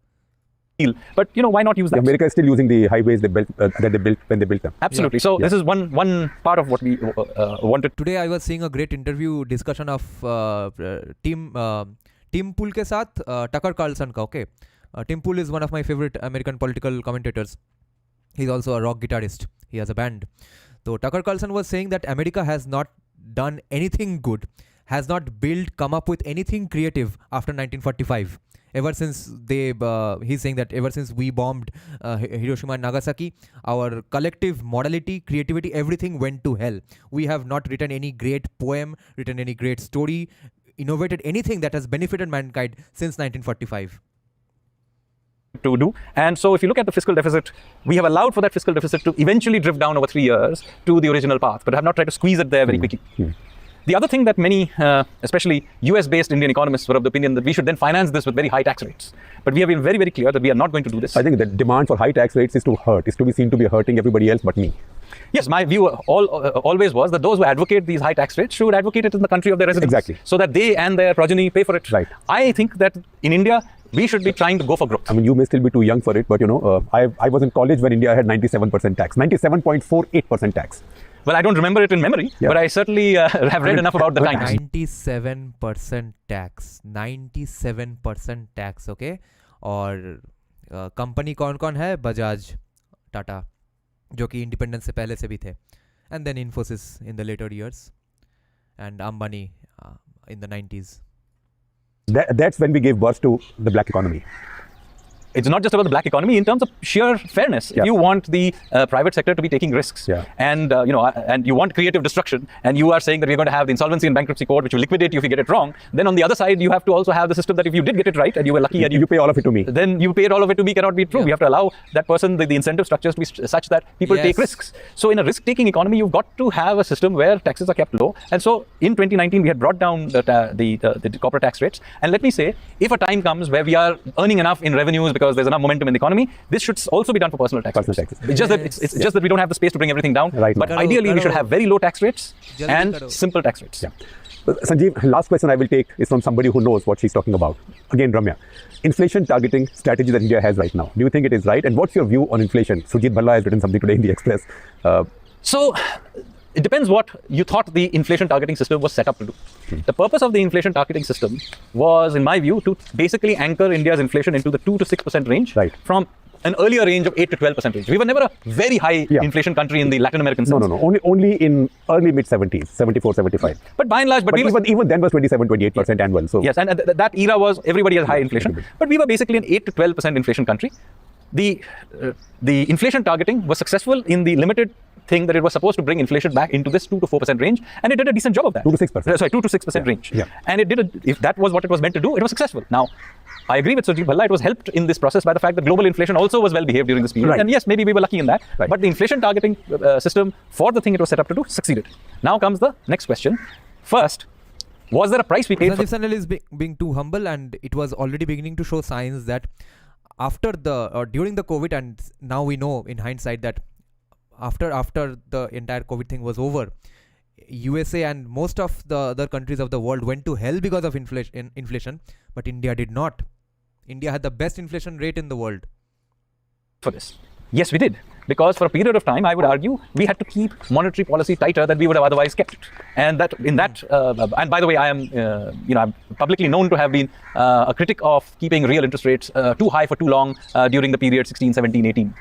C: deal. But why not use that?
J: America is still using the highways that they built when they built them.
C: Absolutely. So this is one part of what we wanted.
A: Today I was seeing a great interview discussion of Tim Pool के साथ Tucker Carlson का. Okay, Tim Pool is one of my favorite American political commentators. He's also a rock guitarist. He has a band. So Tucker Carlson was saying that America has not done anything good, has not come up with anything creative after 1945. Ever since he's saying that ever since we bombed Hiroshima and Nagasaki, our collective morality, creativity, everything went to hell. We have not written any great poem, written any great story, innovated anything that has benefited mankind since 1945.
C: To do. And so if you look at the fiscal deficit, we have allowed for that fiscal deficit to eventually drift down over 3 years to the original path, but have not tried to squeeze it there very quickly. The other thing that many, especially US-based Indian economists, were of the opinion that we should then finance this with very high tax rates. But we have been very, very clear that we are not going to do this.
J: I think the demand for high tax rates is to be seen to be hurting everybody else but me.
C: Yes, my view always was that those who advocate these high tax rates should advocate it in the country of their residence.
J: Exactly.
C: So that they and their progeny pay for it.
J: Right.
C: I think that in India, We should be trying to go for growth.
J: I mean, you may still be too young for it, but I was in college when India had 97% tax, 97.48% tax.
C: Well, I don't remember it in memory, but I certainly have read enough about the times.
A: 97% tax, 97% tax, okay? और company कौन कौन है? बजाज, टाटा, जो कि independence से पहले से भी थे, and then Infosys in the later years, and Ambani in the 90s.
J: That's when we gave birth to the black economy.
C: It's not just about the black economy in terms of sheer fairness. If you want the private sector to be taking risks, and and you want creative destruction, and you are saying that we're going to have the insolvency and bankruptcy court, which will liquidate you if you get it wrong, then on the other side, you have to also have the system that if you did get it right and you were lucky and
J: you pay all of it to me,
C: then you paid all of it to me cannot be true. We have to allow that person the incentive structures to be such that people take risks. So in a risk-taking economy, you've got to have a system where taxes are kept low. And so in 2019, we had brought down the corporate tax rates. And let me say, if a time comes where we are earning enough in revenues because there's enough momentum in the economy, this should also be done for personal taxes. It's just that it's just that we don't have the space to bring everything down. But ideally, we should have very low tax rates and simple tax rates.
J: Sanjeev, last question I will take is from somebody who knows what she's talking about. Again, Ramya, inflation targeting strategy that India has right now. Do you think it is right? And what's your view on inflation? Sujit Bhalla has written something today in the Express.
C: So it depends what you thought the inflation targeting system was set up to do. The purpose of the inflation targeting system was, in my view, to basically anchor India's inflation into the 2 to 6% range from an earlier range of 8 to 12% range. We were never a very high inflation country in the Latin American sense.
J: No. Only in early mid-70s, 74, 75.
C: But by and large,
J: even then was 27, 28% annual. So
C: yes, and that era was everybody has high inflation. But we were basically an 8 to 12% inflation country. The inflation targeting was successful in the limited thing that it was supposed to bring inflation back into this 2 to 4% range, and it did a decent job of that.
J: 2 to 6%.
C: Sorry, 2 to 6% range. And it did. If that was what it was meant to do, it was successful. Now, I agree with Sanjeev Bhalla. It was helped in this process by the fact that global inflation also was well behaved during this period. And yes, maybe we were lucky in that. But the inflation targeting system for the thing it was set up to do succeeded. Now comes the next question. First, was there a price we paid for?
A: Sanjeev Sanyal is being too humble, and it was already beginning to show signs that after during the COVID, and now we know in hindsight that after the entire COVID thing was over, USA and most of the other countries of the world went to hell because of inflation, but India did not. India had the best inflation rate in the world.
C: For this, yes, we did. Because for a period of time, I would argue, we had to keep monetary policy tighter than we would have otherwise kept it. And that, and by the way, I am, I'm publicly known to have been a critic of keeping real interest rates too high for too long during the period 16, 17, 18.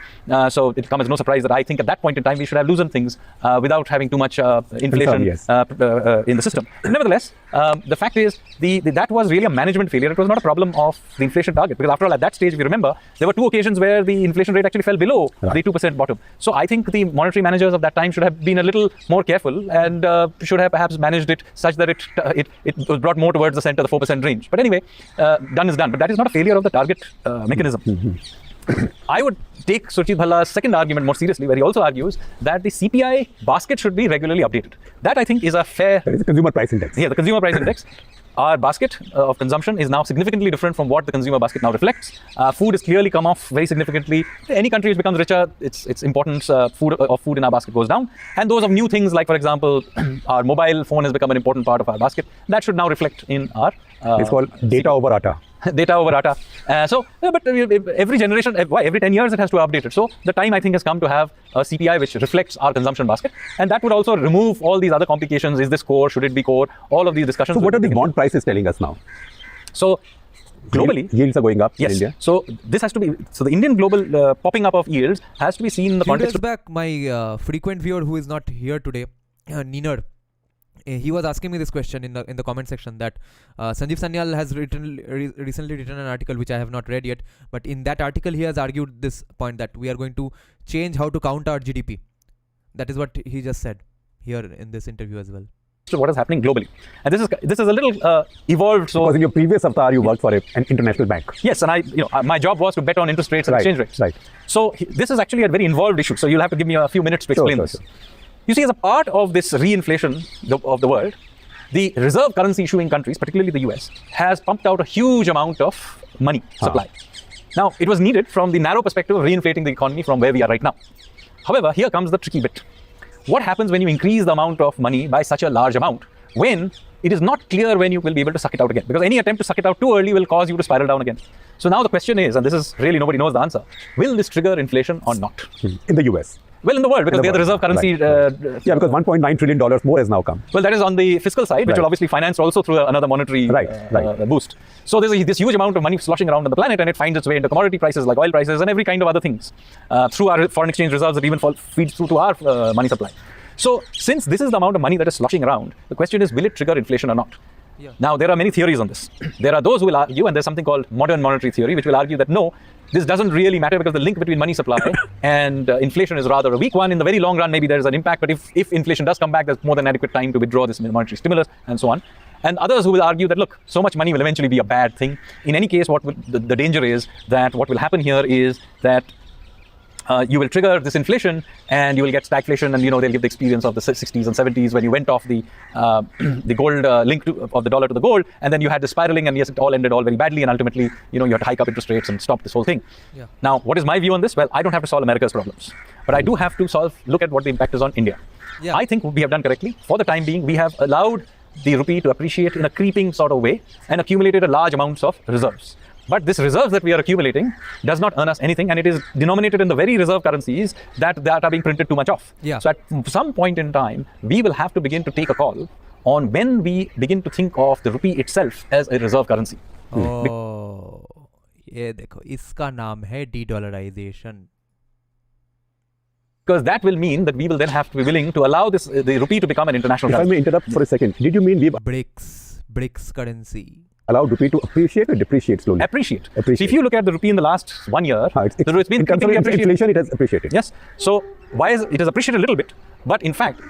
C: So it comes as no surprise that I think at that point in time, we should have loosened things without having too much inflation in the system. Nevertheless, the fact is, that was really a management failure. It was not a problem of the inflation target. Because after all, at that stage, if you remember, there were 2 occasions where the inflation rate actually fell below the 2% bottom. So I think the monetary managers of that time should have been a little more careful and should have perhaps managed it such that it was brought more towards the center, the 4% range. But anyway, done is done. But that is not a failure of the target mechanism. I would take Sujit Bhalla's second argument more seriously, where he also argues that the CPI basket should be regularly updated. That, I think, is a fair...
J: That is the consumer price index.
C: Yeah, the consumer price index. Our basket of consumption is now significantly different from what the consumer basket now reflects. Food has clearly come off very significantly. Any country which becomes richer, its importance of food in our basket goes down. And those of new things like, for example, our mobile phone has become an important part of our basket. That should now reflect in our...
J: it's called data over atta.
C: Data over atta. But every generation, every 10 years it has to update it. So the time, I think, has come to have a CPI which reflects our consumption basket. And that would also remove all these other complications. Is this core? Should it be core? All of these discussions.
J: So what are the bond prices telling us now?
C: So globally,
J: yields are going up in India.
C: So this has to be, so the Indian global popping up of yields has to be seen in the context.
A: Few days back, my frequent viewer who is not here today, Neenar, he was asking me this question in the comment section that Sanjeev Sanyal has recently written an article which I have not read yet, but in that article he has argued this point that we are going to change how to count our GDP. That is what he just said here in this interview as well.
C: So what is happening globally, and this is a little evolved. So
J: because in your previous avatar you worked for an international bank.
C: Yes, and my job was to bet on interest rates and exchange rates.
J: Right.
C: So this is actually a very involved issue. So you'll have to give me a few minutes to explain this. Sure. You see, as a part of this reinflation of the world, the reserve currency issuing countries, particularly the US, has pumped out a huge amount of money supply. Now, it was needed from the narrow perspective of reinflating the economy from where we are right now. However, here comes the tricky bit. What happens when you increase the amount of money by such a large amount when it is not clear when you will be able to suck it out again? Because any attempt to suck it out too early will cause you to spiral down again. So now the question is, and this is really nobody knows the answer, will this trigger inflation or not?
J: In the US.
C: Well, in the world, because they are the reserve currency.
J: Right. Yeah, because $1.9 trillion more has now come.
C: Well, that is on the fiscal side, which will obviously finance also through another monetary boost. So there's this huge amount of money sloshing around on the planet, and it finds its way into commodity prices like oil prices and every kind of other things through our foreign exchange reserves that even feeds through to our money supply. So since this is the amount of money that is sloshing around, the question is, will it trigger inflation or not? Yeah. Now, there are many theories on this. There are those who will argue, and there's something called modern monetary theory, which will argue that no, this doesn't really matter because the link between money supply and inflation is rather a weak one. In the very long run, maybe there's an impact, but if inflation does come back, there's more than adequate time to withdraw this monetary stimulus and so on. And others who will argue that, look, so much money will eventually be a bad thing. In any case, the danger is that what will happen here is that you will trigger this inflation and you will get stagflation, and they'll give the experience of the 60s and 70s when you went off the gold link of the dollar to the gold, and then you had the spiraling, and yes, it all ended all very badly, and ultimately you had to hike up interest rates and stop this whole thing. Yeah. Now, what is my view on this? Well, I don't have to solve America's problems, but I do have to look at what the impact is on India. Yeah. I think we have done correctly. For the time being, we have allowed the rupee to appreciate in a creeping sort of way and accumulated a large amounts of reserves. But this reserves that we are accumulating does not earn us anything, and it is denominated in the very reserve currencies that are being printed too much of. Yeah. So at some point in time, we will have to begin to take a call on when we begin to think of the rupee itself as a reserve currency.
A: Oh, ये देखो, इसका नाम है de-dollarization.
C: Because that will mean that we will then have to be willing to allow the rupee to become an international currency.
J: If I may interrupt for a second, did you mean we've
A: BRICS currency?
J: Allowed rupee to appreciate or depreciate slowly?
C: Appreciate. So if you look at the rupee in the last 1 year, it's been
J: in terms of inflation, it has appreciated.
C: Yes. So why is it has appreciated a little bit, but in fact,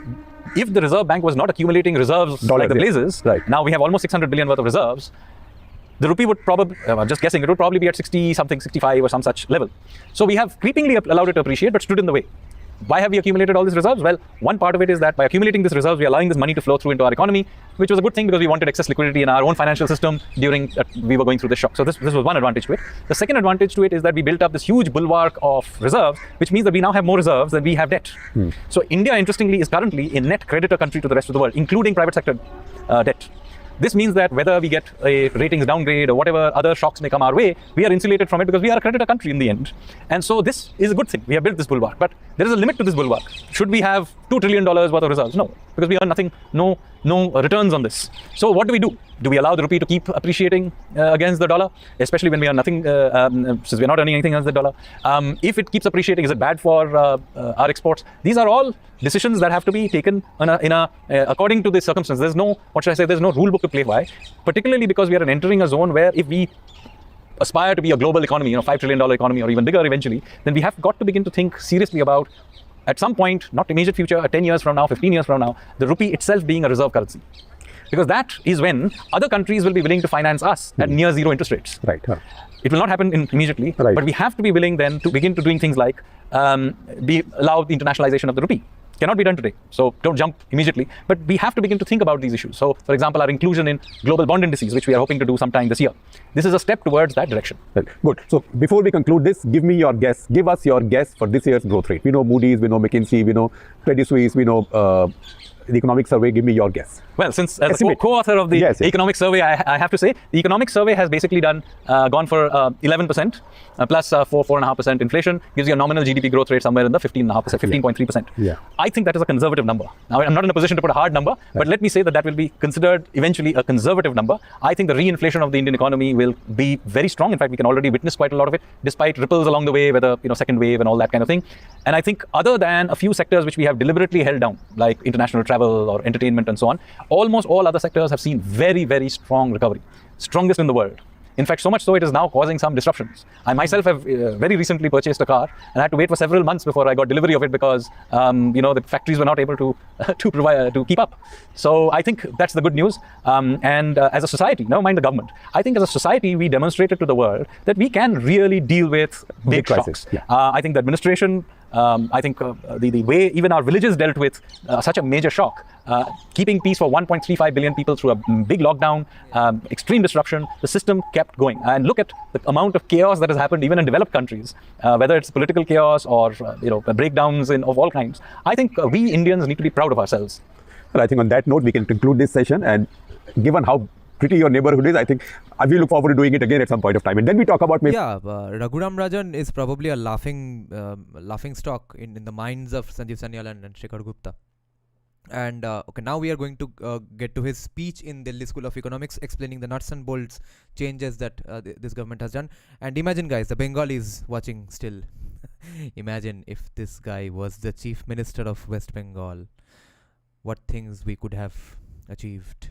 C: if the Reserve Bank was not accumulating reserves like the blazes, now we have almost 600 billion worth of reserves. The rupee would probably, just guessing, it would probably be at 60 something, 65 or some such level. So we have creepingly allowed it to appreciate, but stood in the way. Why have we accumulated all these reserves? Well, one part of it is that by accumulating these reserves, we are allowing this money to flow through into our economy, which was a good thing because we wanted excess liquidity in our own financial system during we were going through this shock. So this was one advantage to it. The second advantage to it is that we built up this huge bulwark of reserves, which means that we now have more reserves than we have debt. So India, interestingly, is currently a net creditor country to the rest of the world, including private sector debt. This means that whether we get a ratings downgrade or whatever other shocks may come our way, we are insulated from it because we are a creditor country in the end. And so this is a good thing. We have built this bulwark, but there is a limit to this bulwark. Should we have $2 trillion worth of reserves? No, because we earn nothing, no returns on this. So what do? Do we allow the rupee to keep appreciating against the dollar, especially when we earn nothing, since we're not earning anything against the dollar? If it keeps appreciating, is it bad for our exports? These are all decisions that have to be taken according to the circumstances. There's no, there's no rule book to play by, particularly because we are entering a zone where if we aspire to be a global economy, $5 trillion economy or even bigger eventually, then we have got to begin to think seriously about, at some point, not immediate future, 10 years from now, 15 years from now, the rupee itself being a reserve currency. Because that is when other countries will be willing to finance us at near zero interest rates.
J: Right.
C: It will not happen immediately, but we have to be willing then to begin to doing things like allow the internationalization of the rupee. Cannot be done today, so don't jump immediately, but we have to begin to think about these issues. So, for example, our inclusion in global bond indices, which we are hoping to do sometime this year. This is a step towards that direction.
J: Well, good. So, before we conclude this, give us your guess for this year's growth rate. We know Moody's, we know McKinsey, we know Credit Suisse, we know the economic survey. Give me your guess.
C: Well, since as a co-author of the economic survey, I have to say the economic survey has basically gone for 11% plus 4.5% inflation, gives you a nominal GDP growth rate somewhere in the 15.5%, 15.3%.
J: Yeah.
C: I think that is a conservative number. Now, I'm not in a position to put a hard number, but let me say that will be considered eventually a conservative number. I think the reinflation of the Indian economy will be very strong. In fact, we can already witness quite a lot of it, despite ripples along the way, whether second wave and all that kind of thing. And I think other than a few sectors which we have deliberately held down, like international travel or entertainment and so on, almost all other sectors have seen very, very strong recovery, strongest in the world. In fact, so much so it is now causing some disruptions. I myself have very recently purchased a car and I had to wait for several months before I got delivery of it because the factories were not able to to keep up. So I think that's the good news. And as a society, never mind the government, I think as a society we demonstrated to the world that we can really deal with big shocks. Yeah. I think the administration, I think the way even our villages dealt with such a major shock, keeping peace for 1.35 billion people through a big lockdown, extreme disruption, the system kept going. And look at the amount of chaos that has happened even in developed countries, whether it's political chaos or breakdowns of all kinds. I think we Indians need to be proud of ourselves.
J: Well, I think on that note we can conclude this session. And given how pretty your neighborhood is, I think we look forward to doing it again at some point of time. And then we talk about maybe.
A: Yeah, Raghuram Rajan is probably a laughing stock in the minds of Sanjeev Sanyal and Shekhar Gupta. And okay, now we are going to get to his speech in Delhi School of Economics, explaining the nuts and bolts changes that this government has done. And imagine, guys, the Bengalis watching still. Imagine if this guy was the Chief Minister of West Bengal, what things we could have achieved.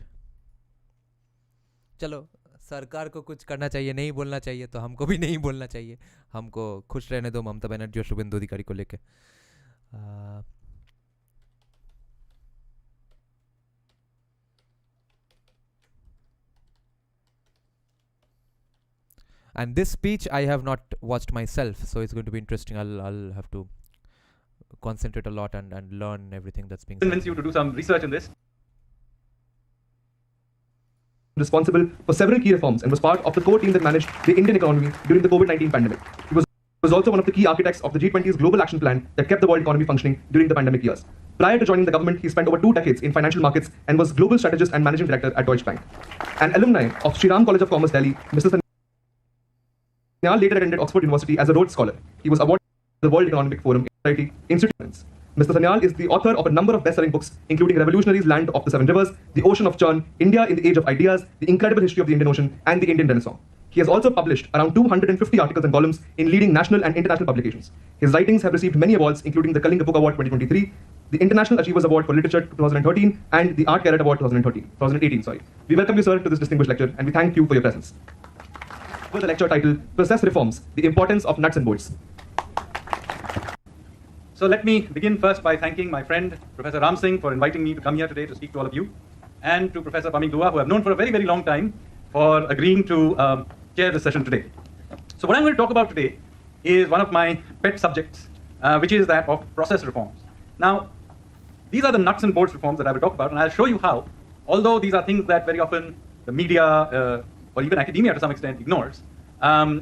A: चलो, सरकार को कुछ करना चाहिए, नहीं बोलना चाहिए, तो हमको भी नहीं बोलना चाहिए. हमको खुश रहने दो ममता बनर्जी और शुभेंदु अधिकारी को लेके. And this speech I have not watched myself, so it's going to be interesting. I'll have to concentrate a lot and learn everything that's being said.
C: Convince you to do some research in this.
K: Responsible for several key reforms and was part of the core team that managed the Indian economy during the COVID-19 pandemic. He was also one of the key architects of the G20's global action plan that kept the world economy functioning during the pandemic years. Prior to joining the government, he spent over 2 decades in financial markets and was global strategist and managing director at Deutsche Bank. An alumni of Shriram College of Commerce, Delhi, Mr. Sanyal later attended Oxford University as a Rhodes Scholar. He was awarded the World Economic Forum Society Institute. Mr. Sanyal is the author of a number of best-selling books, including Revolutionaries, Land of the Seven Rivers, The Ocean of Churn, India in the Age of Ideas, The Incredible History of the Indian Ocean, and The Indian Renaissance. He has also published around 250 articles and columns in leading national and international publications. His writings have received many awards, including the Kalinga Book Award 2023, the International Achievers Award for Literature 2013, and the Art Carrot Award 2018. We welcome you, sir, to this distinguished lecture, and we thank you for your presence. For the lecture titled, Process Reforms, The Importance of Nuts and Bolts.
C: So let me begin first by thanking my friend, Professor Ram Singh, for inviting me to come here today to speak to all of you, and to Professor Paming Dua, who I've known for a very, very long time, for agreeing to chair this session today. So what I'm going to talk about today is one of my pet subjects, which is that of process reforms. Now, these are the nuts and bolts reforms that I will talk about, and I'll show you how, although these are things that very often the media, or even academia to some extent, ignores,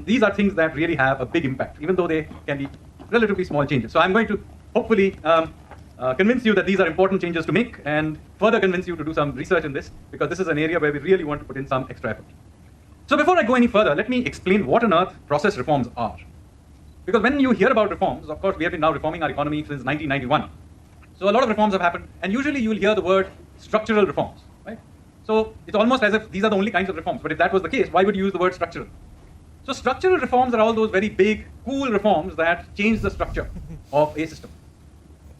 C: these are things that really have a big impact, even though they can be relatively small changes. So I'm going to hopefully convince you that these are important changes to make, and further convince you to do some research in this, because this is an area where we really want to put in some extra effort. So before I go any further, let me explain what on earth process reforms are. Because when you hear about reforms, of course, we have been now reforming our economy since 1991. So a lot of reforms have happened, and usually you will hear the word structural reforms, right? So it's almost as if these are the only kinds of reforms, but if that was the case, why would you use the word structural? So structural reforms are all those very big, cool reforms that change the structure of a system.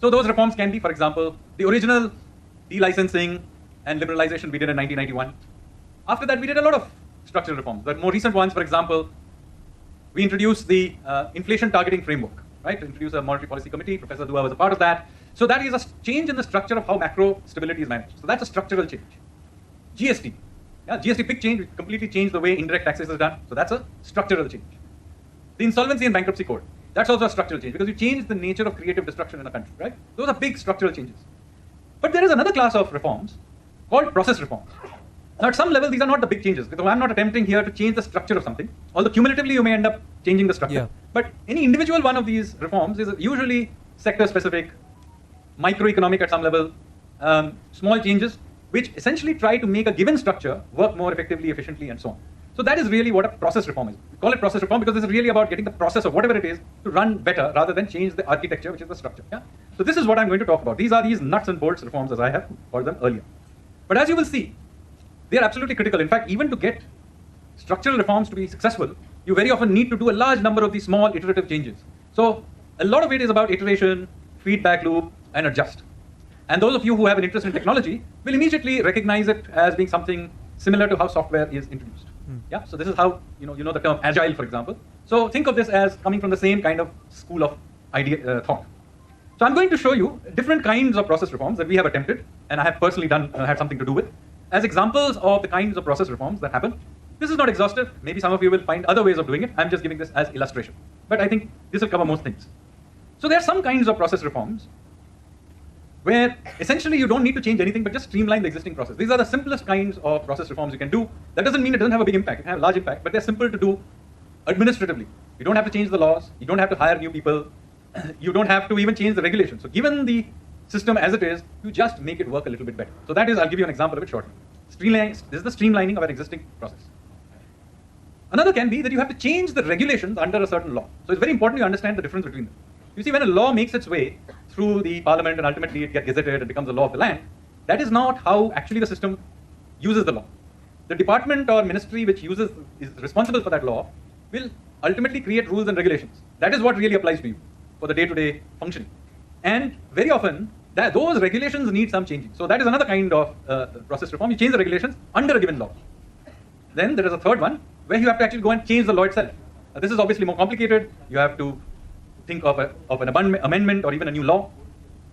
C: So those reforms can be, for example, the original delicensing and liberalization we did in 1991. After that, we did a lot of structural reforms. The more recent ones, for example, we introduced the inflation targeting framework, right? To introduce a monetary policy committee. Professor Dua was a part of that. So that is a change in the structure of how macro stability is managed. So that's a structural change. GST. Yeah, GST, big change. We completely changed the way indirect taxes is done. So that's a structural change. The insolvency and bankruptcy code. That's also a structural change, because you change the nature of creative destruction in a country, right? Those are big structural changes. But there is another class of reforms called process reforms. Now, at some level, these are not the big changes, because I'm not attempting here to change the structure of something, although cumulatively you may end up changing the structure.
A: Yeah.
C: But any individual one of these reforms is usually sector-specific, microeconomic at some level, small changes, which essentially try to make a given structure work more effectively, efficiently, and so on. So that is really what a process reform is. We call it process reform because this is really about getting the process of whatever it is to run better rather than change the architecture, which is the structure. Yeah? So this is what I'm going to talk about. These are these nuts and bolts reforms as I have called them earlier. But as you will see, they are absolutely critical. In fact, even to get structural reforms to be successful, you very often need to do a large number of these small iterative changes. So a lot of it is about iteration, feedback loop, and adjust. And those of you who have an interest in technology will immediately recognize it as being something similar to how software is introduced. Yeah, so this is how you know the term agile, for example. So think of this as coming from the same kind of school of thought. So I'm going to show you different kinds of process reforms that we have attempted, and I have personally had something to do with, as examples of the kinds of process reforms that happen. This is not exhaustive. Maybe some of you will find other ways of doing it. I'm just giving this as illustration. But I think this will cover most things. So there are some kinds of process reforms where essentially you don't need to change anything but just streamline the existing process. These are the simplest kinds of process reforms you can do. That doesn't mean it doesn't have a big impact. It can have a large impact, but they're simple to do administratively. You don't have to change the laws. You don't have to hire new people. You don't have to even change the regulations. So given the system as it is, you just make it work a little bit better. So that is, I'll give you an example of it shortly. This is the streamlining of an existing process. Another can be that you have to change the regulations under a certain law. So it's very important you understand the difference between them. You see, when a law makes its way through the parliament and ultimately it gets gazetted and becomes a law of the land, that is not how actually the system uses the law. The department or ministry which is responsible for that law will ultimately create rules and regulations. That is what really applies to you for the day-to-day functioning. And very often, those regulations need some changing. So that is another kind of process reform. You change the regulations under a given law. Then there is a third one where you have to actually go and change the law itself. This is obviously more complicated. You have to think of an amendment or even a new law.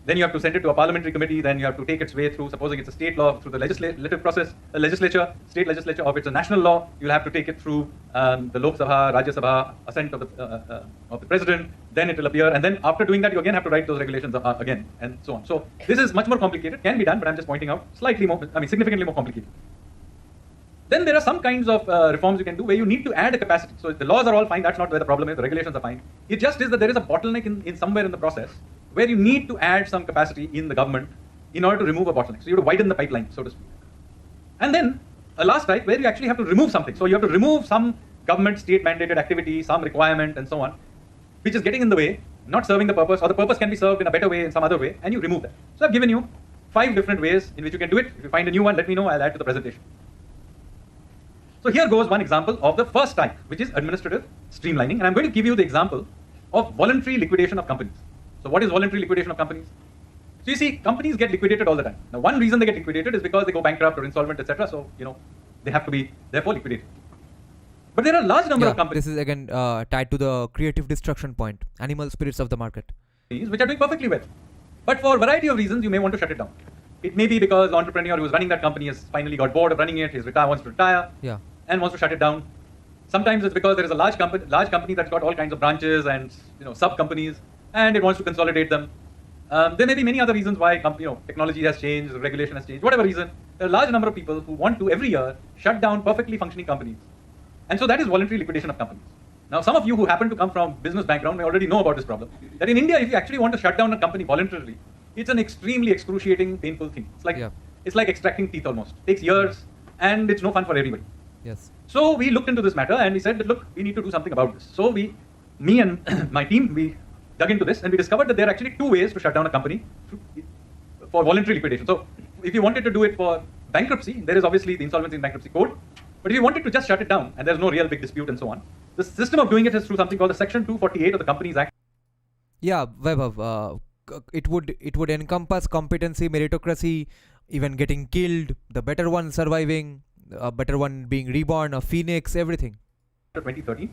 C: Then you have to send it to a parliamentary committee. Then you have to take its way through, supposing it's a state law, through the legislative process, state legislature, or if it's a national law, you'll have to take it through the Lok Sabha, Rajya Sabha, assent of the president. Then it will appear, and then after doing that, you again have to write those regulations again, and so on. So this is much more complicated. Can be done, but I'm just pointing out significantly more complicated. Then there are some kinds of reforms you can do where you need to add a capacity. So the laws are all fine. That's not where the problem is. The regulations are fine. It just is that there is a bottleneck in somewhere in the process where you need to add some capacity in the government in order to remove a bottleneck. So you have to widen the pipeline, so to speak. And then a last type where you actually have to remove something. So you have to remove some government state mandated activity, some requirement and so on, which is getting in the way, not serving the purpose, or the purpose can be served in a better way in some other way, and you remove that. So I've given you 5 different ways in which you can do it. If you find a new one, let me know. I'll add to the presentation. So here goes one example of the first type, which is administrative streamlining. And I'm going to give you the example of voluntary liquidation of companies. So what is voluntary liquidation of companies? So you see, companies get liquidated all the time. Now, one reason they get liquidated is because they go bankrupt or insolvent, etc. So, they have to be, therefore, liquidated. But there are a large number of companies.
A: This is again tied to the creative destruction point, animal spirits of the market,
C: which are doing perfectly well. But for a variety of reasons, you may want to shut it down. It may be because the entrepreneur who was running that company has finally got bored of running it, wants to retire, and wants to shut it down. Sometimes it's because there is a large company that's got all kinds of branches and sub-companies, and it wants to consolidate them. There may be many other reasons why technology has changed, regulation has changed, whatever reason. There are a large number of people who want to every year shut down perfectly functioning companies. And so that is voluntary liquidation of companies. Now, some of you who happen to come from business background may already know about this problem. That in India, if you actually want to shut down a company voluntarily, it's an extremely excruciating, painful thing. It's like extracting teeth almost. It takes years, and it's no fun for everybody.
A: Yes.
C: So we looked into this matter, and we said that, look, we need to do something about this. So me and my team, we dug into this, and we discovered that there are actually 2 ways to shut down a company for voluntary liquidation. So if you wanted to do it for bankruptcy, there is obviously the Insolvency and Bankruptcy Code. But if you wanted to just shut it down, and there's no real big dispute and so on, the system of doing it is through something called the Section 248 of the Companies Act.
A: Yeah, Vaibhav, it would encompass competency, meritocracy, even getting killed, the better one surviving, a better one being reborn, a phoenix, everything.
C: 2013.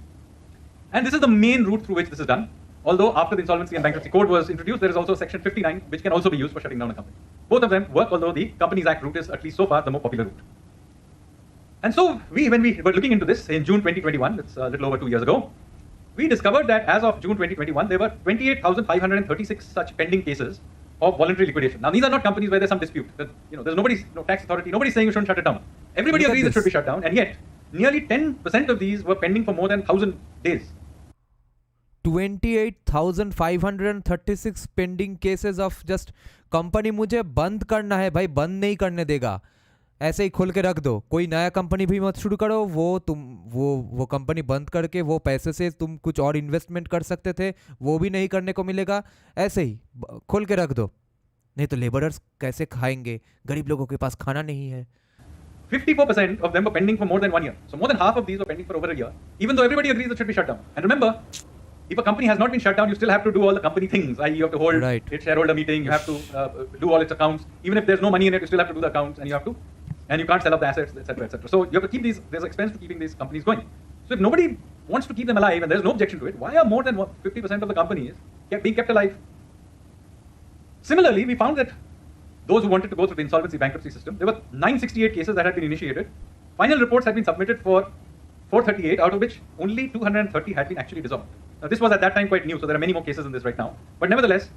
C: And this is the main route through which this is done. Although after the Insolvency and Bankruptcy Code was introduced, there is also Section 59, which can also be used for shutting down a company. Both of them work, although the Companies Act route is, at least so far, the more popular route. And so when we were looking into this in June 2021, that's a little over 2 years ago, we discovered that as of June 2021, there were 28,536 such pending cases of voluntary liquidation. Now, these are not companies where there's some dispute. There's nobody, no tax authority, nobody's saying you shouldn't shut it down. Everybody agrees it should be shut down, and yet nearly 10% of these were pending for more than 1,000 days.
A: 28,536 pending cases of just company मुझे बंद करना है भाई, बंद नहीं करने देगा, ऐसे ही खोल के रख दो, कोई नया कंपनी भी मत शुरू करो, वो कंपनी बंद करके वो पैसे से तुम कुछ और इन्वेस्टमेंट कर सकते थे, वो भी नहीं करने को मिलेगा, ऐसे ही खोल के रख दो, नहीं तो लेबरर्स कैसे खाएंगे, गरीब लोगों के पास खाना नहीं है.
C: 54% of them were pending for more than 1 year. So more than half of these were pending for over a year, even though everybody agrees it should be shut down. And remember, if a company has not been shut down, you still have to do all the company things. You have to hold its shareholder meeting, you have to do all its accounts. Even if there's no money in it, you still have to do the accounts, and you can't sell up the assets, etc., etc. So you have to keep there's expense to keeping these companies going. So if nobody wants to keep them alive and there's no objection to it, why are more than 50% of the companies being kept alive? Similarly, we found that those who wanted to go through the insolvency bankruptcy system, there were 968 cases that had been initiated. Final reports had been submitted for 438, out of which only 230 had been actually dissolved. Now, this was at that time quite new, so there are many more cases in this right now. But nevertheless,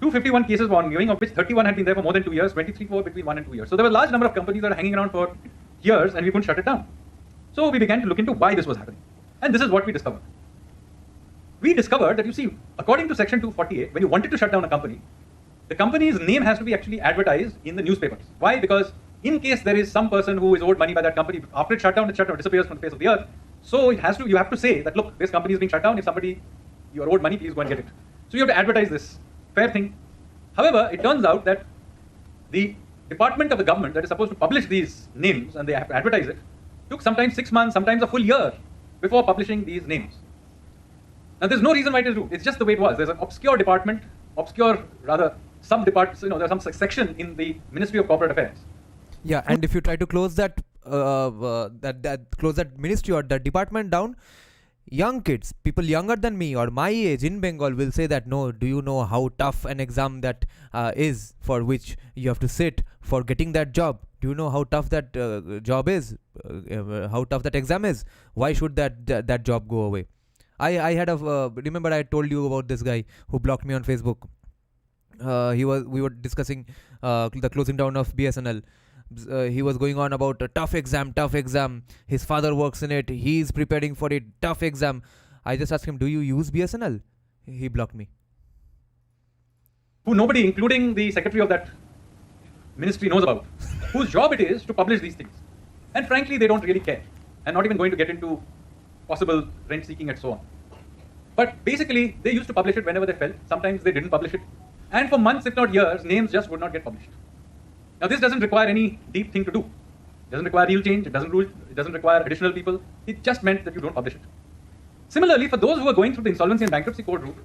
C: 251 cases were ongoing, of which 31 had been there for more than 2 years, 23 were between 1 and 2 years. So there were a large number of companies that were hanging around for years, and we couldn't shut it down. So we began to look into why this was happening. And this is what we discovered. We discovered that, you see, according to Section 248, when you wanted to shut down a company, the company's name has to be actually advertised in the newspapers. Why? Because in case there is some person who is owed money by that company, after it shut down, it disappears from the face of the earth. So you have to say that, look, this company is being shut down. If somebody, you are owed money, please go and get it. So you have to advertise this. Fair thing. However, it turns out that the department of the government that is supposed to publish these names and they have to advertise it took sometimes 6 months, sometimes a full year before publishing these names. Now, there's no reason why it is rude. It's just the way it was. There's an obscure department, sub-department, there's some section in the Ministry of Corporate Affairs.
A: Yeah, and if you try to close that close that ministry or that department down, young kids, people younger than me or my age in Bengal will say that, no, do you know how tough an exam that is for which you have to sit for getting that job? Do you know how tough that job is? How tough that exam is? Why should that job go away? I had remember I told you about this guy who blocked me on Facebook. We were discussing the closing down of BSNL. He was going on about a tough exam. His father works in it. He's preparing for it. Tough exam. I just asked him, do you use BSNL? He blocked me.
C: Who nobody, including the secretary of that ministry, knows about. Whose job it is to publish these things. And frankly, they don't really care. And not even going to get into possible rent seeking and so on. But basically, they used to publish it whenever they felt. Sometimes they didn't publish it. And for months, if not years, names just would not get published. Now, this doesn't require any deep thing to do. It doesn't require real change. It doesn't require additional people. It just meant that you don't publish it. Similarly, for those who are going through the insolvency and bankruptcy code route,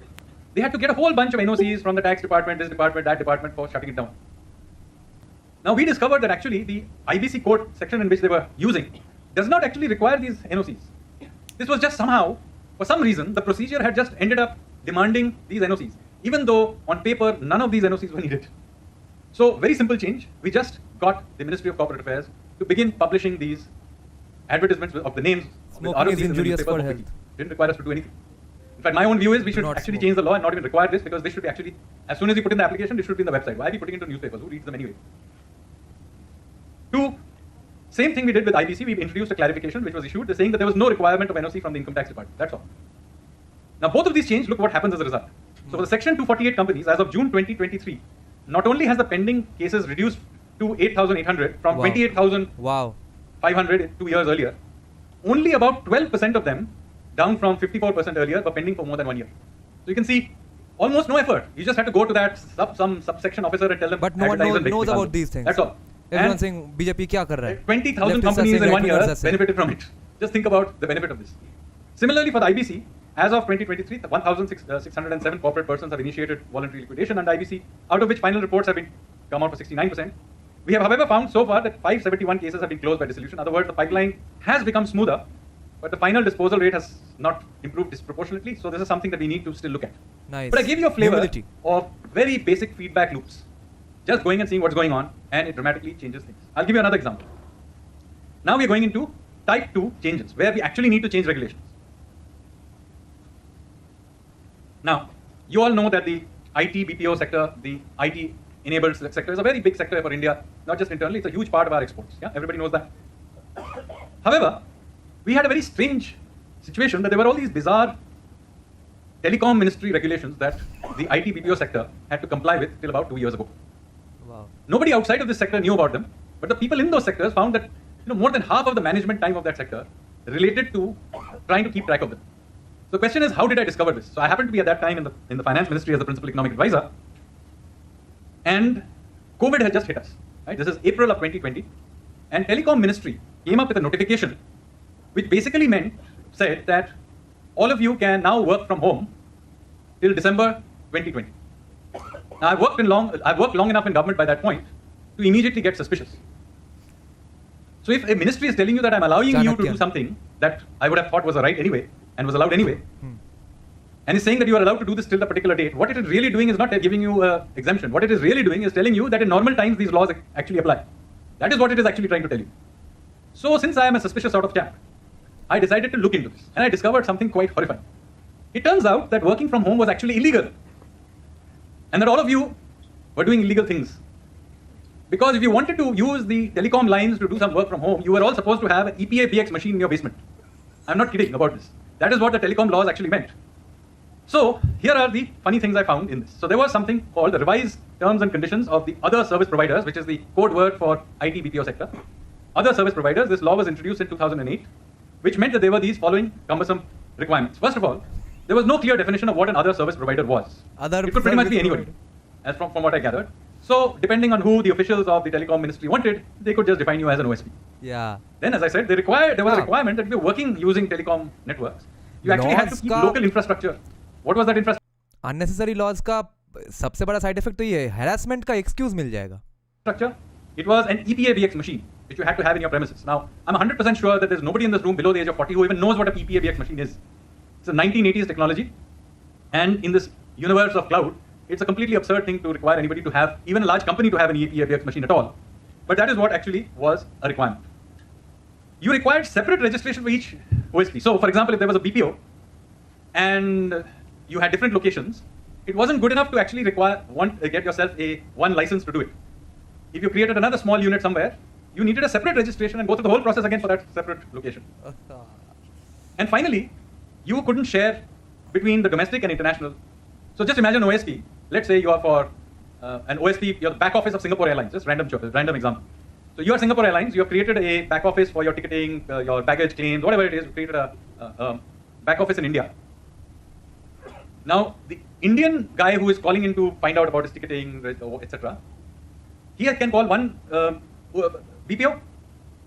C: they had to get a whole bunch of NOCs from the tax department, this department, that department for shutting it down. Now, we discovered that actually the IBC code section in which they were using does not actually require these NOCs. This was just somehow, for some reason, the procedure had just ended up demanding these NOCs, even though on paper none of these NOCs were needed. So, very simple change. We just got the Ministry of Corporate Affairs to begin publishing these advertisements of the names.
A: Smoking is injurious for health.
C: Didn't require us to do anything. In fact, my own view is we should actually change the law and not even require this, because this should be actually, as soon as you put in the application, this should be in the website. Why are we putting it into newspapers? Who reads them anyway? Two, same thing we did with IBC. We introduced a clarification which was issued saying that there was no requirement of NOC from the income tax department. That's all. Now, both of these change, look what happens as a result. So, for the Section 248 companies, as of June 2023, not only has the pending cases reduced to 8,800 from 28,500 2 years earlier, only about 12% of them, down from 54% earlier, were pending for more than 1 year. So, you can see almost no effort. You just have to go to that some subsection officer and tell them.
A: But no one knows about these things.
C: That's all.
A: Everyone's saying BJP kya kar raha hai?
C: 20,000 companies in 1 year benefited from it. Just think about the benefit of this. Similarly, for the IBC, as of 2023, 1,607 corporate persons have initiated voluntary liquidation under IBC, out of which final reports have come out for 69%. We have, however, found so far that 571 cases have been closed by dissolution. In other words, the pipeline has become smoother, but the final disposal rate has not improved disproportionately. So this is something that we need to still look at.
A: Nice.
C: But I give you a flavor of very basic feedback loops. Just going and seeing what's going on, and it dramatically changes things. I'll give you another example. Now we're going into type 2 changes, where we actually need to change regulations. Now, you all know that the IT BPO sector, the IT enabled sector is a very big sector for India, not just internally, it's a huge part of our exports. Yeah, everybody knows that. However, we had a very strange situation that there were all these bizarre telecom ministry regulations that the IT BPO sector had to comply with till about 2 years ago.
A: Wow.
C: Nobody outside of this sector knew about them, but the people in those sectors found that more than half of the management time of that sector related to trying to keep track of them. So the question is, how did I discover this? So I happened to be at that time in the finance ministry as the principal economic advisor, and COVID had just hit us. Right? This is April of 2020, and telecom ministry came up with a notification which basically said that all of you can now work from home till December 2020. Now I've worked long enough in government by that point to immediately get suspicious. So if a ministry is telling you that I'm allowing you to do something that I would have thought was a right anyway and was allowed anyway, and is saying that you are allowed to do this till the particular date, what it is really doing is not giving you an exemption. What it is really doing is telling you that in normal times these laws actually apply. That is what it is actually trying to tell you. So since I am a suspicious sort of chap, I decided to look into this, and I discovered something quite horrifying. It turns out that working from home was actually illegal, and that all of you were doing illegal things. Because if you wanted to use the telecom lines to do some work from home, you were all supposed to have an EPA BX machine in your basement. I'm not kidding about this. That is what the telecom laws actually meant. So here are the funny things I found in this. So there was something called the revised terms and conditions of the other service providers, which is the code word for IT BPO sector. Other service providers, this law was introduced in 2008, which meant that there were these following cumbersome requirements. First of all, there was no clear definition of what an other service provider was. It could pretty much be anybody, as from what I gathered. So depending on who the officials of the telecom ministry wanted, they could just define you as an OSP.
A: Yeah.
C: Then, as I said, there was a requirement that if you're working using telecom networks, you actually had to keep local infrastructure. What was that infrastructure?
A: Unnecessary laws का सबसे बड़ा side effect तो ये है, harassment का excuse मिल जाएगा.
C: It was an EPABX machine, which you had to have in your premises. Now, I'm 100% sure that there's nobody in this room below the age of 40 who even knows what a EPABX machine is. It's a 1980s technology, and in this universe of cloud, it's a completely absurd thing to require anybody to have, even a large company to have an EPABX machine at all. But that is what actually was a requirement. You required separate registration for each OSP. So, for example, if there was a BPO and you had different locations, it wasn't good enough to actually get yourself one license to do it. If you created another small unit somewhere, you needed a separate registration and go through the whole process again for that separate location. And finally, you couldn't share between the domestic and international. So just imagine OSP. Let's say you are for an OSP, you're the back office of Singapore Airlines, just random example. So you are Singapore Airlines, you have created a back office for your ticketing, your baggage claims, whatever it is, you created a back office in India. Now, the Indian guy who is calling in to find out about his ticketing, etc., he can call one BPO.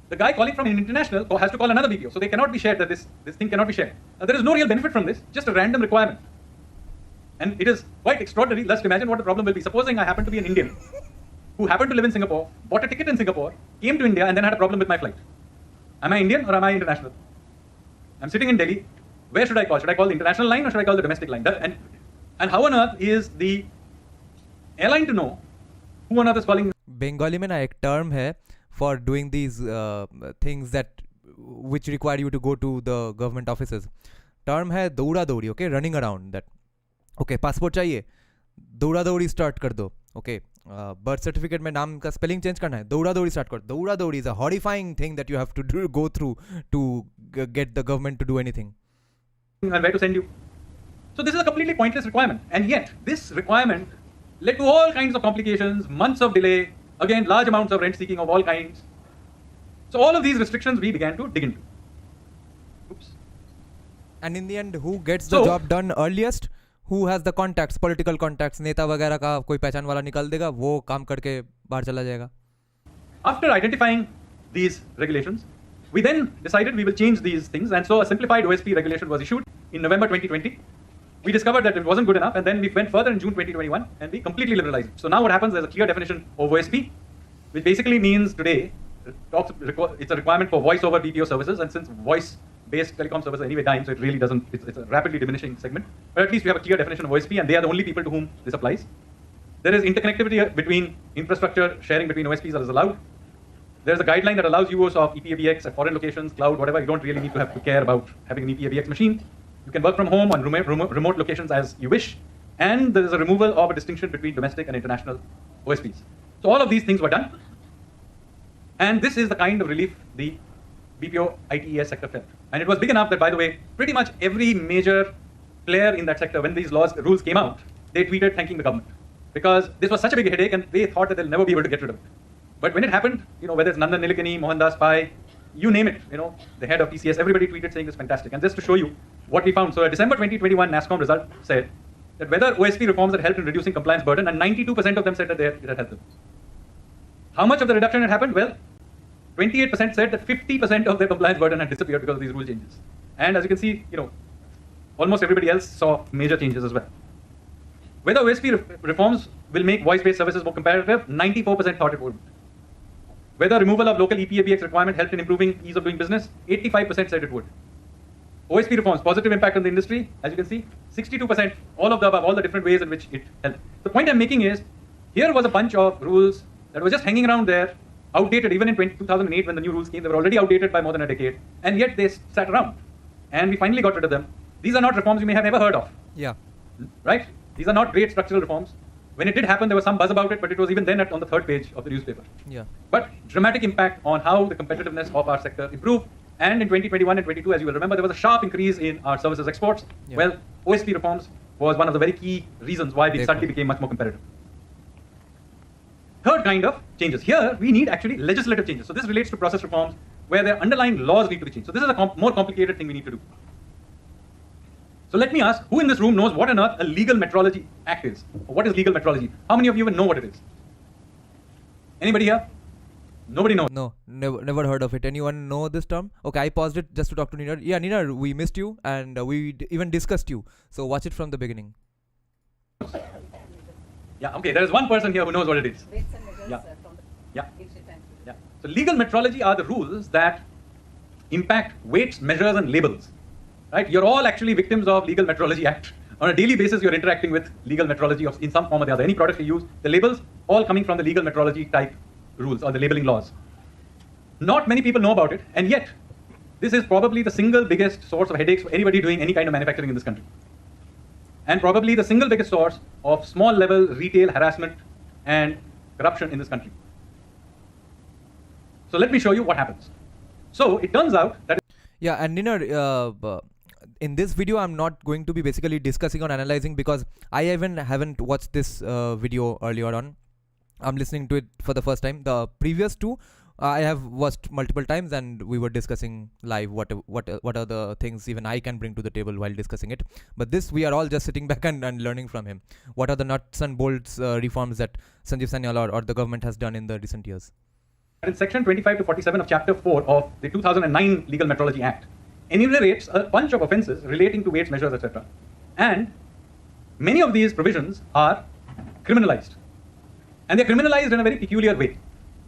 C: The guy calling from an international has to call another BPO. So they cannot be shared, that this thing cannot be shared. There is no real benefit from this, just a random requirement. And it is quite extraordinary. Let's imagine what the problem will be. Supposing I happen to be an Indian who happened to live in Singapore, bought a ticket in Singapore, came to India, and then had a problem with my flight. Am I Indian or am I international? I'm sitting in Delhi. Where should I call? Should I call the international line or should I call the domestic line? And how on earth is the airline to know who on earth is calling?
A: Bengali में ना एक term है for doing these things that which require you to go to the government offices. Term है दौड़ा दौड़ी, okay, running around that. Okay, passport चाहिए, दौड़ा दौड़ी start कर दो, okay. Birth certificate में नाम का spelling change करना है, दौड़ा दौड़ी start कर. दौड़ा दौड़ी is a horrifying thing that you have to go through to get the government to do anything.
C: And where to send you. So this is a completely pointless requirement, and yet this requirement led to all kinds of complications, months of delay, again large amounts of rent seeking of all kinds. So all of these restrictions we began to dig into. Oops.
A: And in the end, who gets the job done earliest? Who has the contacts, political contacts, नेता वगैरह का कोई पहचान वाला निकल देगा, वो काम करके बाहर चला जाएगा.
C: After identifying these regulations, we then decided we will change these things, and so a simplified OSP regulation was issued in November 2020. We discovered that it wasn't good enough, and then we went further in June 2021, and we completely liberalized it. So now what happens, there's a clear definition of OSP, which basically means today, it's a requirement for voice over BPO services, and since voice-based telecom services are anyway dying, so it really doesn't, it's a rapidly diminishing segment. But at least we have a clear definition of OSP, and they are the only people to whom this applies. There is interconnectivity between infrastructure sharing between OSPs that is allowed. There's a guideline that allows use of EPABX at foreign locations, cloud, whatever. You don't really need to have to care about having an EPABX machine. You can work from home on remote locations as you wish. And there is a removal of a distinction between domestic and international OSPs. So all of these things were done. And this is the kind of relief the BPO ITES sector felt. And it was big enough that, by the way, pretty much every major player in that sector, when these rules came out, they tweeted thanking the government. Because this was such a big headache and they thought that they'll never be able to get rid of it. But when it happened, whether it's Nandan Nilekani, Mohandas Pai, you name it, the head of TCS, everybody tweeted saying it's fantastic. And just to show you what we found, so a December 2021 NASSCOM result said that whether OSP reforms had helped in reducing compliance burden, and 92% of them said that it had helped them. How much of the reduction had happened? Well, 28% said that 50% of their compliance burden had disappeared because of these rule changes. And as you can see, almost everybody else saw major changes as well. Whether OSP reforms will make voice-based services more competitive, 94% thought it would. Whether removal of local EPABX requirement helped in improving ease of doing business, 85% said it would. OSP reforms, positive impact on the industry, as you can see, 62%, all of the above, all the different ways in which it helped. The point I'm making is, here was a bunch of rules that were just hanging around there, outdated even in 2008 when the new rules came. They were already outdated by more than a decade, and yet they sat around. And we finally got rid of them. These are not reforms you may have ever heard of.
A: Yeah.
C: Right? These are not great structural reforms. When it did happen, there was some buzz about it, but it was even then on the third page of the newspaper.
A: Yeah.
C: But dramatic impact on how the competitiveness of our sector improved. And in 2021 and 22, as you will remember, there was a sharp increase in our services exports.
A: Yeah.
C: Well, OSP reforms was one of the very key reasons why we suddenly became much more competitive. Third kind of changes. Here, we need actually legislative changes. So this relates to process reforms where their underlying laws need to be changed. So this is a more complicated thing we need to do. So let me ask, who in this room knows what on earth a legal metrology act is? Or what is legal metrology? How many of you even know what it is? Anybody here? Nobody knows.
A: No, never heard of it. Anyone know this term? Okay, I paused it just to talk to Nina. Yeah, Nina, we missed you and we even discussed you. So watch it from the beginning.
C: Yeah, okay, there is one person here who knows what it is. Yeah. Yeah. Yeah. So legal metrology are the rules that impact weights, measures, and labels. Right? You're all actually victims of Legal Metrology Act. On a daily basis, you're interacting with legal metrology in some form or the other. Any product you use, the labels all coming from the legal metrology type rules or the labeling laws. Not many people know about it, and yet this is probably the single biggest source of headaches for anybody doing any kind of manufacturing in this country. And probably the single biggest source of small level retail harassment and corruption in this country. So let me show you what happens. So it turns out that...
A: Yeah, and Nina, in this video, I'm not going to be basically discussing or analyzing because I even haven't watched this video earlier on. I'm listening to it for the first time. The previous two, I have watched multiple times, and we were discussing live what are the things even I can bring to the table while discussing it. But this, we are all just sitting back and learning from him. What are the nuts and bolts reforms that Sanjeev Sanyal or the government has done in the recent years?
C: In section 25 to 47 of chapter 4 of the 2009 Legal Metrology Act enumerates a bunch of offences relating to weights, measures, etc. And many of these provisions are criminalized. And they're criminalized in a very peculiar way.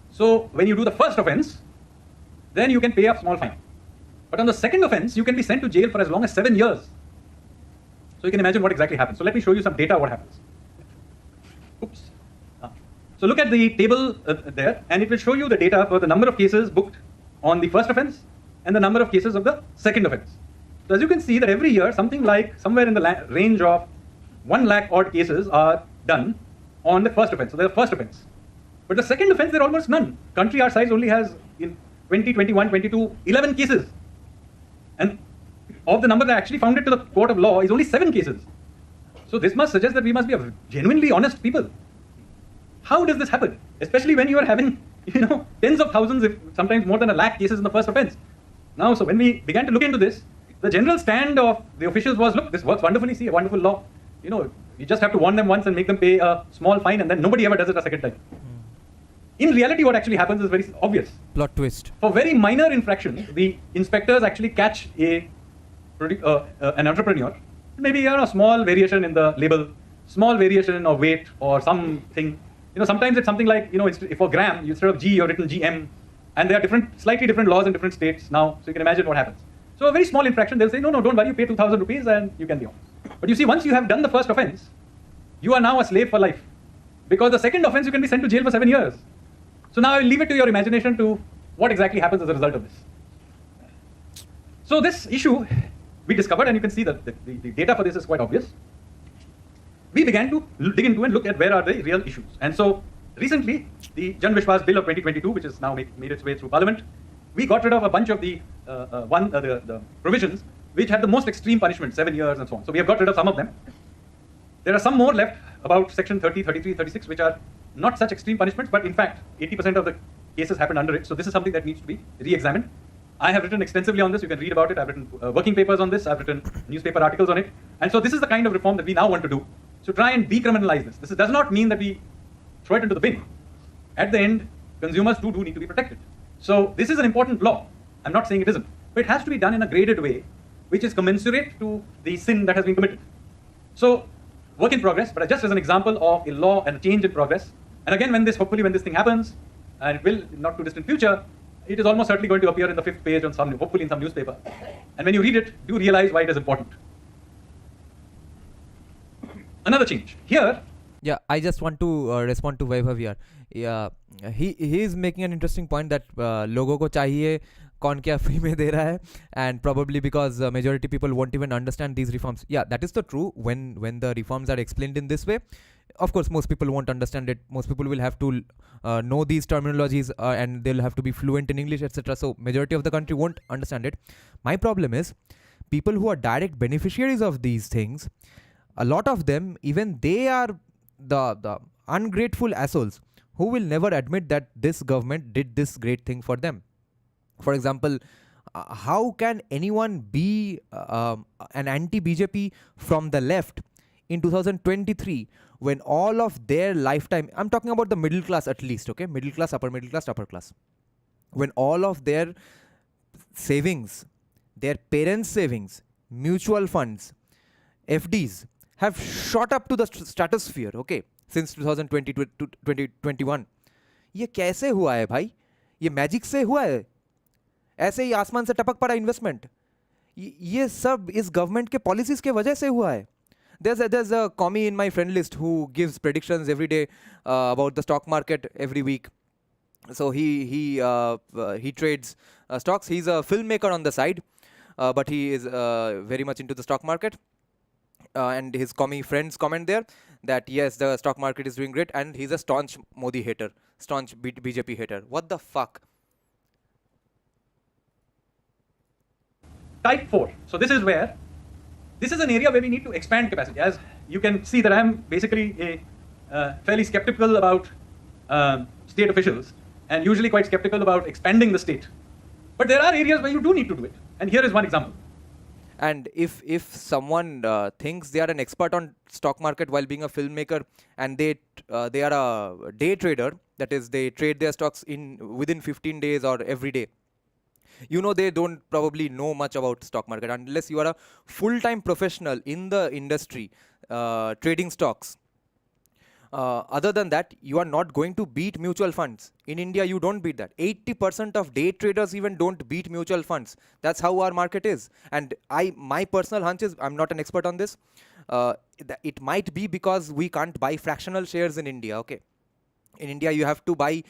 C: So when you do the first offense, then you can pay a small fine. But on the second offense, you can be sent to jail for as long as 7 years. So you can imagine what exactly happens. So let me show you some data what happens. Oops. So look at the table there, and it will show you the data for the number of cases booked on the first offense and the number of cases of the second offense. So as you can see that every year, something like somewhere in the range of 1 lakh odd cases are done on the first offense. So the first offense. But the second offense, there are almost none. Country our size only has in 20, 21, 22, 11 cases. And of the number that actually found it to the court of law is only 7 cases. So this must suggest that we must be a genuinely honest people. How does this happen? Especially when you are having, tens of thousands, if sometimes more than 1 lakh cases in the first offense. Now, so when we began to look into this, the general stand of the officials was, look, this works wonderfully, see, a wonderful law. You just have to warn them once and make them pay a small fine, and then nobody ever does it a second time. In reality, what actually happens is very obvious.
A: Plot twist.
C: For very minor infractions, the inspectors actually catch an entrepreneur, maybe a small variation in the label, small variation of weight or something. Sometimes it's something like, for gram, instead of G, you're written GM. And there are slightly different laws in different states now, so you can imagine what happens. So a very small infraction, they'll say, no, don't worry, you pay 2,000 rupees and you can be off. But you see, once you have done the first offense, you are now a slave for life. Because the second offense, you can be sent to jail for 7 years. So now I will leave it to your imagination to what exactly happens as a result of this. So this issue, we discovered, and you can see that the data for this is quite obvious. We began to dig into and look at where are the real issues. And so recently, the Jan Vishwas Bill of 2022, which has now made its way through Parliament, we got rid of a bunch of the provisions which had the most extreme punishment, 7 years and so on. So we have got rid of some of them. There are some more left, about section 30, 33, 36, which are not such extreme punishments, but in fact, 80% of the cases happen under it. So this is something that needs to be re-examined. I have written extensively on this. You can read about it. I've written working papers on this. I've written newspaper articles on it. And so this is the kind of reform that we now want to do. So try and decriminalize this. This does not mean that we throw it into the bin. At the end, consumers do need to be protected. So this is an important law. I'm not saying it isn't. But it has to be done in a graded way, which is commensurate to the sin that has been committed. So work in progress, but just as an example of a law and a change in progress. And again, hopefully when this thing happens, and it will in not too distant future, it is almost certainly going to appear in the 5th page on hopefully in some newspaper. And when you read it, do realize why it is important. Another change. Here.
A: Yeah, I just want to respond to Vaibhav here. Yeah, he is making an interesting point that लोगों को चाहिए कौन क्या free में दे रहा है, and probably because majority people won't even understand these reforms. Yeah, that is the true. When the reforms are explained in this way, of course most people won't understand it. Most people will have to know these terminologies and they'll have to be fluent in English, etc. So majority of the country won't understand it. My problem is people who are direct beneficiaries of these things a lot of them, even they are the ungrateful assholes who will never admit that this government did this great thing for them. For example, how can anyone be an anti-BJP from the left in 2023 when all of their lifetime, I'm talking about the middle class at least, okay, middle class, upper class, when all of their savings, their parents' savings, mutual funds, FDs have shot up to the stratosphere, okay, since 2020 to 2021. ये कैसे हुआ है भाई? ये magic से हुआ है? ऐसे ही आसमान से टपक पड़ा इन्वेस्टमेंट? ये सब इस गवर्नमेंट के पॉलिसीज के वजह से हुआ है. There's a commie in my friend list who gives predictions every day about the stock market every week. So he trades stocks. He's a filmmaker on the side, but he is very much into the stock market. And his commie friends comment there that yes, the stock market is doing great, and he's a staunch Modi hater, staunch BJP hater. What the fuck?
C: Type 4. So this is an area where we need to expand capacity. As you can see that I'm basically fairly skeptical about state officials and usually quite skeptical about expanding the state. But there are areas where you do need to do it. And here is one example.
A: And if someone thinks they are an expert on stock market while being a filmmaker, and they are a day trader, that is they trade their stocks within 15 days or every day, you know, they don't probably know much about stock market unless you are a full-time professional in the industry trading stocks. Other than that, you are not going to beat mutual funds. In India, you don't beat that. 80% of day traders even don't beat mutual funds. That's how our market is. And my personal hunch is, I'm not an expert on this, it might be because we can't buy fractional shares in India, okay? In India, you have to buy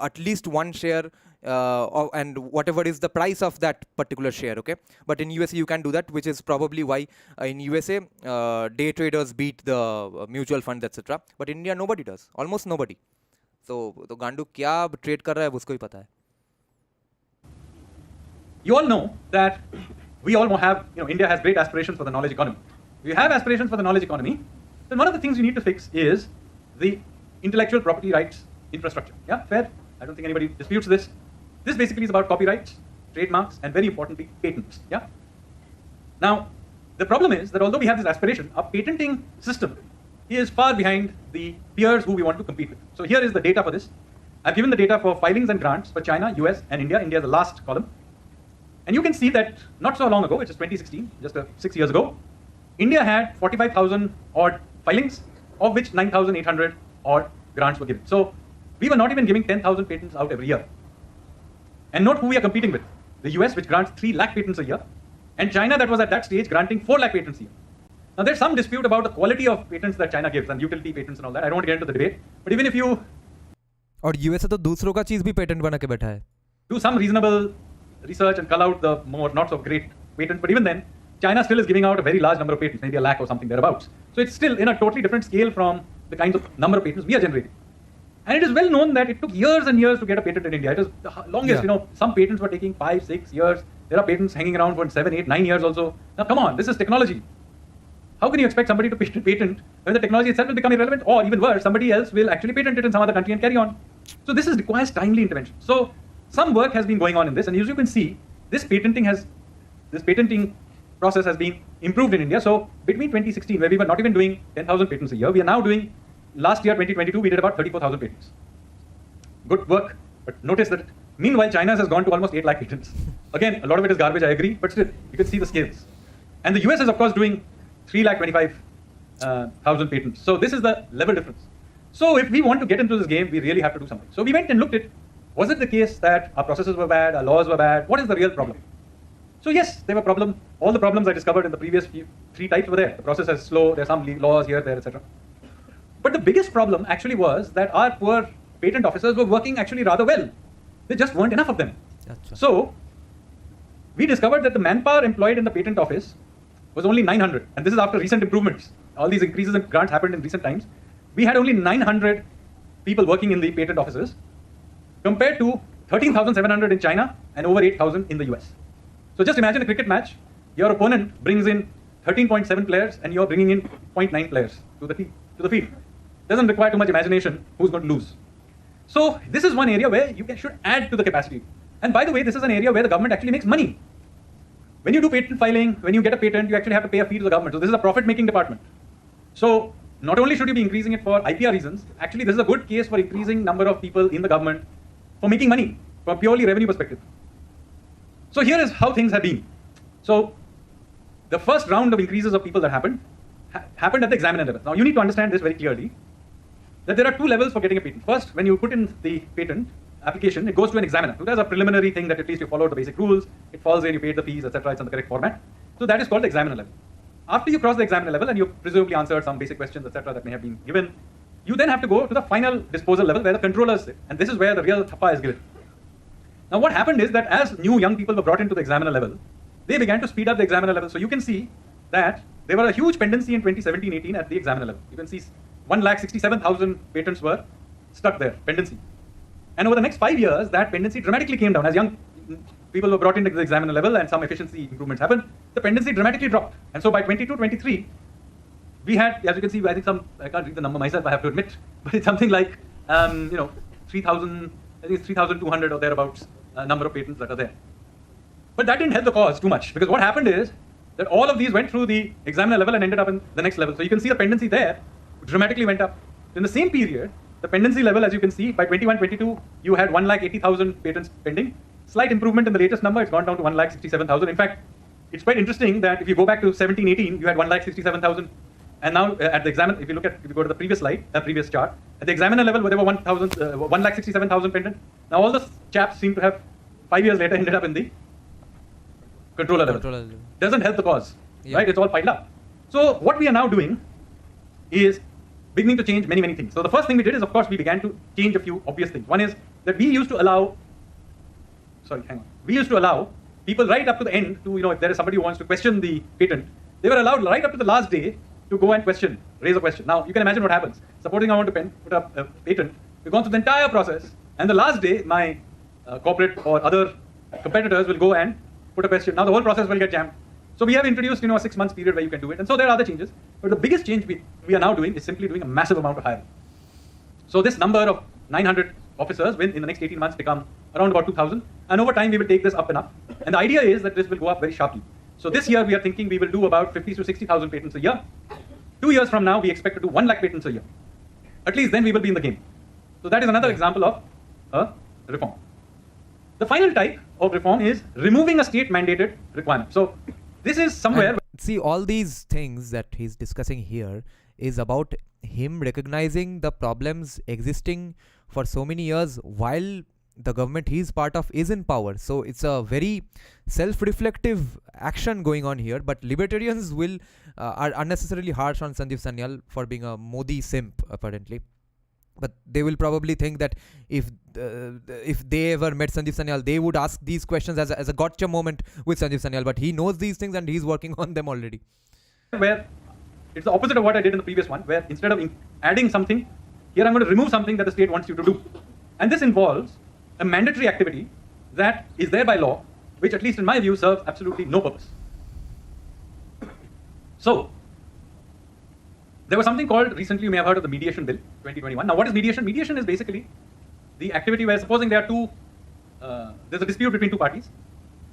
A: at least one share and whatever is the price of that particular share, okay? But in USA, you can do that, which is probably why in USA, day traders beat the mutual funds, etc. But in India, nobody does. Almost nobody. So गांडू क्या trade कर रहा है उसको ही पता है.
C: You all know that we all have, India has great aspirations for the knowledge economy. We have aspirations for the knowledge economy. Then one of the things we need to fix is the intellectual property rights infrastructure. Yeah, fair. I don't think anybody disputes this. This basically is about copyrights, trademarks, and very importantly, patents. Yeah. Now, the problem is that although we have this aspiration, our patenting system is far behind the peers who we want to compete with. So here is the data for this. I've given the data for filings and grants for China, US, and India. India is the last column. And you can see that not so long ago, which is 2016, just 6 years ago, India had 45,000 odd filings, of which 9,800 odd grants were given. So we were not even giving 10,000 patents out every year. And note who we are competing with. The US, which grants 3 lakh patents a year, and China, that was at that stage granting 4 lakh patents a year. Now there's some dispute about the quality of patents that China gives and utility patents and all that. I don't want to get into the debate. But even if you
A: और USA तो दूसरों का चीज भी patent बना के बैठा है.
C: do some reasonable research and cull out the more not so great patents, but even then, China still is giving out a very large number of patents, maybe a lakh or something thereabouts. So it's still in a totally different scale from the kinds of number of patents we are generating. And it is well known that it took years and years to get a patent in India. It is the longest, some patents were taking 5, 6 years. There are patents hanging around for 7, 8, 9 years also. Now come on, this is technology. How can you expect somebody to patent when the technology itself will become irrelevant? Or even worse, somebody else will actually patent it in some other country and carry on. So this requires timely intervention. So some work has been going on in this, and as you can see, this patenting process has been improved in India. So between 2016, where we were not even doing 10,000 patents a year, we are now doing, last year, 2022, we did about 34,000 patents. Good work. But notice that meanwhile, China has gone to almost 8 lakh patents. Again, a lot of it is garbage, I agree, but still, you can see the scales. And the US is, of course, doing 3,25,000 patents. So this is the level difference. So if we want to get into this game, we really have to do something. So we went and looked at, was it the case that our processes were bad, our laws were bad? What is the real problem? So yes, there were problems. All the problems I discovered in the previous 3 types were there. The process is slow, there are some laws here, there, etc. But the biggest problem actually was that our poor patent officers were working actually rather well. There just weren't enough of them.
A: Achha.
C: So we discovered that the manpower employed in the patent office was only 900. And this is after recent improvements. All these increases in grants happened in recent times. We had only 900 people working in the patent offices compared to 13,700 in China and over 8,000 in the US. So just imagine a cricket match. Your opponent brings in 13.7 players and you're bringing in 0.9 players to the field. Doesn't require too much imagination who's going to lose. So this is one area where you should add to the capacity. And by the way, this is an area where the government actually makes money. When you do patent filing, when you get a patent, you actually have to pay a fee to the government. So this is a profit-making department. So not only should you be increasing it for IPR reasons, actually this is a good case for increasing number of people in the government for making money from a purely revenue perspective. So here is how things have been. So the first round of increases of people that happened at the examiner level. Now you need to understand this very clearly, that there are two levels for getting a patent. First, when you put in the patent application, it goes to an examiner. So there's a preliminary thing that at least you followed the basic rules, it falls in, you paid the fees, etc. It's in the correct format. So that is called the examiner level. After you cross the examiner level and you presumably answered some basic questions, etc. that may have been given, you then have to go to the final disposal level where the controllers sit. And this is where the real thappa is given. Now what happened is that as new young people were brought into the examiner level, they began to speed up the examiner level. So you can see that there was a huge pendency in 2017-18 at the examiner level. You can see 1,67,000 patents were stuck there, pendency. And over the next 5 years, that pendency dramatically came down. As young people were brought into the examiner level and some efficiency improvements happened, the pendency dramatically dropped. And so by 22-23, we had, as you can see, I think I can't read the number myself, I have to admit, but it's something like, 3,000, I think it's 3,200 or thereabouts number of patents that are there. But that didn't help the cause too much, because what happened is that all of these went through the examiner level and ended up in the next level. So you can see the pendency there dramatically went up. In the same period, the pendency level, as you can see, by 21-22, you had 1,80,000 patents pending. Slight improvement in the latest number, it's gone down to 1,67,000. In fact, it's quite interesting that if you go back to 17-18, you had 1,67,000. And now at the examiner, if you go to the previous slide, previous chart, at the examiner level, there were 1,67,000 pending. Now all the chaps seem to have 5 years later ended up in the controller level. Doesn't help the cause, right? It's all piled up. So what we are now doing is beginning to change many things. So the first thing we did is, of course, we began to change a few obvious things. One is that we used to allow people right up to the end to, if there is somebody who wants to question the patent, they were allowed right up to the last day to go and raise a question. Now you can imagine what happens. Supposing I want to put up a patent, we've gone through the entire process, and the last day my corporate or other competitors will go and put a question. Now the whole process will get jammed. So we have introduced, a 6 months period where you can do it. And so there are other changes. But the biggest change we are now doing is simply doing a massive amount of hiring. So this number of 900 officers will, in the next 18 months, become around about 2,000. And over time, we will take this up and up. And the idea is that this will go up very sharply. So this year, we are thinking we will do about 50 to 60,000 patents a year. 2 years from now, we expect to do 1 lakh patents a year. At least then we will be in the game. So that is another example of a reform. The final type of reform is removing a state-mandated requirement. So this is somewhere...
A: See, all these things that he's discussing here is about him recognizing the problems existing for so many years while the government he's part of is in power. So it's a very self-reflective action going on here. But libertarians are unnecessarily harsh on Sanjeev Sanyal for being a Modi simp, apparently. But they will probably think that if they ever met Sanjeev Sanyal, they would ask these questions as a gotcha moment with Sanjeev Sanyal. But he knows these things and he's working on them already.
C: Where it's the opposite of what I did in the previous one, where instead of adding something, here I'm going to remove something that the state wants you to do. And this involves a mandatory activity that is there by law, which at least in my view serves absolutely no purpose. So, there was something called, recently you may have heard of the Mediation Bill 2021. Now what is mediation? Mediation is basically the activity where, supposing there are there's a dispute between two parties.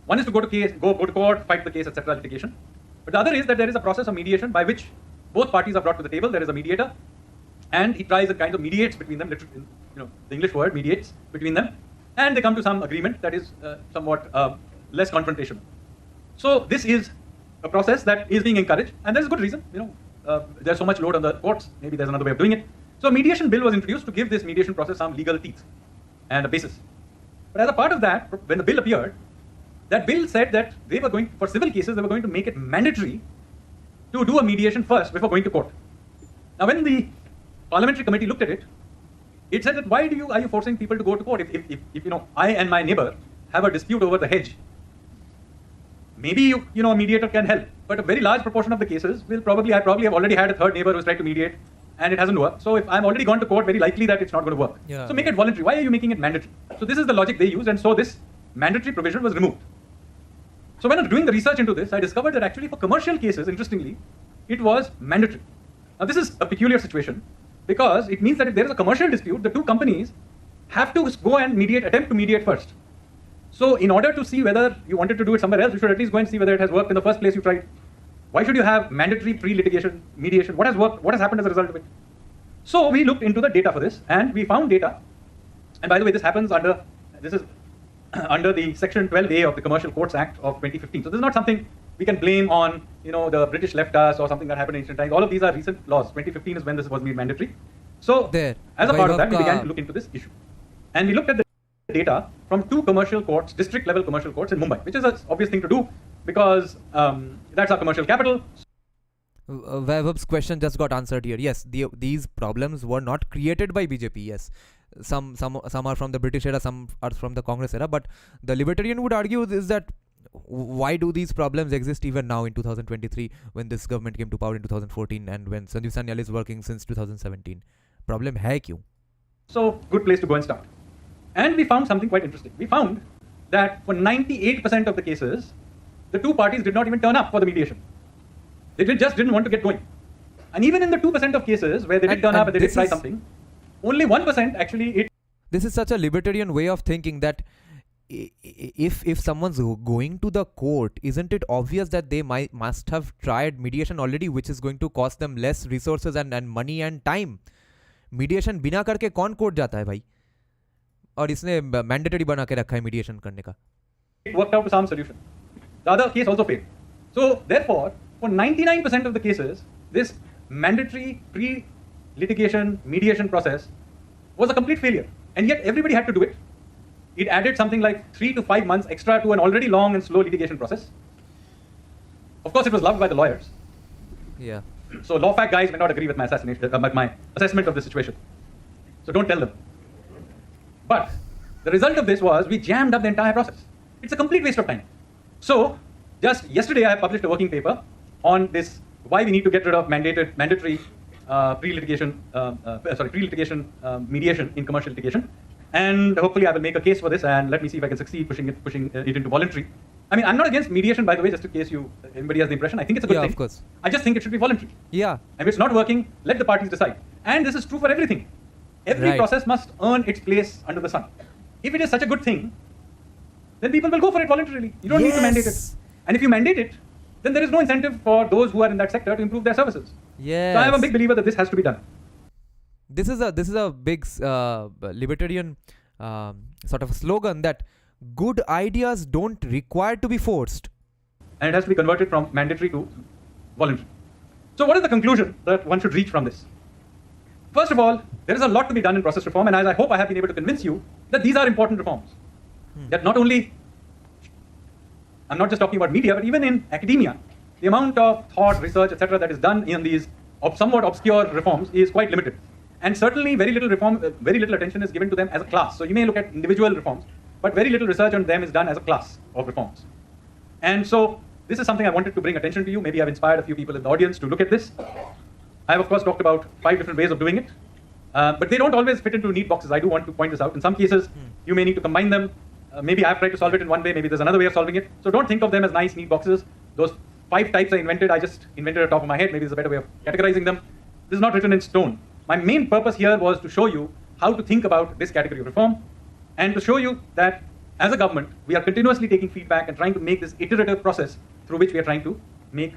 C: One is to go to court, fight the case, etc., litigation. But the other is that there is a process of mediation by which both parties are brought to the table. There is a mediator, and he tries and kind of mediates between them. The English word mediates between them, and they come to some agreement that is somewhat less confrontational. So this is a process that is being encouraged, and there is good reason. There's so much load on the courts. Maybe there's another way of doing it. So a mediation bill was introduced to give this mediation process some legal teeth and a basis. But as a part of that, when the bill appeared, that bill said that they were going, for civil cases, they were going to make it mandatory to do a mediation first before going to court. Now when the parliamentary committee looked at it, it said that why are you forcing people to go to court? If I and my neighbor have a dispute over the hedge, maybe a mediator can help, but a very large proportion of the cases I probably have already had a third neighbor who's tried to mediate and it hasn't worked. So if I'm already gone to court, very likely that it's not going to work.
A: Yeah.
C: So make it voluntary. Why are you making it mandatory? So this is the logic they used, and so this mandatory provision was removed. So when I was doing the research into this, I discovered that actually for commercial cases, interestingly, it was mandatory. Now this is a peculiar situation because it means that if there is a commercial dispute, the two companies have to go and attempt to mediate first. So in order to see whether you wanted to do it somewhere else, you should at least go and see whether it has worked in the first place you tried. Why should you have mandatory pre-litigation mediation? What has worked? What has happened as a result of it? So we looked into the data for this, and we found data. And by the way, this happens under the Section 12A of the Commercial Courts Act of 2015. So this is not something we can blame on, the British left us or something that happened in ancient times. All of these are recent laws. 2015 is when this was made mandatory. So as a part of that, we began to look into this issue. And we looked at the data from two commercial courts, district level commercial courts in Mumbai, which is an obvious thing to do because that's our commercial capital.
A: Vaibhav's question just got answered here. Yes, these problems were not created by BJP. Yes, some are from the British era, some are from the Congress era. But the libertarian would argue is that why do these problems exist even now in 2023 when this government came to power in 2014 and when Sanjeev Sanyal is working since 2017? Problem hai kyun?
C: So good place to go and start. And we found something quite interesting. We found that for 98% of the cases, the two parties did not even turn up for the mediation. They just didn't want to get going. And even in the 2% of cases where they did turn up and they did try something, only 1% actually
A: This is such a libertarian way of thinking that if someone's going to the court, isn't it obvious that they must have tried mediation already, which is going to cost them less resources and money and time? Mediation बिना करके कौन court जाता है भाई? और इसने mandatory बना के रखा है मीडिएशन करने का.
C: It worked out to some solution. The other case also failed. So therefore, for 99% of the cases, this mandatory pre-litigation mediation process was a complete failure. And yet everybody had to do it. It added something like 3 to 5 months extra to an already long and slow litigation process. Of course, it was loved by the lawyers.
A: Yeah.
C: So law fact guys may not agree with my my assessment of the situation. So don't tell them. But the result of this was we jammed up the entire process. It's a complete waste of time. So just yesterday I published a working paper on this, why we need to get rid of mandatory pre-litigation mediation in commercial litigation. And hopefully I will make a case for this, and let me see if I can succeed pushing it into voluntary. I mean, I'm not against mediation, by the way, just in case anybody has the impression. I think it's a good thing.
A: Of course.
C: I just think it should be voluntary.
A: Yeah.
C: And if it's not working, let the parties decide. And this is true for everything. Every process must earn its place under the sun. If it is such a good thing, then people will go for it voluntarily. You don't need to mandate it. And if you mandate it, then there is no incentive for those who are in that sector to improve their services.
A: Yes.
C: So I am a big believer that this has to be done.
A: This is a big libertarian sort of slogan that good ideas don't require to be forced.
C: And it has to be converted from mandatory to voluntary. So what is the conclusion that one should reach from this? First of all, there is a lot to be done in process reform, and as I hope I have been able to convince you that these are important reforms. That not only, I'm not just talking about media, but even in academia, the amount of thought, research, etc. that is done in these somewhat obscure reforms is quite limited. And certainly very little attention is given to them as a class. So you may look at individual reforms, but very little research on them is done as a class of reforms. And so this is something I wanted to bring attention to you. Maybe I've inspired a few people in the audience to look at this. I have, of course, talked about 5 different ways of doing it. But they don't always fit into neat boxes. I do want to point this out. In some cases, you may need to combine them. Maybe I've tried to solve it in one way. Maybe there's another way of solving it. So don't think of them as nice, neat boxes. Those 5 types I invented, I just invented at the top of my head. Maybe there's a better way of categorizing them. This is not written in stone. My main purpose here was to show you how to think about this category of reform and to show you that as a government, we are continuously taking feedback and trying to make this iterative process through which we are trying to make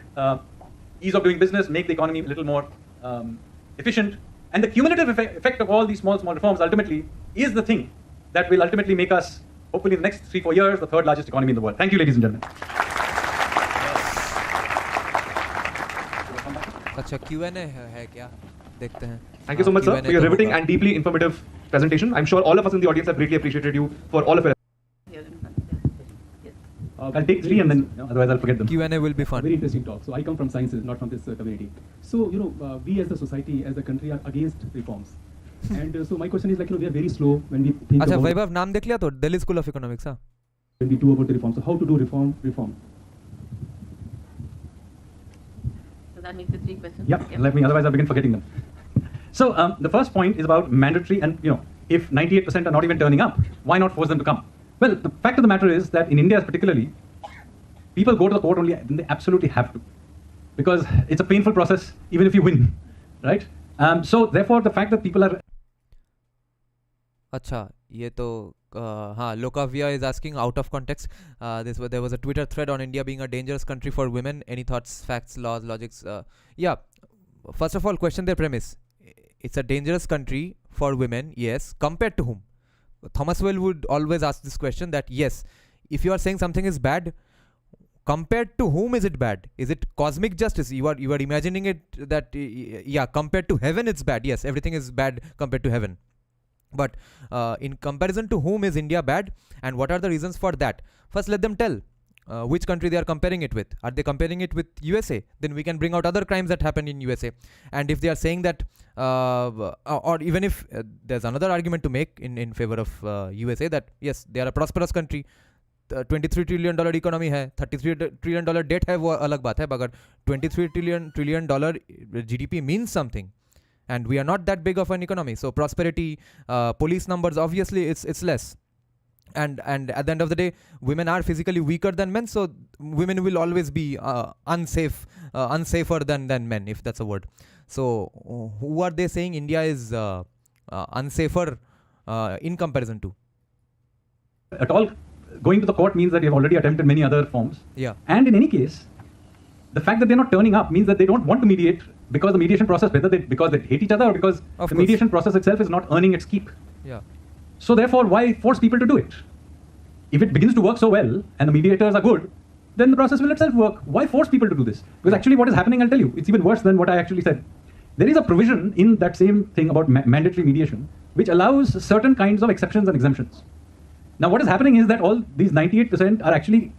C: ease of doing business, make the economy a little more efficient. And the cumulative effect of all these small reforms ultimately is the thing that will ultimately make us, hopefully in the next 3-4 years, the 3rd largest economy in the world. Thank you, ladies and gentlemen.
A: अच्छा Q&A है क्या? देखते हैं.
K: Thank you so much, sir, for your riveting and deeply informative presentation. I'm sure all of us in the audience have greatly appreciated you for all of your.
C: I'll take 3 and then otherwise I'll forget them.
A: Q&A will be fun.
L: Very interesting talk. So I come from sciences, not from this community. So we as a society, as a country, are against reforms. And so my question is we are very slow when we think
A: अच्छा
L: about.
A: वैभव नाम देख लिया तो Delhi school of economics हाँ.
L: When we do about the reform. So how to do reform?
M: So that makes it 3 questions.
C: Yeah, let me, otherwise I begin forgetting them. So the first point is about mandatory, and if 98% are not even turning up, why not force them to come? Well, the fact of the matter is that in India particularly,
L: people go to the court only when they absolutely have to, because it's a painful process even if you win, right? So therefore the fact that people are
A: अच्छा ये तो हाँ Lokavia is asking out of context. There was a Twitter thread on India being a dangerous country for women. Any thoughts, facts, laws, logics? Yeah, first of all, question their premise. It's a dangerous country for women, yes. Compared to whom? Thomas Well would always ask this question that yes, if you are saying something is bad, compared to whom is it bad? Is it cosmic justice? You are imagining it that yeah, compared to heaven it's bad. Yes, everything is bad compared to heaven. But in comparison to whom is India bad, and what are the reasons for that? First, let them tell which country they are comparing it with. Are they comparing it with USA? Then we can bring out other crimes that happen in USA. And if they are saying that, or even if there's another argument to make in favor of USA, that yes, they are a prosperous country. $23 trillion economy है, $33 trillion debt है, वो अलग बात है, मगर $23 trillion GDP means something. And we are not that big of an economy. So prosperity, police numbers, obviously it's less. And at the end of the day, women are physically weaker than men. So women will always be unsafer than men, if that's a word. So who are they saying India is unsafer in comparison to?
L: at all, going to the court means that you've already attempted many other forms.
A: Yeah.
L: And in any case, the fact that they're not turning up means that they don't want to mediate because the mediation process, whether because they hate each other or because the mediation process itself is not earning its keep.
A: Yeah.
L: So therefore, why force people to do it? If it begins to work so well and the mediators are good, then the process will itself work. Why force people to do this? Because actually what is happening, I'll tell you, it's even worse than what I actually said. There is a provision in that same thing about mandatory mediation which allows certain kinds of exceptions and exemptions. Now what is happening is that all these 98% are actually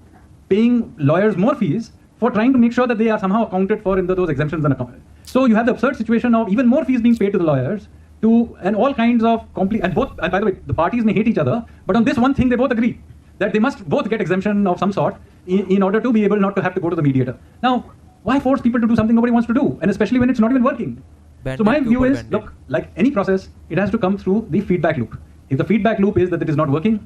L: paying lawyers more fees for trying to make sure that they are somehow accounted for in those exemptions and accounted. So you have the absurd situation of even more fees being paid to the lawyers and all kinds of and by the way, the parties may hate each other, but on this one thing they both agree, that they must both get exemption of some sort in order to be able not to have to go to the mediator. Now, why force people to do something nobody wants to do, and especially when it's not even working? So my view is, look, like any process, it has to come through the feedback loop. If the feedback loop is that it is not working,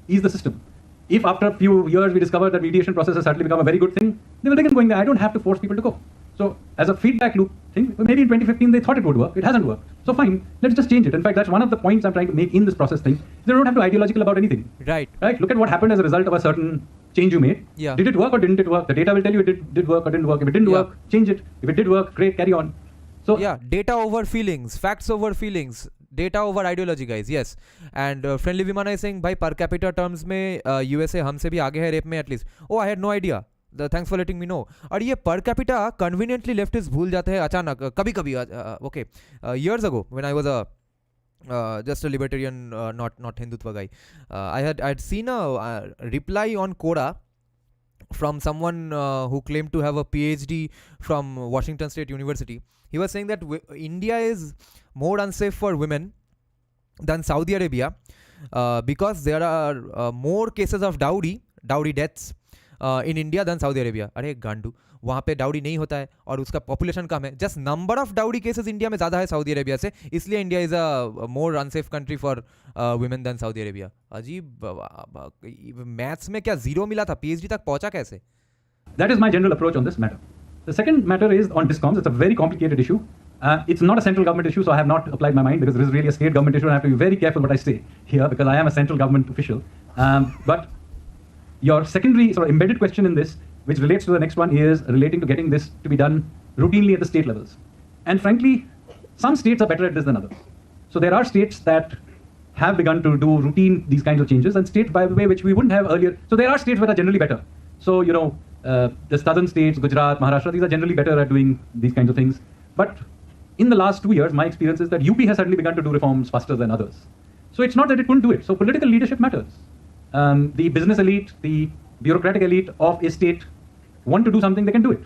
L: ease the system. If after a few years we discover that mediation process has suddenly become a very good thing, they will begin going there. I don't have to force people to go. So as a feedback loop thing, maybe in 2015 they thought it would work. It hasn't worked. So fine, let's just change it. In fact, that's one of the points I'm trying to make in this process thing. They don't have to be ideological about anything.
A: Right.
L: Right? Look at what happened as a result of a certain change you made.
A: Yeah.
L: Did it work or didn't it work? The data will tell you it did work or didn't work. If it didn't work, change it. If it did work, great, carry on. So
A: yeah, data over feelings, facts over feelings, data over ideology, guys. Yes. And Friendly Vimana is saying, by per capita terms में USA हमसे भी आगे है rape में at least. Oh, I had no idea. Thanks for letting me know. और ये per capita conveniently leftists भूल जाते हैं अचानक कभी-कभी. Okay, years ago when I was just a libertarian, not Hindutva guy, I had seen a reply on Quora from someone who claimed to have a PhD from Washington State University. He was saying that India is more unsafe for women than Saudi Arabia because there are more cases of dowry deaths in India than Saudi Arabia. अरे गांडू, वहाँ पे dowry नहीं होता है और उसका population कम है. Just number of dowry cases India में ज़्यादा है सऊदी अरेबिया से, इसलिए India is a more unsafe country for women than Saudi Arabia. अजीब. मैथ्स में क्या जीरो मिला था, पीएचडी तक पहुंचा कैसे?
L: That is my general approach on this matter. The second matter is on discoms. It's a very complicated issue. It's not a central government issue, so I have not applied my mind because this is really a state government issue and I have to be very careful what I say here because I am a central government official. But your secondary sort of embedded question in this, which relates to the next one, is relating to getting this to be done routinely at the state levels. And frankly, some states are better at this than others. So there are states that have begun to do routine these kinds of changes, and states, by the way, which we wouldn't have earlier. So there are states that are generally better. So, you know, the southern states, Gujarat, Maharashtra, these are generally better at doing these kinds of things. But in the last 2 years, my experience is that UP has suddenly begun to do reforms faster than others. So it's not that it couldn't do it. So political leadership matters. The business elite, the bureaucratic elite of a state want to do something, they can do it.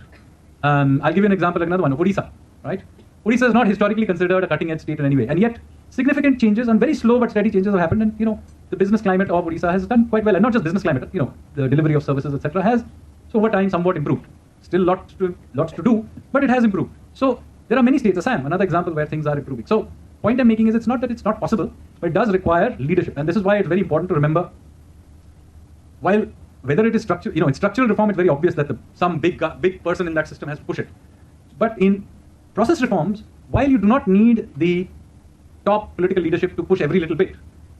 L: I'll give you an example, another one, Odisha, right? Odisha is not historically considered a cutting-edge state in any way, and yet significant changes and very slow but steady changes have happened, and you know, the business climate of Odisha has done quite well, and not just business climate, you know, the delivery of services, etc., has, so over time, somewhat improved. Still lots to do, but it has improved. So there are many states, Assam, another example where things are improving. So point I'm making is it's not that it's not possible, but it does require leadership, and this is why it's very important to remember, while whether it is structural, in structural reform, it's very obvious that some big person in that system has to push it. But in process reforms, while you do not need the top political leadership to push every little bit,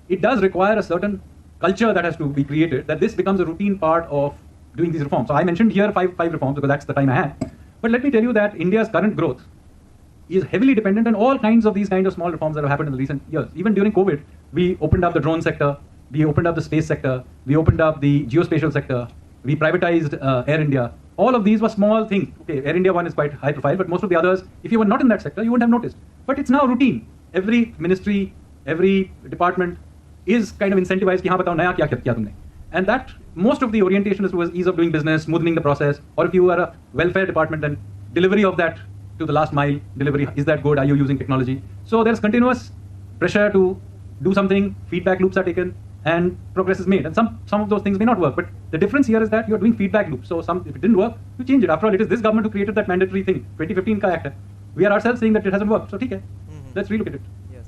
L: it does require a certain culture that has to be created, that this becomes a routine part of doing these reforms. So I mentioned here five reforms because that's the time I had. But let me tell you that India's current growth is heavily dependent on all kinds of these kinds of small reforms that have happened in the recent years. Even during COVID, we opened up the drone sector, we opened up the space sector, we opened up the geospatial sector, we privatized Air India. All of these were small things. Okay, Air India one is quite high profile, but most of the others, if you were not in that sector, you wouldn't have noticed. But it's now routine. Every ministry, every department is kind of incentivized ki haan batao naya kya tumne. And that most of the orientation is towards ease of doing business, smoothening the process, or if you are a welfare department, then delivery of that to the last mile delivery, is that good? Are you using technology? So there's continuous pressure to do something, feedback loops are taken, and progress is made. And some of those things may not work, but the difference here is that you're doing feedback loops. So if it didn't work, you change it. After all, it is this government who created that mandatory thing, 2015 ka act hai. We are ourselves saying that it hasn't worked. So okay, let's relook at it.
A: Yes.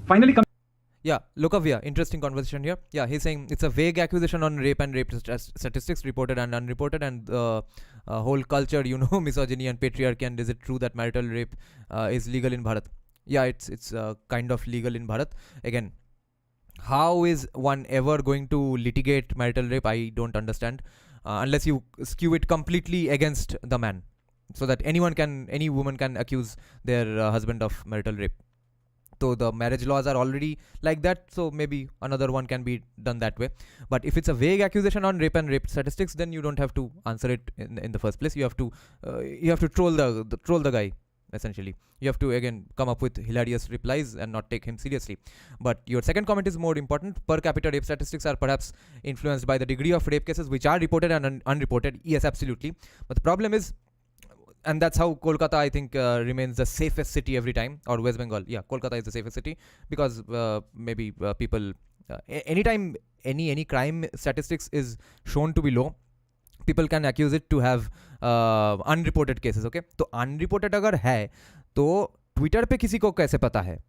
L: Finally,
A: yeah, Lokavya, interesting conversation here. Yeah, he's saying it's a vague accusation on rape and rape statistics reported and unreported, and whole culture, misogyny and patriarchy. And is it true that marital rape is legal in Bharat? Yeah, it's kind of legal in Bharat. Again, how is one ever going to litigate marital rape? I don't understand, unless you skew it completely against the man, so that any woman can accuse their husband of marital rape. So the marriage laws are already like that, so maybe another one can be done that way. But if it's a vague accusation on rape and rape statistics, then you don't have to answer it in the first place. You have to troll the guy, essentially. You have to again come up with hilarious replies and not take him seriously. But your second comment is more important. Per capita rape statistics are perhaps influenced by the degree of rape cases which are reported and unreported. Yes, absolutely. But the problem is, and that's how Kolkata, I think, remains the safest city every time, or West Bengal. Yeah, Kolkata is the safest city because maybe people, anytime any crime statistics is shown to be low, people can accuse it to have unreported cases. Okay, तो unreported अगर है, तो Twitter पे किसी को कैसे पता है?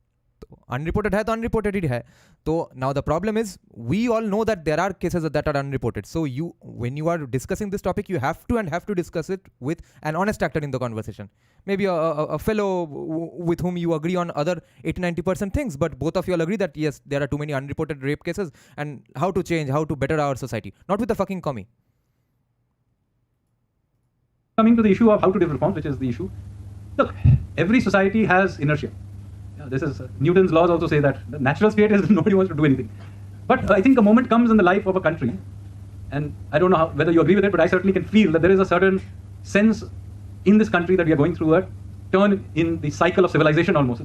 A: Unreported है तो unreported ही है. So now the problem is, we all know that there are cases that are unreported. So when you are discussing this topic, you have to discuss it with an honest actor in the conversation. Maybe a fellow with whom you agree on other 80-90% things, but both of you all agree that yes, there are too many unreported rape cases, and how to change, how to better our society. Not with the fucking commie.
L: Coming to the issue of how to do reforms, which is the issue. Look, every society has inertia. This is Newton's laws also say that the natural state is nobody wants to do anything. But I think a moment comes in the life of a country, and I don't know whether you agree with it, but I certainly can feel that there is a certain sense in this country that we are going through a turn in the cycle of civilization almost.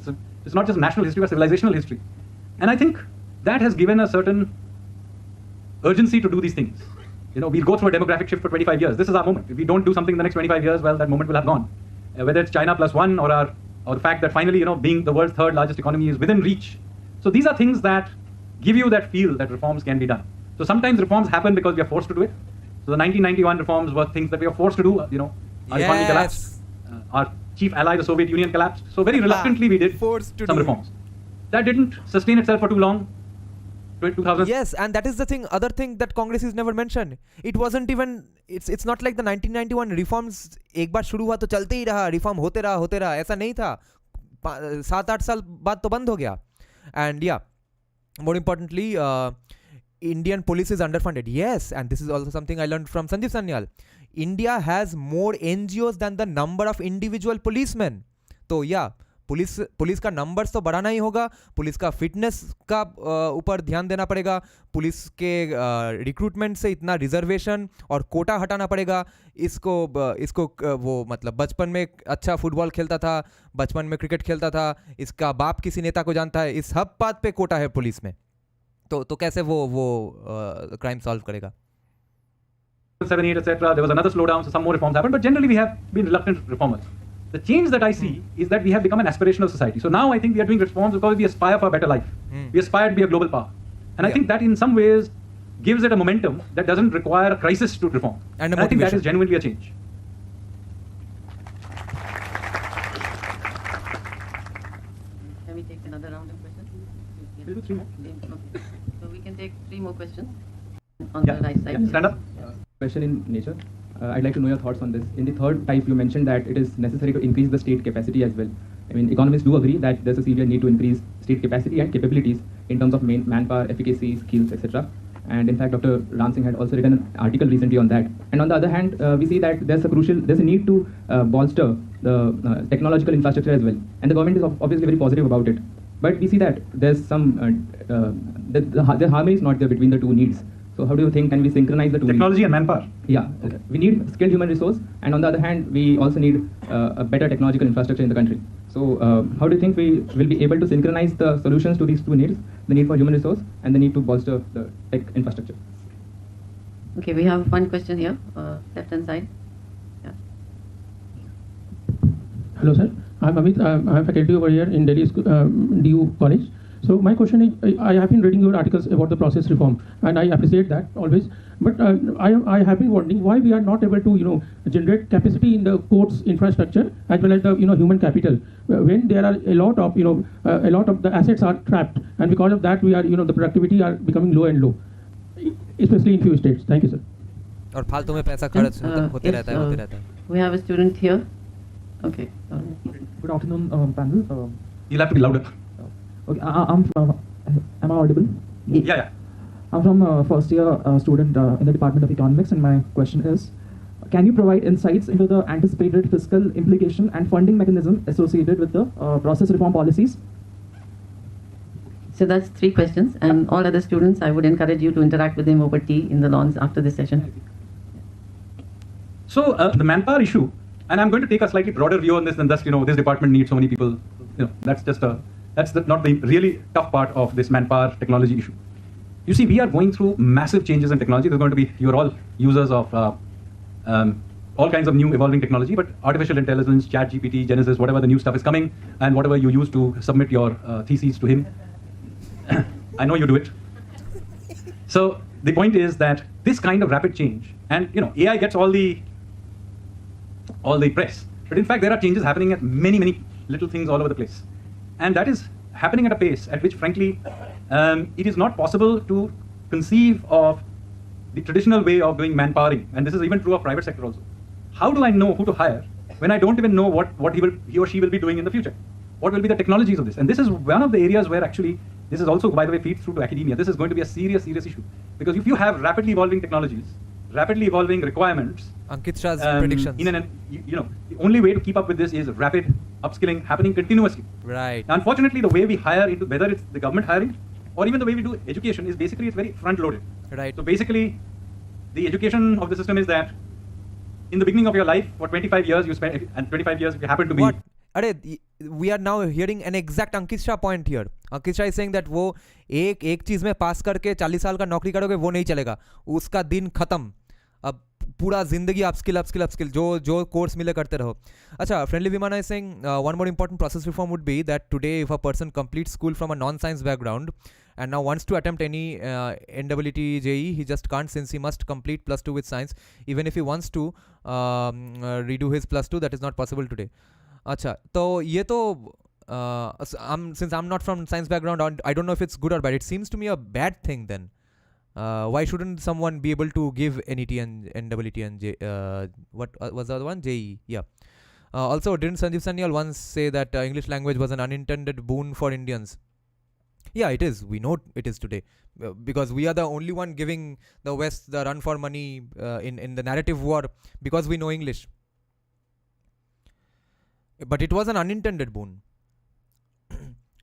L: It's not just national history, but civilizational history. And I think that has given a certain urgency to do these things. We'll go through a demographic shift for 25 years. This is our moment. If we don't do something in the next 25 years, well, that moment will have gone. Whether it's China +1 or the fact that finally, being the world's third largest economy is within reach. So these are things that give you that feel that reforms can be done. So sometimes reforms happen because we are forced to do it. So the 1991 reforms were things that we were forced to do. Our economy collapsed. Our chief ally, the Soviet Union, collapsed. So very reluctantly we did some reforms. That didn't sustain itself for too long. 2000.
A: Yes, and that is the other thing that Congress is never mentioned. It wasn't even, it's not like the 1991 reforms एक बार शुरू हुआ तो चलते ही रहा, reform होते रहा, ऐसा नहीं था. 7-8 साल बाद तो बंद हो गया. And yeah, more importantly, Indian police is underfunded. Yes, and this is also something I learned from Sanjeev Sanyal. India has more NGOs than the number of individual policemen. So yeah, police का numbers तो बढ़ाना ही होगा, police का fitness का ऊपर ध्यान देना पड़ेगा, पुलिस के रिक्रूटमेंट से इतना रिजर्वेशन और कोटा हटाना पड़ेगा. इसको वो मतलब बचपन में अच्छा फुटबॉल खेलता था, बचपन में क्रिकेट खेलता था, इसका बाप किसी नेता को जानता है, इस हर बात पे कोटा है पुलिस में. तो कैसे वो क्राइम सॉल्व करेगा?
L: 7, 8, etc. There was another slowdown, so some more reforms happened, but generally we have been reluctant reformers. The change that I see is that we have become an aspirational society. So now I think we are doing reforms because we aspire for a better life. We aspire to be a global power. And I think that in some ways gives it a momentum that doesn't require a crisis to reform. And I think that is genuinely a change.
M: Can we take another round of questions?
L: We'll do 3 more.
M: Okay. So we can take 3 more questions on the right side.
L: Stand up.
K: question in nature. I'd like to know your thoughts on this. In the third type, you mentioned that it is necessary to increase the state capacity as well. I mean, economists do agree that there's a severe need to increase state capacity and capabilities in terms of manpower, efficacy, skills, etc. And in fact, Dr. Ram Singh had also written an article recently on that. And on the other hand, we see that there's a need to bolster the technological infrastructure as well. And the government is obviously very positive about it. But we see that there's some, the harmony is not there between the two needs. So how do you think can we synchronize the two?
L: Technology and manpower.
K: Yeah, okay. We need skilled human resource, and on the other hand, we also need a better technological infrastructure in the country. So how do you think we will be able to synchronize the solutions to these two needs, the need for human resource and the need to bolster the tech infrastructure?
M: Okay, we have one question here, left hand side. Yeah.
N: Hello, sir. I'm Amit. I'm faculty over here in Delhi DU College. So my question is, I have been reading your articles about the process reform, and I appreciate that always. But I have been wondering why we are not able to, generate capacity in the courts infrastructure as well as the, human capital, when there are a lot of the assets are trapped, and because of that we are, the productivity are becoming low and low, especially in few states. Thank you, sir.
A: और फालतू में पैसा खर्च होते रहता है.
M: We have a student here. Okay.
O: Good afternoon, panel.
L: You'll have to be louder.
O: Okay, am I audible?
L: Yeah.
O: I'm from first year student in the Department of Economics, and my question is, can you provide insights into the anticipated fiscal implication and funding mechanism associated with the process reform policies?
M: So that's 3 questions, and all other students, I would encourage you to interact with them over tea in the lawns after this session.
L: So the manpower issue, and I'm going to take a slightly broader view on this than just, this department needs so many people. That's just not the really tough part of this manpower technology issue. You see, we are going through massive changes in technology. There's going to be, you're all users of all kinds of new evolving technology, but artificial intelligence, ChatGPT, Genesis, whatever the new stuff is coming, and whatever you use to submit your theses to him. I know you do it. So the point is that this kind of rapid change, and AI gets all the press, but in fact there are changes happening at many little things all over the place. And that is happening at a pace at which, frankly, it is not possible to conceive of the traditional way of doing manpowering. And this is even true of private sector also. How do I know who to hire when I don't even know what he or she will be doing in the future? What will be the technologies of this? And this is one of the areas where actually, this is also, by the way, feeds through to academia. This is going to be a serious issue. Because if you have rapidly evolving technologies, rapidly evolving requirements,
A: Ankit Shah's predictions.
L: The only way to keep up with this is rapid upskilling happening continuously.
A: Right.
L: Now, unfortunately, the way we hire into, whether it's the government hiring or even the way we do education, is basically it's very front-loaded.
A: Right.
L: So basically, the education of the system is that in the beginning of your life, for 25 years you spend, and 25 years if you happen to be.
A: What? We are now hearing an exact Ankit Shah point here. Ankit Shah is saying that वो एक चीज में पास करके 40 साल का नौकरी करोगे वो नहीं चलेगा, उसका दिन खत्म, अब पूरा जिंदगी upskill जो कोर्स मिले करते रहो. अच्छा, friendly Vimana is saying one more important process reform would be that today if a person completes school from a non-science background and now wants to attempt any NWT JE, he just can't, since he must complete +2 with science. Even if he wants to redo his +2, that is not possible today. अच्छा, तो ये तो since I'm not from science background, I don't know if it's good or bad. It seems to me a bad thing then. Why shouldn't someone be able to give NET and NWT and what was the other one? JE. Yeah. Also, didn't Sanjeev Sanyal once say that English language was an unintended boon for Indians? Yeah, it is. We know it is today. Because we are the only one giving the West the run for money in the narrative war because we know English. But it was an unintended boon.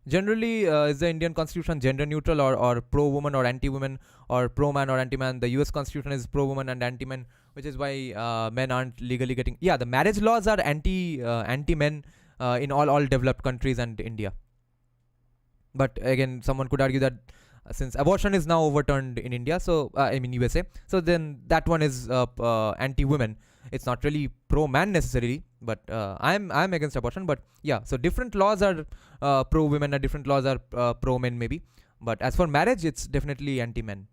A: Generally, is the Indian constitution gender neutral or pro-woman or anti-woman or pro-man or anti-man? The US constitution is pro-woman and anti-men, which is why men aren't legally getting... Yeah, the marriage laws are anti-men in all developed countries and India. But again, someone could argue that since abortion is now overturned in India, so I mean USA, so then that one is anti-women. It's not really pro-man necessarily, but I'm against abortion. But yeah, so different laws are pro-women and different laws are pro-men maybe. But as for marriage, it's definitely anti-men.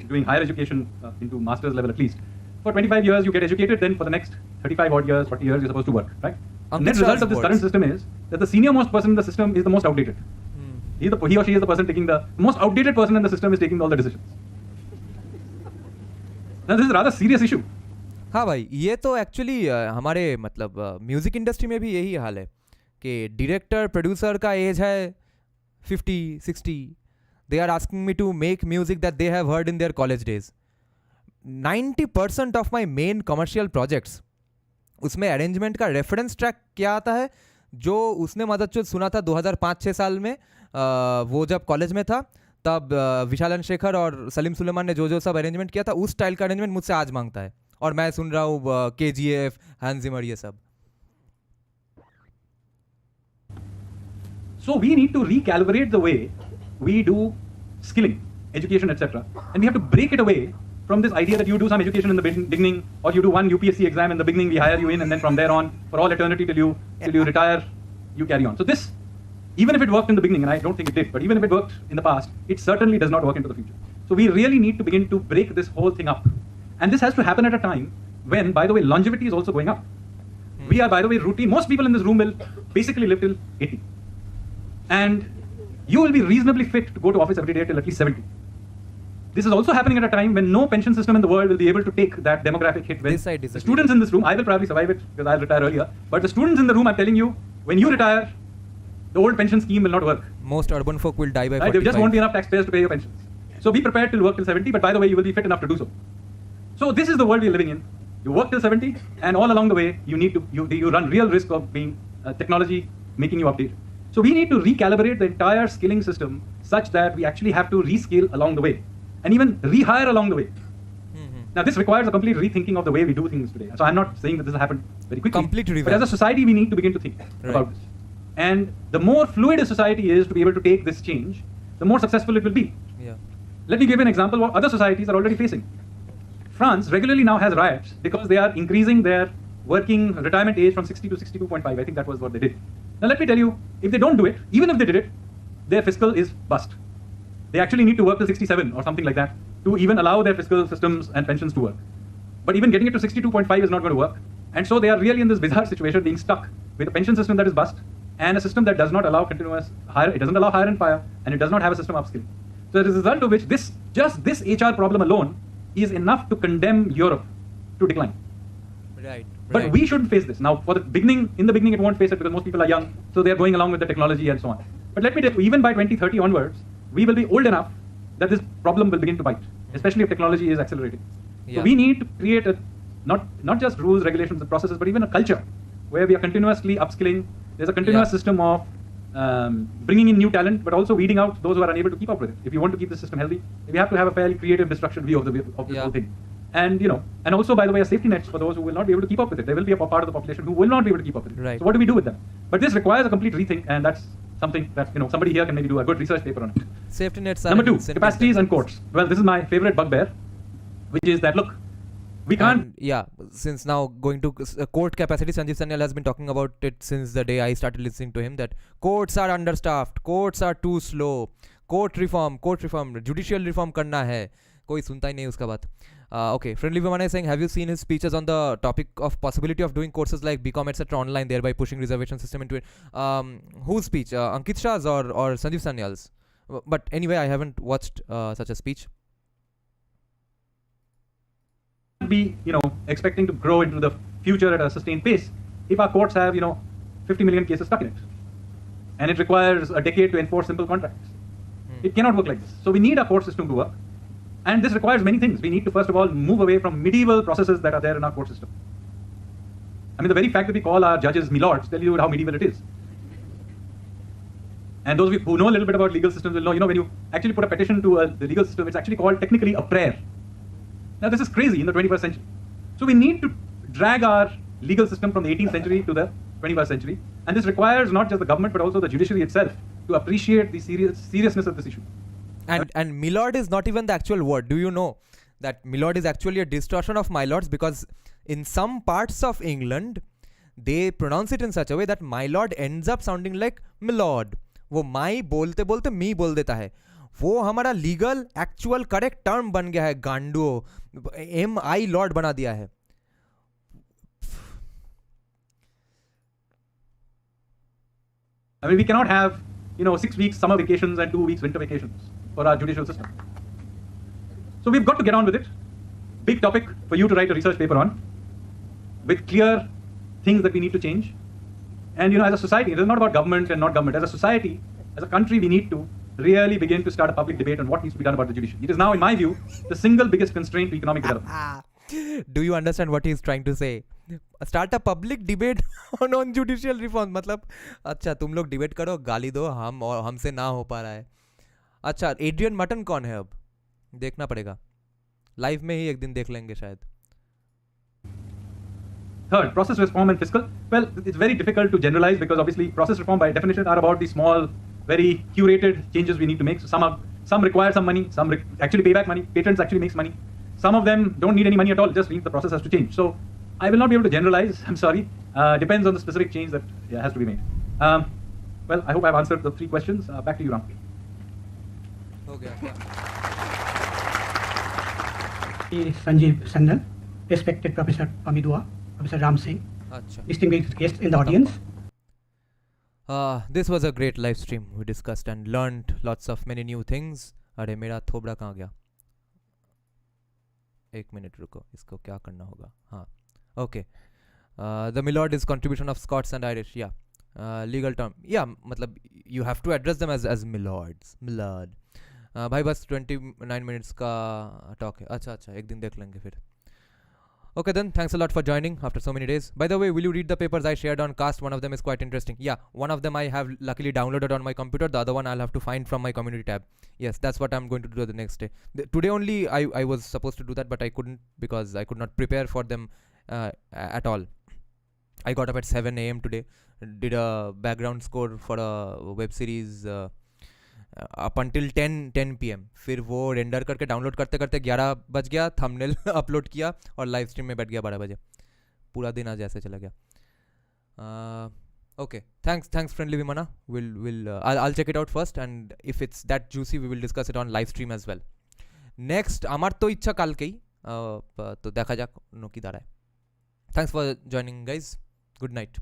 L: Doing higher education into master's level at least. For 25 years you get educated, then for the next 35 odd years, 40 years you're supposed to work, right? The net result of this current system is that the senior most person in the system is the most outdated. He or she is the person taking the most outdated person in the system is taking all the decisions. Now this is a rather serious issue.
A: हाँ भाई, ये तो actually हमारे मतलब music industry में भी यही हाल है कि डायरेक्टर प्रोड्यूसर का एज है 50-60. They are asking me to make music that they have heard in their college days. 90% of my main commercial projects, उसमें अरेंजमेंट का रेफरेंस ट्रैक क्या आता है जो उसने मदद सुना था 2005-6 साल में, वो जब कॉलेज में था तब विशालन शेखर और सलीम सुलेमान ने जो सब अरेंजमेंट किया था, उस स्टाइल का अरेंजमेंट मुझसे आज मांगता है और मैं सुन रहा हूँ KGF, हैंस जिमर, ये सब.
L: So we need to recalibrate the way we do skilling, education, etc. And we have to break it away from this idea that you do some education in the beginning, or you do one UPSC exam in the beginning, we hire you in, and then from there on, for all eternity till you retire, you carry on. So this, even if it worked in the beginning, and I don't think it did, but even if it worked in the past, it certainly does not work into the future. So we really need to begin to break this whole thing up. And this has to happen at a time when, by the way, longevity is also going up. We are, by the way, routine. Most people in this room will basically live till 80. And you will be reasonably fit to go to office every day till at least 70. This is also happening at a time when no pension system in the world will be able to take that demographic hit. When the students in this room, I will probably survive it because I'll retire earlier, but the students in the room, I'm telling you, when you retire, the old pension scheme will not work.
A: Most urban folk will die by 45.
L: There just won't be enough taxpayers to pay your pensions. So be prepared to work till 70, but by the way, you will be fit enough to do so. So this is the world we are living in. You work till 70, and all along the way, you run real risk of being technology making you updated. So we need to recalibrate the entire skilling system such that we actually have to reskill along the way, and even rehire along the way. Now this requires a complete rethinking of the way we do things today. So I'm not saying that this will happen very quickly.
A: Complete revamp.
L: But as a society, we need to begin to think about this. And the more fluid a society is to be able to take this change, the more successful it will be.
A: Yeah.
L: Let me give you an example of what other societies are already facing. France regularly now has riots because they are increasing their working retirement age from 60 to 62.5. I think that was what they did. Now let me tell you, if they don't do it, even if they did it, their fiscal is bust. They actually need to work till 67 or something like that to even allow their fiscal systems and pensions to work. But even getting it to 62.5 is not going to work. And so they are really in this bizarre situation, being stuck with a pension system that is bust and a system that does not allow continuous hire, it doesn't allow hire and fire, and it does not have a system of upskilling. So as a result of which, just this HR problem alone is enough to condemn Europe to decline.
A: Right.
L: But we shouldn't face this. Now, in the beginning, it won't face it because most people are young, so they're going along with the technology and so on. But let me tell you, even by 2030 onwards, we will be old enough that this problem will begin to bite, especially if technology is accelerating.
A: Yeah.
L: So we need to create not just rules, regulations, and processes, but even a culture where we are continuously upskilling. There's a continuous system of bringing in new talent, but also weeding out those who are unable to keep up with it. If you want to keep the system healthy, we have to have a fairly creative, destruction view of this whole thing. And and also, by the way, a safety nets for those who will not be able to keep up with it. There will be a part of the population who will not be able to keep up with it.
A: Right.
L: So what do we do with them? But this requires a complete rethink, and that's something that somebody here can maybe do a good research paper on it.
A: Safety nets.
L: Number two, capacities and courts. Well, this is my favorite bugbear, which is that look, we can't.
A: Since now going to court capacity, Sanjeev Sanyal has been talking about it since the day I started listening to him, that courts are understaffed, courts are too slow, court reform, judicial reform करना है. कोई सुनता ही नहीं उसका बात. Okay, Friendly Vimana is saying, have you seen his speeches on the topic of possibility of doing courses like BCom etc. online, thereby pushing reservation system into it? Whose speech? Ankit Shah's or Sanjeev Sanyal's? But anyway, I haven't watched such a speech.
L: Be expecting to grow into the future at a sustained pace if our courts have 50 million cases stuck in it, and it requires a decade to enforce simple contracts. It cannot work like this. So we need our court system to work, and this requires many things. We need to first of all move away from medieval processes that are there in our court system. I mean, the very fact that we call our judges milords tell you how medieval it is. And those who know a little bit about legal systems will know, when you actually put a petition to the legal system, it's actually called technically a prayer. Now this is crazy in the 21st century. So we need to drag our legal system from the 18th century to the 21st century. And this requires not just the government, but also the judiciary itself to appreciate the seriousness of this issue.
A: And milord is not even the actual word. Do you know that milord is actually a distortion of my lords? Because in some parts of England, they pronounce it in such a way that my lord ends up sounding like milord. वो my बोलते बोलते me बोल देता है. वो हमारा legal actual correct term बन गया है. गांडो MI लॉर्ड बना दिया है.
L: I mean, we cannot have 6 weeks summer vacations and 2 weeks winter vacations for our judicial system. So we've got to get on with it. big topic for you to write a research paper on, with clear things that we need to change. And as a society, it is not about government and not government. As a society, as a country, we need to really begin to start a public debate on what needs to be done about the judiciary. It is now, in my view, the single biggest constraint to economic development.
A: Do you understand what he is trying to say? Start a public debate on judicial reforms. मतलब अच्छा तुम लोग debate करो, गाली दो, हम और हमसे ना हो पा रहा है. अच्छा एड्रियन मटन कौन है अब? देखना पड़ेगा. लाइव में ही एक दिन देख लेंगे शायद.
L: Third, process reform and fiscal. Well, it's very difficult to generalize because obviously process reform by definition are about the small, very curated changes we need to make. So some require some money, some actually pay back money. Patents actually makes money. Some of them don't need any money at all. It just means the process has to change. So I will not be able to generalize. I'm sorry. Depends on the specific change that has to be made. Well, I hope I've answered the 3 questions. Back to you, Ram.
A: Okay.
P: Sanjeev, Sanyal, respected Professor Amidua, Professor Ram Singh, distinguished guests in the audience.
A: This was a great live stream. We discussed and learned lots of many new things. अरे मेरा थोबड़ा कहाँ गया? 1 minute रुको, इसको क्या करना होगा? हाँ, okay. The milord is contribution of Scots and Irish. Yeah, legal term. Yeah, मतलब you have to address them as milords. Milord. भाई बस 29 minutes का talk है. अच्छा एक दिन देख लेंगे फिर. Okay then, thanks a lot for joining after so many days. By the way, will you read the papers I shared on Cast? One of them is quite interesting. Yeah, one of them I have luckily downloaded on my computer. The other one I'll have to find from my community tab. Yes, that's what I'm going to do the next day. Today only I was supposed to do that, but I couldn't because I could not prepare for them at all. I got up at 7 a.m. today, did a background score for a web series up until 10 p.m. फिर वो render करके download करते करते 11 बज गया, thumbnail upload किया और live stream में बैठ गया 12 बजे. पूरा दिन आज ऐसे चला गया. Okay, thanks friendly Vimana. I'll check it out first, and if it's that juicy we will discuss it on live stream as well. Next আমার তো ইচ্ছা কালকেই, তো দেখা যাক অন্য কি দাঁড়ায়. Thanks for joining guys. Good night.